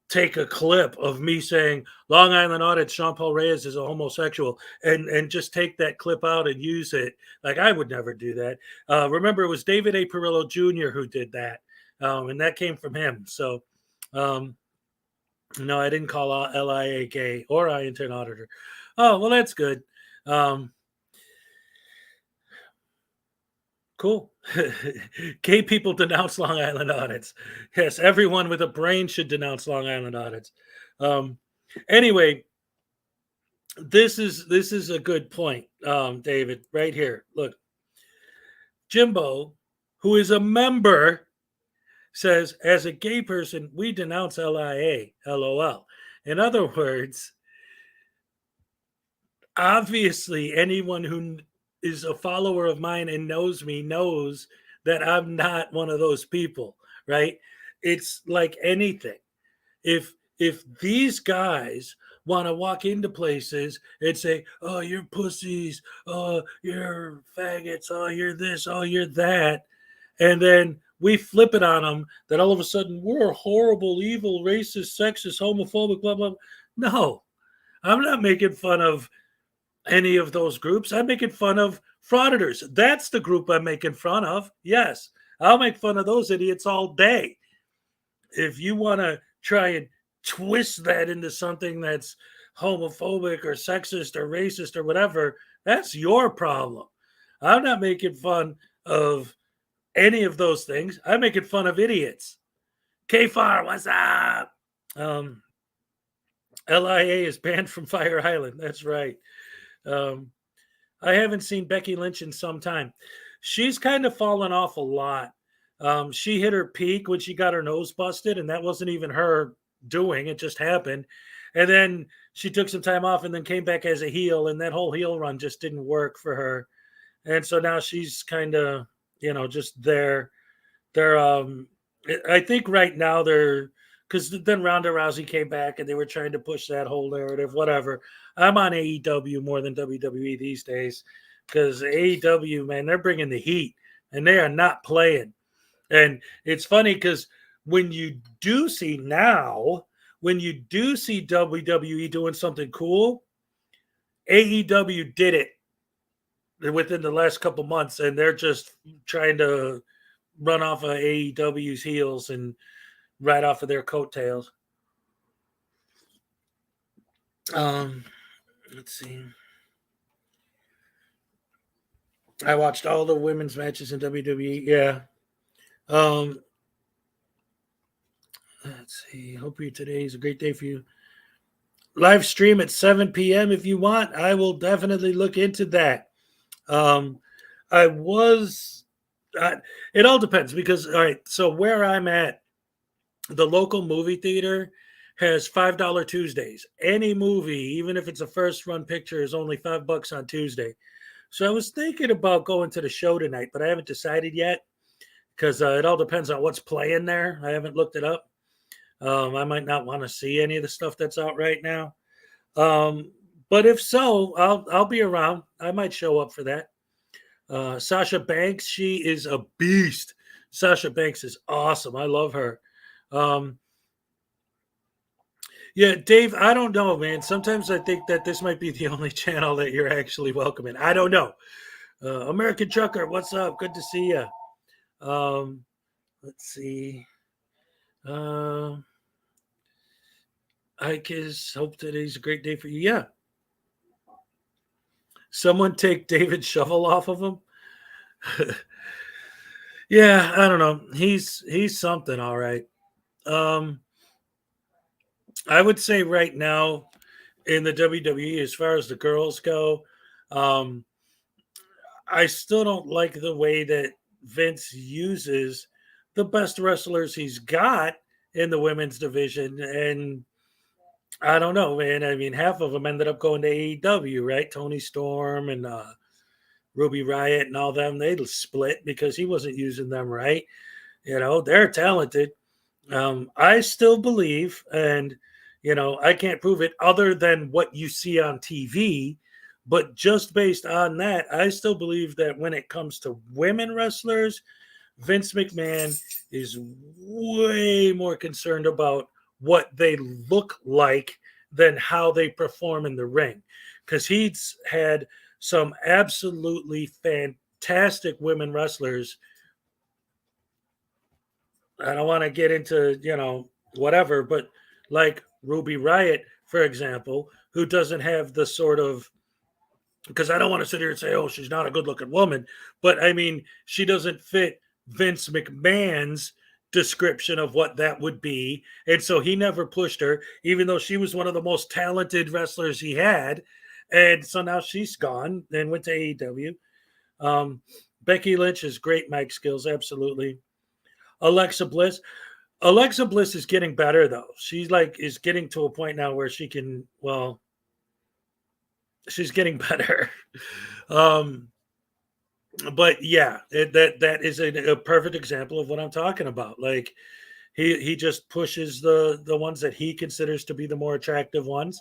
take a clip of me saying Long Island Audit Sean Paul Reyes is a homosexual and just take that clip out and use it. Like, I would never do that. Remember, it was David A. Perillo Jr. who did that, and that came from him. So no, I didn't call out LIA gay or I intern auditor. Oh, well, that's good. Cool. Gay people denounce Long Island audits. Yes, everyone with a brain should denounce Long Island audits. Anyway, this is a good point, David, right here. Look, Jimbo, who is a member, says, as a gay person, we denounce LIA, LOL. In other words, obviously, anyone who is a follower of mine and knows me knows that I'm not one of those people, right? It's like anything. If these guys want to walk into places and say, oh, you're pussies, oh, you're faggots, oh, you're this, oh, you're that, and then we flip it on them that all of a sudden we're horrible, evil, racist, sexist, homophobic, blah, blah. No, I'm not making fun of any of those groups. I'm making fun of frauditors. That's the group I'm making fun of. Yes, I'll make fun of those idiots all day. If you want to try and twist that into something that's homophobic or sexist or racist or whatever, that's your problem. I'm not making fun of any of those things. I'm making fun of idiots. K-Far, what's up? LIA is banned from Fire Island. That's right. I haven't seen Becky Lynch in some time. She's kind of fallen off a lot. She hit her peak when she got her nose busted, and that wasn't even her doing. It just happened. And then she took some time off and then came back as a heel, and that whole heel run just didn't work for her. And so now she's kind of, just there. I think right now because then Ronda Rousey came back and they were trying to push that whole narrative, whatever. I'm on AEW more than WWE these days because AEW, man, they're bringing the heat and they are not playing. And it's funny because when you do see WWE doing something cool, AEW did it within the last couple months, and they're just trying to run off of AEW's heels and right off of their coattails. Let's see. I watched all the women's matches in WWE. Yeah. Let's see. Hope today is a great day for you. Live stream at 7 p.m. if you want. I will definitely look into that. It all depends because, all right, so where I'm at, the local movie theater has $5 Tuesdays. Any movie, even if it's a first run picture, is only $5 on Tuesday. So I was thinking about going to the show tonight, but I haven't decided yet because it all depends on what's playing there. I haven't looked it up. I might not want to see any of the stuff that's out right now. But if so, I'll be around. I might show up for that. Sasha Banks, she is a beast. Sasha Banks is awesome. I love her. Yeah, Dave, I don't know, man. Sometimes I think that this might be the only channel that you're actually welcome in. I don't know. American Trucker, what's up? Good to see you. Let's see. Ike is hope today's a great day for you. Yeah. Someone take David Shovel off of him. Yeah, I don't know. He's something, all right. I would say right now in the WWE, as far as the girls go, I still don't like the way that Vince uses the best wrestlers he's got in the women's division. And I don't know, man. I mean, half of them ended up going to AEW, right? Tony Storm and Ruby Riott and all them, they split because he wasn't using them right. You know, they're talented. I still believe, and, you know, I can't prove it other than what you see on TV, but just based on that, I still believe that when it comes to women wrestlers, Vince McMahon is way more concerned about what they look like than how they perform in the ring. Because he's had some absolutely fantastic women wrestlers. I don't want to get into, you know, whatever, but like Ruby Riott, for example, who doesn't have the sort of, because I don't want to sit here and say, oh, she's not a good looking woman, but I mean, she doesn't fit Vince McMahon's description of what that would be. And so he never pushed her, even though she was one of the most talented wrestlers he had. And so now she's gone and went to AEW. Becky Lynch has great mic skills, absolutely. Alexa Bliss. Alexa Bliss is getting better though. She's like is getting to a point now where she can, well, she's getting better. But yeah, that is a perfect example of what I'm talking about. Like he just pushes the ones that he considers to be the more attractive ones,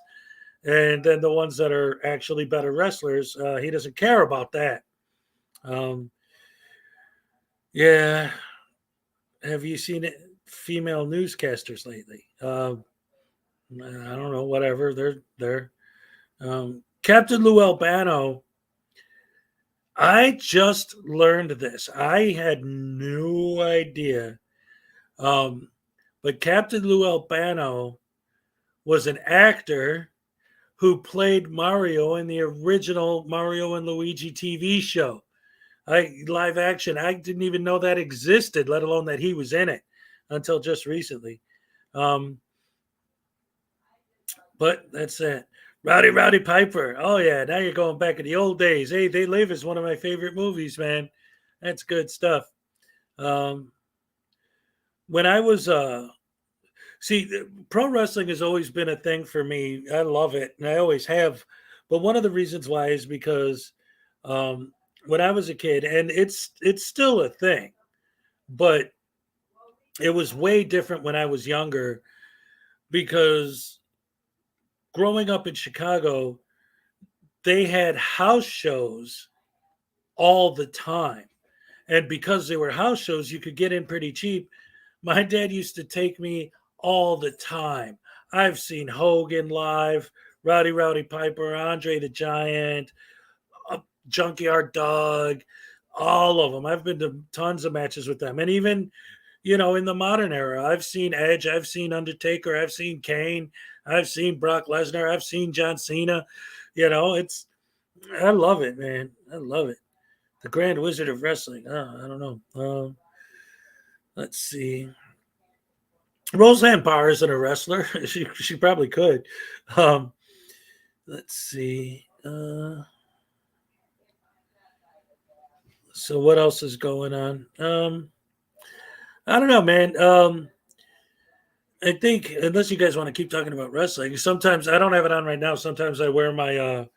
and then the ones that are actually better wrestlers, he doesn't care about that. Yeah. Have you seen female newscasters lately? I don't know. Whatever. They're Captain Lou Albano. I just learned this. I had no idea. But Captain Lou Albano was an actor who played Mario in the original Mario and Luigi TV show. Live action. I didn't even know that existed, let alone that he was in it until just recently. But that's it. Rowdy Piper. Oh yeah, now you're going back in the old days. Hey, They Live is one of my favorite movies, man. That's good stuff. When I was pro wrestling has always been a thing for me. I love it, and I always have. But one of the reasons why is because when I was a kid, and it's still a thing, but it was way different when I was younger because growing up in Chicago, they had house shows all the time. And because they were house shows, you could get in pretty cheap. My dad used to take me all the time. I've seen Hogan live, Rowdy Piper, Andre the Giant, Junkyard Dog, all of them. I've been to tons of matches with them. And even, you know, in the modern era, I've seen Edge, I've seen Undertaker, I've seen Kane, I've seen Brock Lesnar, I've seen John Cena. You know, I love it, man. I love it. The Grand Wizard of Wrestling. I don't know. Let's see. Roseanne Barr isn't a wrestler. She probably could. Let's see. So what else is going on? I don't know, man. I think unless you guys want to keep talking about wrestling, sometimes I don't have it on right now. Sometimes I wear my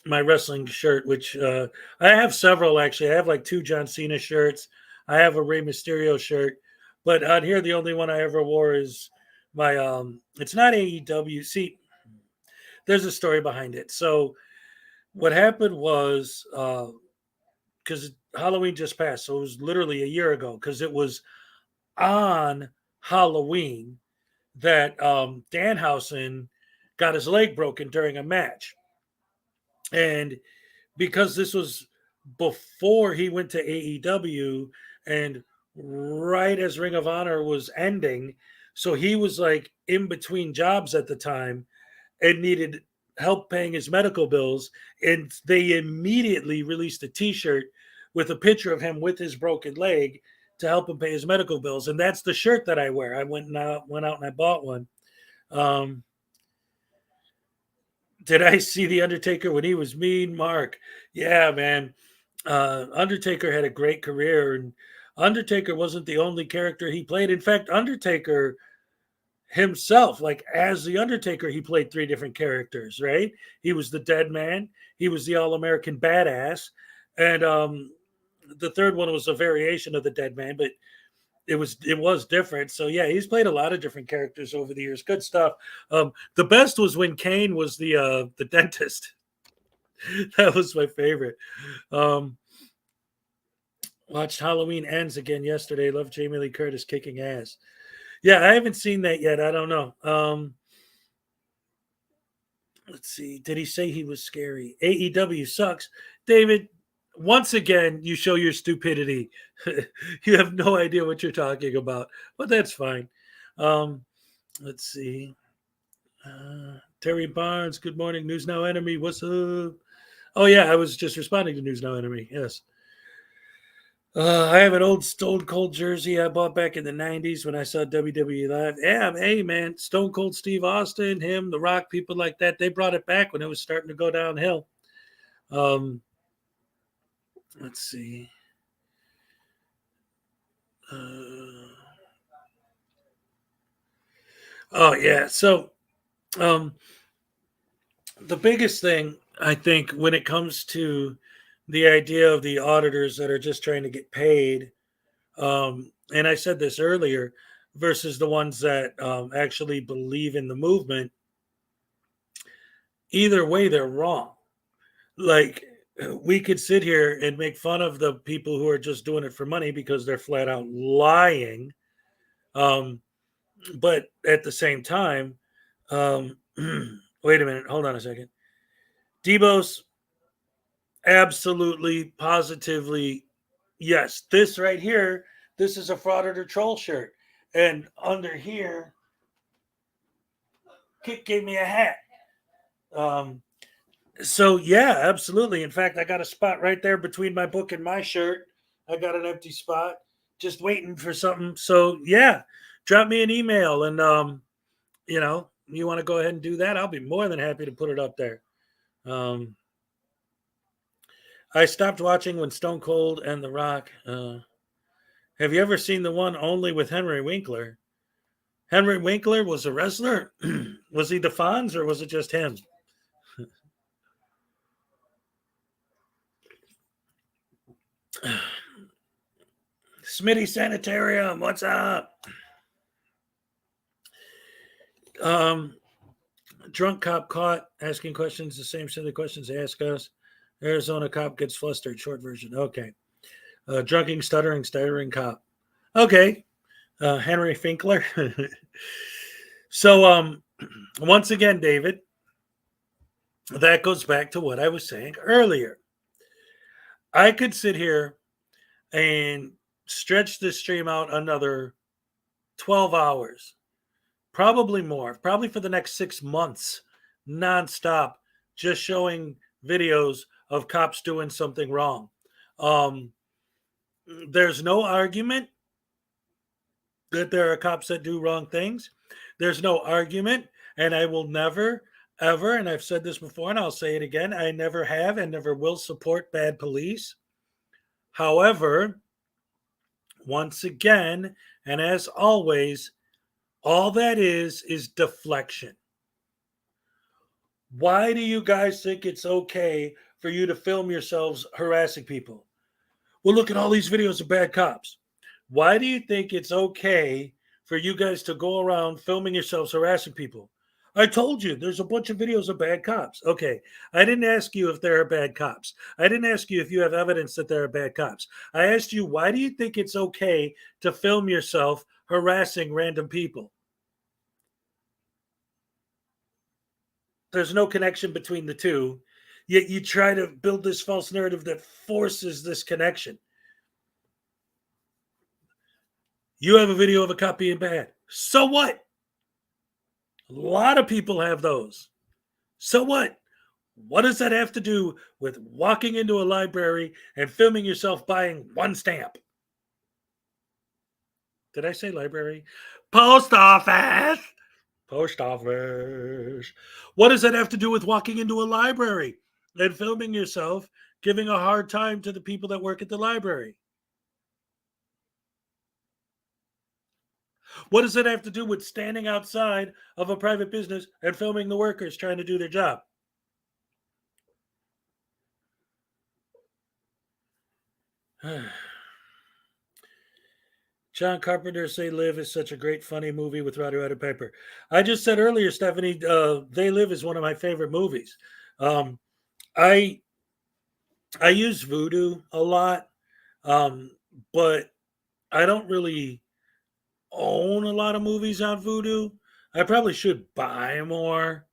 my wrestling shirt, which I have several actually. I have like 2 John Cena shirts. I have a Rey Mysterio shirt, but on here the only one I ever wore is my it's not AEW. See, there's a story behind it. So what happened was because Halloween just passed, so it was literally a year ago, because it was on Halloween that Danhausen got his leg broken during a match. And because this was before he went to AEW and right as Ring of Honor was ending, so he was like in between jobs at the time and needed help paying his medical bills. And they immediately released a T-shirt with a picture of him with his broken leg to help him pay his medical bills. And that's the shirt that I wear. I went out and I bought one. Did I see The Undertaker when he was mean? Mark. Yeah, man. Undertaker had a great career, and Undertaker wasn't the only character he played. In fact, Undertaker himself, like as the Undertaker, he played 3 different characters, right? He was the Dead Man, he was the All-American Badass, and the third one was a variation of the Dead Man, but it was different. So yeah, he's played a lot of different characters over the years. Good stuff. The best was when Kane was the dentist. That was my favorite. Watched Halloween Ends again yesterday. Love Jamie Lee Curtis kicking ass. Yeah, I haven't seen that yet. I don't know. Let's see. Did he say he was scary? AEW sucks. David, once again, you show your stupidity. You have no idea what you're talking about, but that's fine. Let's see. Terry Barnes, good morning. News Now Enemy, what's up? Oh, yeah, I was just responding to News Now Enemy. Yes. I have an old Stone Cold jersey I bought back in the 90s when I saw WWE Live. Yeah, hey, man, Stone Cold Steve Austin, him, The Rock, people like that, they brought it back when it was starting to go downhill. Let's see. Oh, yeah. So the biggest thing, I think, when it comes to the idea of the auditors that are just trying to get paid, and I said this earlier, versus the ones that actually believe in the movement, either way, they're wrong. Like, we could sit here and make fun of the people who are just doing it for money because they're flat out lying. But at the same time, wait a minute, hold on a second. Debos, absolutely, positively, yes. This right here, this is a Frauditor troll shirt. And under here, Kit gave me a hat. So yeah, absolutely. In fact, I got a spot right there between my book and my shirt. I got an empty spot, just waiting for something. So yeah, drop me an email, and you want to go ahead and do that, I'll be more than happy to put it up there. I stopped watching when Stone Cold and The Rock. Have you ever seen the one only with Henry Winkler? Henry Winkler was a wrestler. Was he the Fonz or was it just him? Smitty Sanitarium, what's up? Drunk cop caught asking questions, the same silly questions they ask us. Arizona cop gets flustered, short version. Okay. Drunking, stuttering cop. Okay. Henry Finkler. So, once again, David, that goes back to what I was saying earlier. I could sit here and stretch this stream out another 12 hours, probably more, probably for the next 6 months, nonstop, just showing videos of cops doing something wrong. There's no argument that there are cops that do wrong things. There's no argument, and I will never, ever, and I've said this before and I'll say it again, I never have and never will support bad police. However, once again, and as always, all that is deflection. Why do you guys think it's okay for you to film yourselves harassing people? Well, look at all these videos of bad cops. Why do you think it's okay for you guys to go around filming yourselves harassing people? I told you there's a bunch of videos of bad cops. Okay, I didn't ask you if there are bad cops. I didn't ask you if you have evidence that there are bad cops. I asked you, why do you think it's okay to film yourself harassing random people? There's no connection between the two, yet you try to build this false narrative that forces this connection. You have a video of a cop being bad. So what? A lot of people have those. So what? What does that have to do with walking into a library and filming yourself buying one stamp? Did I say library? Post office. Post office. What does that have to do with walking into a library and filming yourself giving a hard time to the people that work at the library? What does it have to do with standing outside of a private business and filming the workers trying to do their job? John Carpenter Say Live is such a great, funny movie with Roddy Roddy Piper. I just said earlier, Stephanie, They Live is one of my favorite movies. I use Vudu a lot, but I don't really own a lot of movies on Vudu. I probably should buy more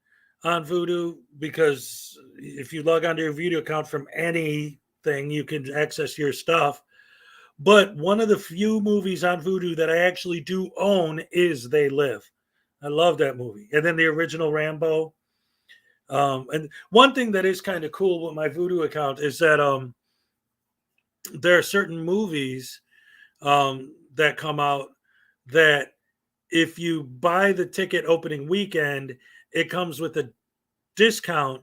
on Vudu, because if you log onto your Vudu account from anything, you can access your stuff. But one of the few movies on Vudu that I actually do own is They Live. I love that movie. And then the original Rambo. And one thing that is kind of cool with my Vudu account is that there are certain movies that come out that if you buy the ticket opening weekend, it comes with a discount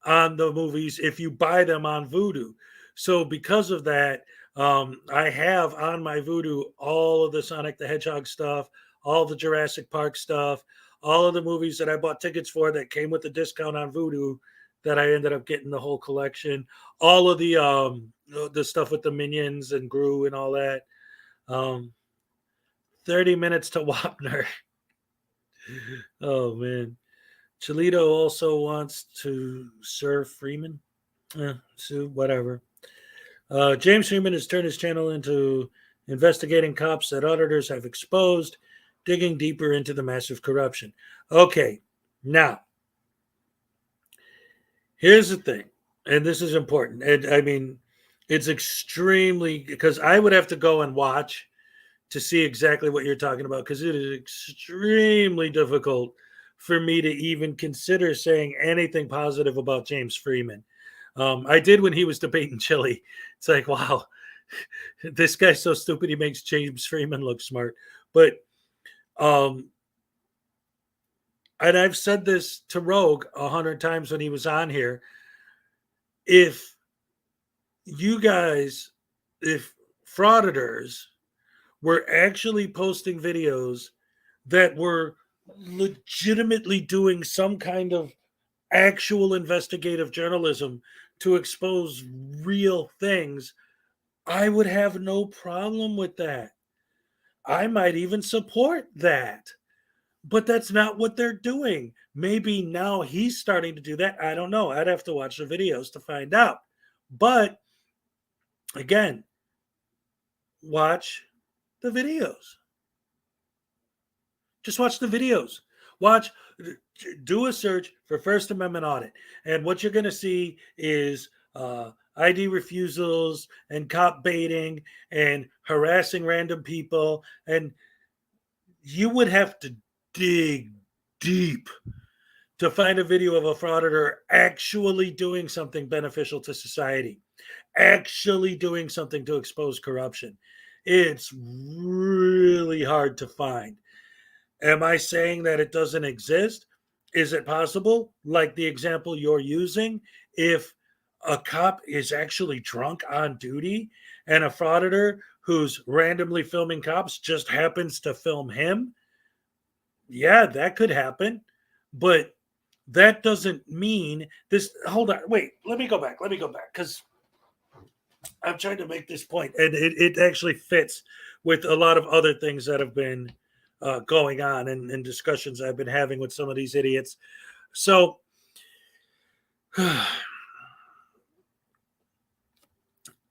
on the movies if you buy them on Vudu. So because of that, I have on my Vudu all of the Sonic the Hedgehog stuff, all the Jurassic Park stuff, all of the movies that I bought tickets for that came with the discount on Vudu, that I ended up getting the whole collection, all of the stuff with the Minions and Gru and all that. 30 minutes to Wapner. Oh man. Cholito also wants to serve Freeman. So whatever. James Freeman has turned his channel into investigating cops that auditors have exposed, digging deeper into the massive corruption. Okay, now, here's the thing, and this is important. And I mean, it's extremely, because I would have to go and watch to see exactly what you're talking about, because it is extremely difficult for me to even consider saying anything positive about James Freeman. I did when he was debating Chili. It's like, wow, this guy's so stupid he makes James Freeman look smart. But and I've said this to Rogue 100 times when he was on here. If you guys, if frauditors were actually posting videos that were legitimately doing some kind of actual investigative journalism to expose real things, I would have no problem with that. I might even support that. But that's not what they're doing. Maybe now he's starting to do that. I don't know. I'd have to watch the videos to find out. But again, watch the videos. Just watch the videos. Do a search for First Amendment audit. And what you're going to see is ID refusals and cop baiting and harassing random people. And you would have to dig deep to find a video of a frauditor actually doing something beneficial to society, actually doing something to expose corruption. It's really hard to find. Am I saying that it doesn't exist? Is it possible, like the example you're using, if a cop is actually drunk on duty and a frauditor who's randomly filming cops just happens to film him? Yeah, that could happen. But that doesn't mean this. Hold on. Wait, let me go back. Because I'm trying to make this point, and it actually fits with a lot of other things that have been going on and discussions I've been having with some of these idiots. So,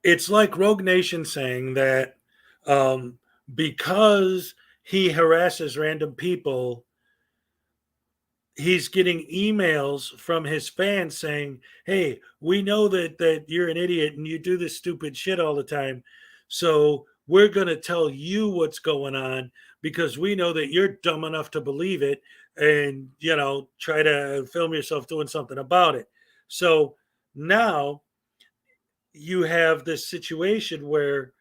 it's like Rogue Nation saying that because he harasses random people, he's getting emails from his fans saying, "Hey, we know that you're an idiot and you do this stupid shit all the time, so we're going to tell you what's going on because we know that you're dumb enough to believe it, and try to film yourself doing something about it." So now you have this situation where,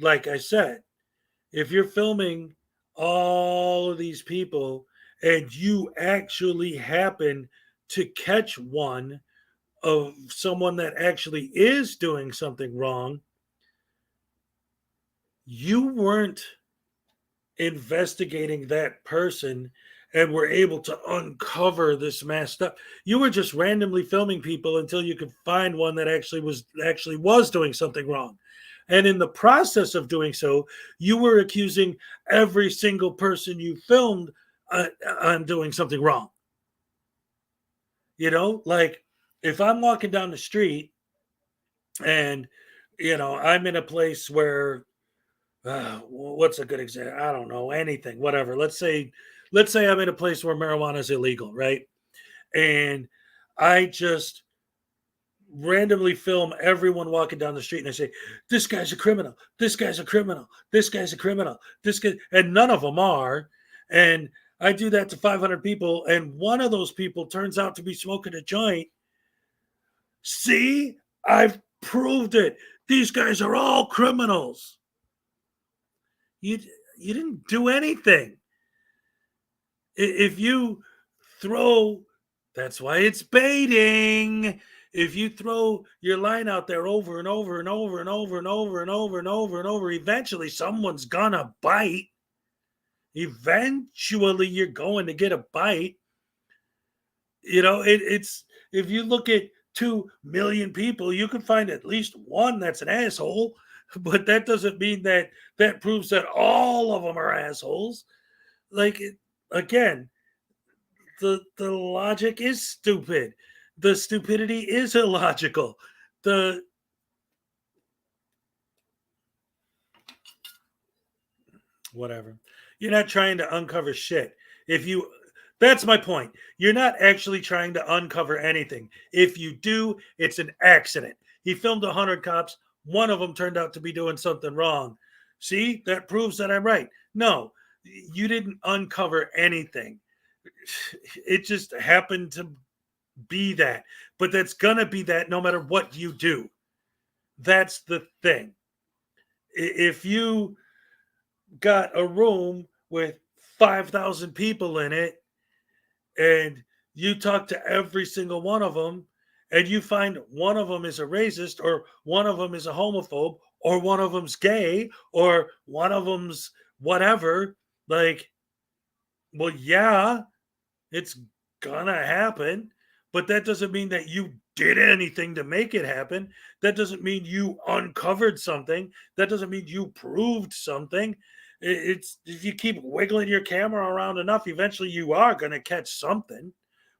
like I said, if you're filming all of these people and you actually happen to catch one of someone that actually is doing something wrong, you weren't investigating that person and were able to uncover this messed up. You were just randomly filming people until you could find one that actually was doing something wrong. And in the process of doing so, you were accusing every single person you filmed on doing something wrong. Like if I'm walking down the street and, I'm in a place where, what's a good example? I don't know, anything, whatever. Let's say I'm in a place where marijuana is illegal, right? And I just randomly film everyone walking down the street and I say, "This guy's a criminal. This guy's a criminal. This guy's a criminal. This guy," and none of them are. And I do that to 500 people, and one of those people turns out to be smoking a joint. See, I've proved it. These guys are all criminals. You didn't do anything. If you throw, that's why it's baiting. If you throw your line out there over and over and over and over and over and over and over and over, eventually someone's gonna bite. Eventually you're going to get a bite. It's if you look at 2 million people, you can find at least one that's an asshole, but that doesn't mean that proves that all of them are assholes. Like, again, the logic is stupid. The stupidity is illogical. Whatever. You're not trying to uncover shit. That's my point. You're not actually trying to uncover anything. If you do, it's an accident. He filmed 100 cops. One of them turned out to be doing something wrong. See, that proves that I'm right. No, you didn't uncover anything. It just happened to be that. But that's going to be that no matter what you do. That's the thing. If you got a room with 5,000 people in it and you talk to every single one of them and you find one of them is a racist or one of them is a homophobe or one of them's gay or one of them's whatever, like, well, yeah, it's gonna happen, but that doesn't mean that you did anything to make it happen. That doesn't mean you uncovered something. That doesn't mean you proved something. It's if you keep wiggling your camera around enough, eventually you are going to catch something.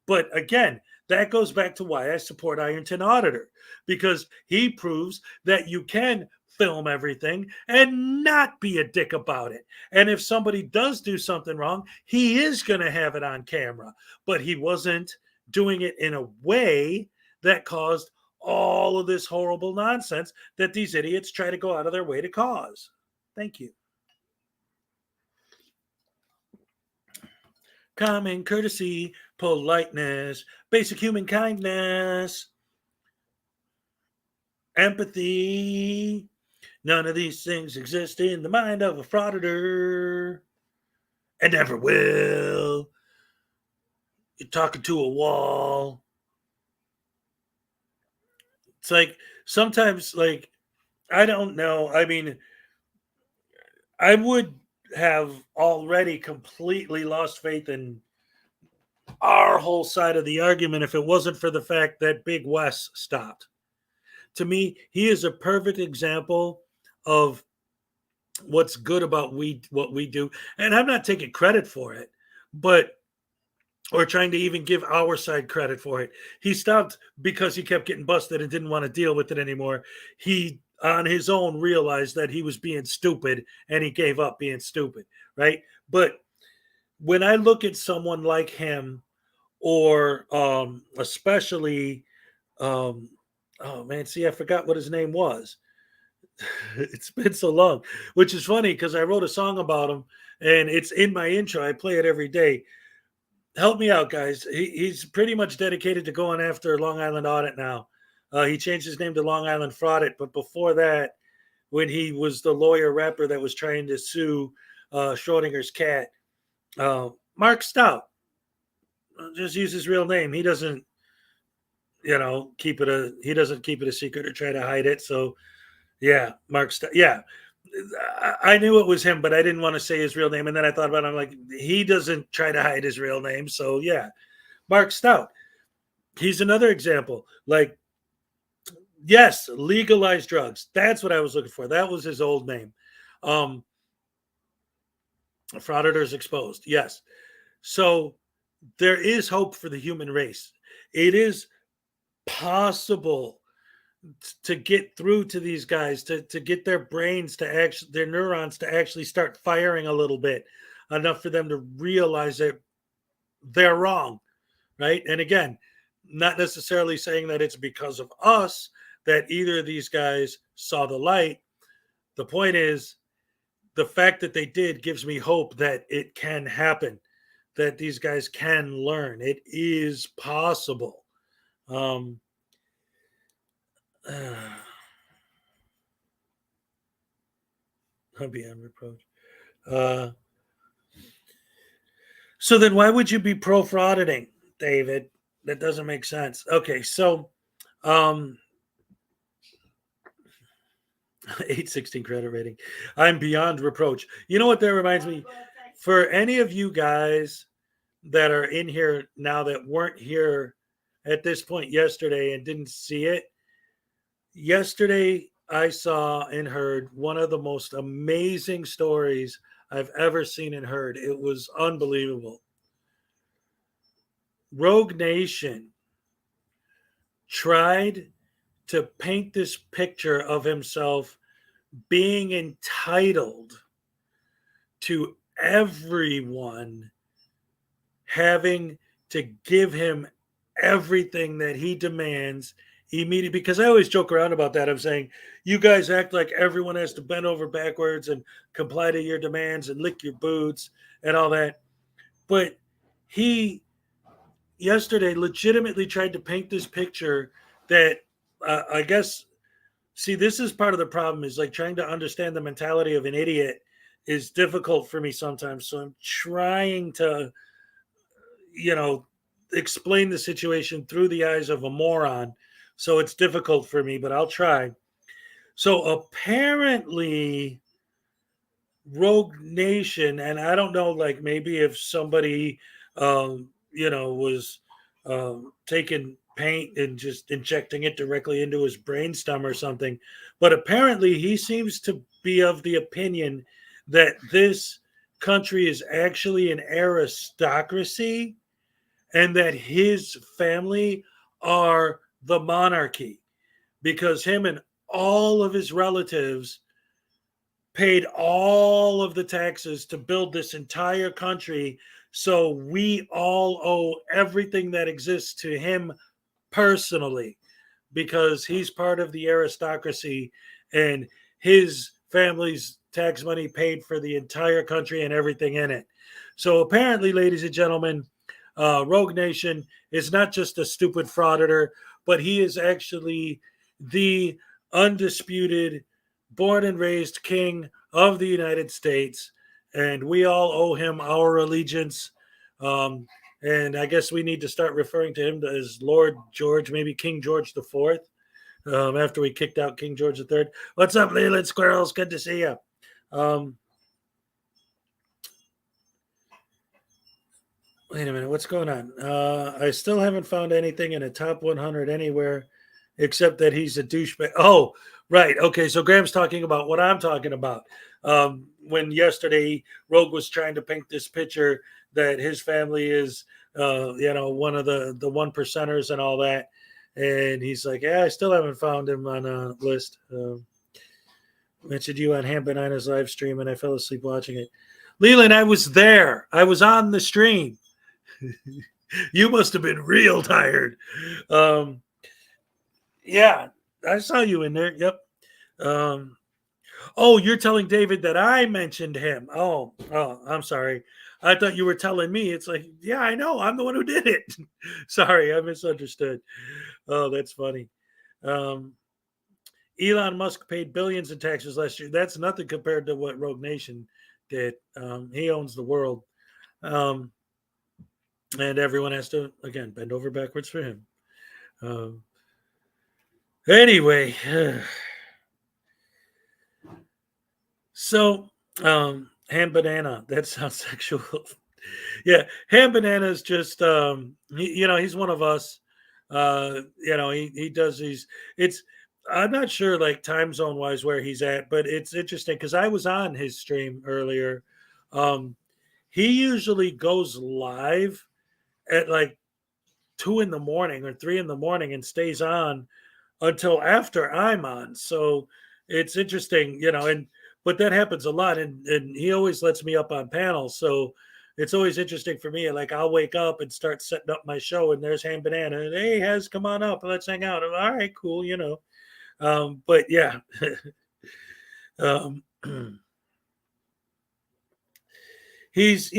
But again, that goes back to why I support Ironton Auditor, because he proves that you can film everything and not be a dick about it. And if somebody does do something wrong, he is going to have it on camera, but he wasn't doing it in a way that caused all of this horrible nonsense that these idiots try to go out of their way to cause. Thank you. Common courtesy, politeness, basic human kindness, empathy. None of these things exist in the mind of a frauditor and never will. You're talking to a wall. It's like sometimes, like, I don't know. I mean, I would have already completely lost faith in our whole side of the argument if it wasn't for the fact that Big Wes stopped. To me, he is a perfect example of what's good about what we do. And I'm not taking credit for it, but or trying to even give our side credit for it. He stopped because he kept getting busted and didn't want to deal with it anymore. He on his own realized that he was being stupid and he gave up being stupid, right? But when I look at someone like him, or especially oh man, see, I forgot what his name was. It's been so long, which is funny because I wrote a song about him and it's in my intro. I play it every day. Help me out, guys. He's pretty much dedicated to going after Long Island Audit now. He changed his name to Long Island Fraudit, but before that, when he was the lawyer rapper that was trying to sue Schrodinger's cat, Mark Stout. Just use his real name. He doesn't, keep it a secret or try to hide it. So, yeah, Mark Stout. Yeah, I knew it was him, but I didn't want to say his real name. And then I thought about it. I'm like, he doesn't try to hide his real name. So, yeah, Mark Stout. He's another example. Like, yes, legalized drugs. That's what I was looking for. That was his old name. Frauditors exposed. Yes. So there is hope for the human race. It is possible to get through to these guys, to get their brains to actually, their neurons to actually start firing a little bit, enough for them to realize that they're wrong, right? And again, not necessarily saying that it's because of us that either of these guys saw the light. The point is, the fact that they did gives me hope that it can happen, that these guys can learn. It is possible. I'll be on reproach. So then why would you be pro-frauditing, David? That doesn't make sense. Okay, so 816 credit rating. I'm beyond reproach. You know what that reminds me? For any of you guys that are in here now that weren't here at this point yesterday and didn't see it, yesterday I saw and heard one of the most amazing stories I've ever seen and heard. It was unbelievable. Rogue Nation tried to paint this picture of himself being entitled to everyone having to give him everything that he demands immediately. Because I always joke around about that. I'm saying, you guys act like everyone has to bend over backwards and comply to your demands and lick your boots and all that. But he yesterday legitimately tried to paint this picture that I guess, see, this is part of the problem, is like trying to understand the mentality of an idiot is difficult for me sometimes. So I'm trying to, explain the situation through the eyes of a moron. So it's difficult for me, but I'll try. So apparently Rogue Nation, and I don't know, like maybe if somebody, was taking paint and just injecting it directly into his brainstem or something. But apparently he seems to be of the opinion that this country is actually an aristocracy and that his family are the monarchy, because him and all of his relatives paid all of the taxes to build this entire country. So we all owe everything that exists to him personally, because he's part of the aristocracy and his family's tax money paid for the entire country and everything in it. So apparently, ladies and gentlemen, Rogue Nation is not just a stupid frauditor, but he is actually the undisputed, born and raised king of the United States, and we all owe him our allegiance. And I guess we need to start referring to him as Lord George, maybe King George IV, after we kicked out King George III. What's up, Leland Squirrels? Good to see you. Wait a minute, what's going on? I still haven't found anything in a top 100 anywhere except that he's a douchebag. Oh, right. Okay, so Graham's talking about what I'm talking about. When yesterday Rogue was trying to paint this picture that his family is, one of the one percenters and all that, and he's like, "Yeah, I still haven't found him on a list." Mentioned you on Ham Banana's live stream, and I fell asleep watching it. Leland, I was there. I was on the stream. You must have been real tired. Yeah, I saw you in there. Yep. Oh, you're telling David that I mentioned him. Oh, I'm sorry. I thought you were telling me. It's like, yeah, I know. I'm the one who did it. Sorry, I misunderstood. Oh, that's funny. Elon Musk paid billions in taxes last year. That's nothing compared to what Rogue Nation did. He owns the world. And everyone has to, again, bend over backwards for him. Anyway, so Ham Banana, that sounds sexual. Yeah, Ham Banana is just, he's one of us. He does these. I'm not sure, like time zone wise, where he's at, but it's interesting because I was on his stream earlier. He usually goes live at like 2 in the morning or 3 in the morning and stays on until after I'm on. So it's interesting, but that happens a lot. And he always lets me up on panels. So it's always interesting for me. Like I'll wake up and start setting up my show and there's Ham Banana and hey, Hez, come on up. Let's hang out. I'm, all right, cool. But yeah, he's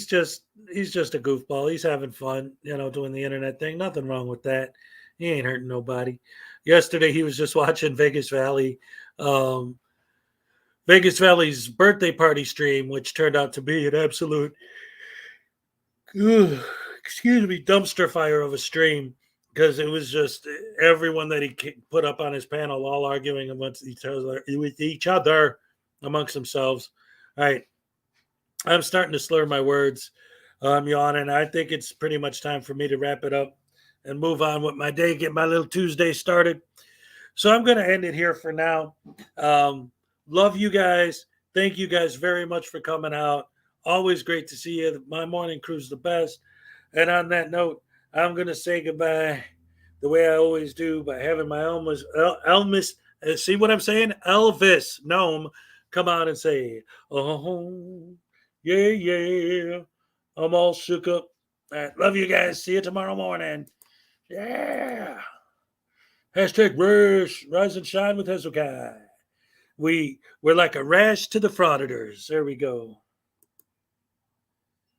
just a goofball. He's having fun, doing the internet thing. Nothing wrong with that. He ain't hurting nobody. Yesterday he was just watching Vegas Valley's birthday party stream, which turned out to be an absolute dumpster fire of a stream because it was just everyone that he put up on his panel all arguing amongst each other amongst themselves. All right. I'm starting to slur my words. I'm yawning. I think it's pretty much time for me to wrap it up and move on with my day, get my little Tuesday started. So I'm going to end it here for now. Love you guys. Thank you guys very much for coming out. Always great to see you. My morning crew's the best. And on that note, I'm going to say goodbye the way I always do by having my Elvis, see what I'm saying? Elvis Gnome come out and say, oh, yeah. I'm all shook up. All right, love you guys. See you tomorrow morning. Yeah. Hashtag rise and shine with Hezokuai. We're like a rash to the frauditors. There we go.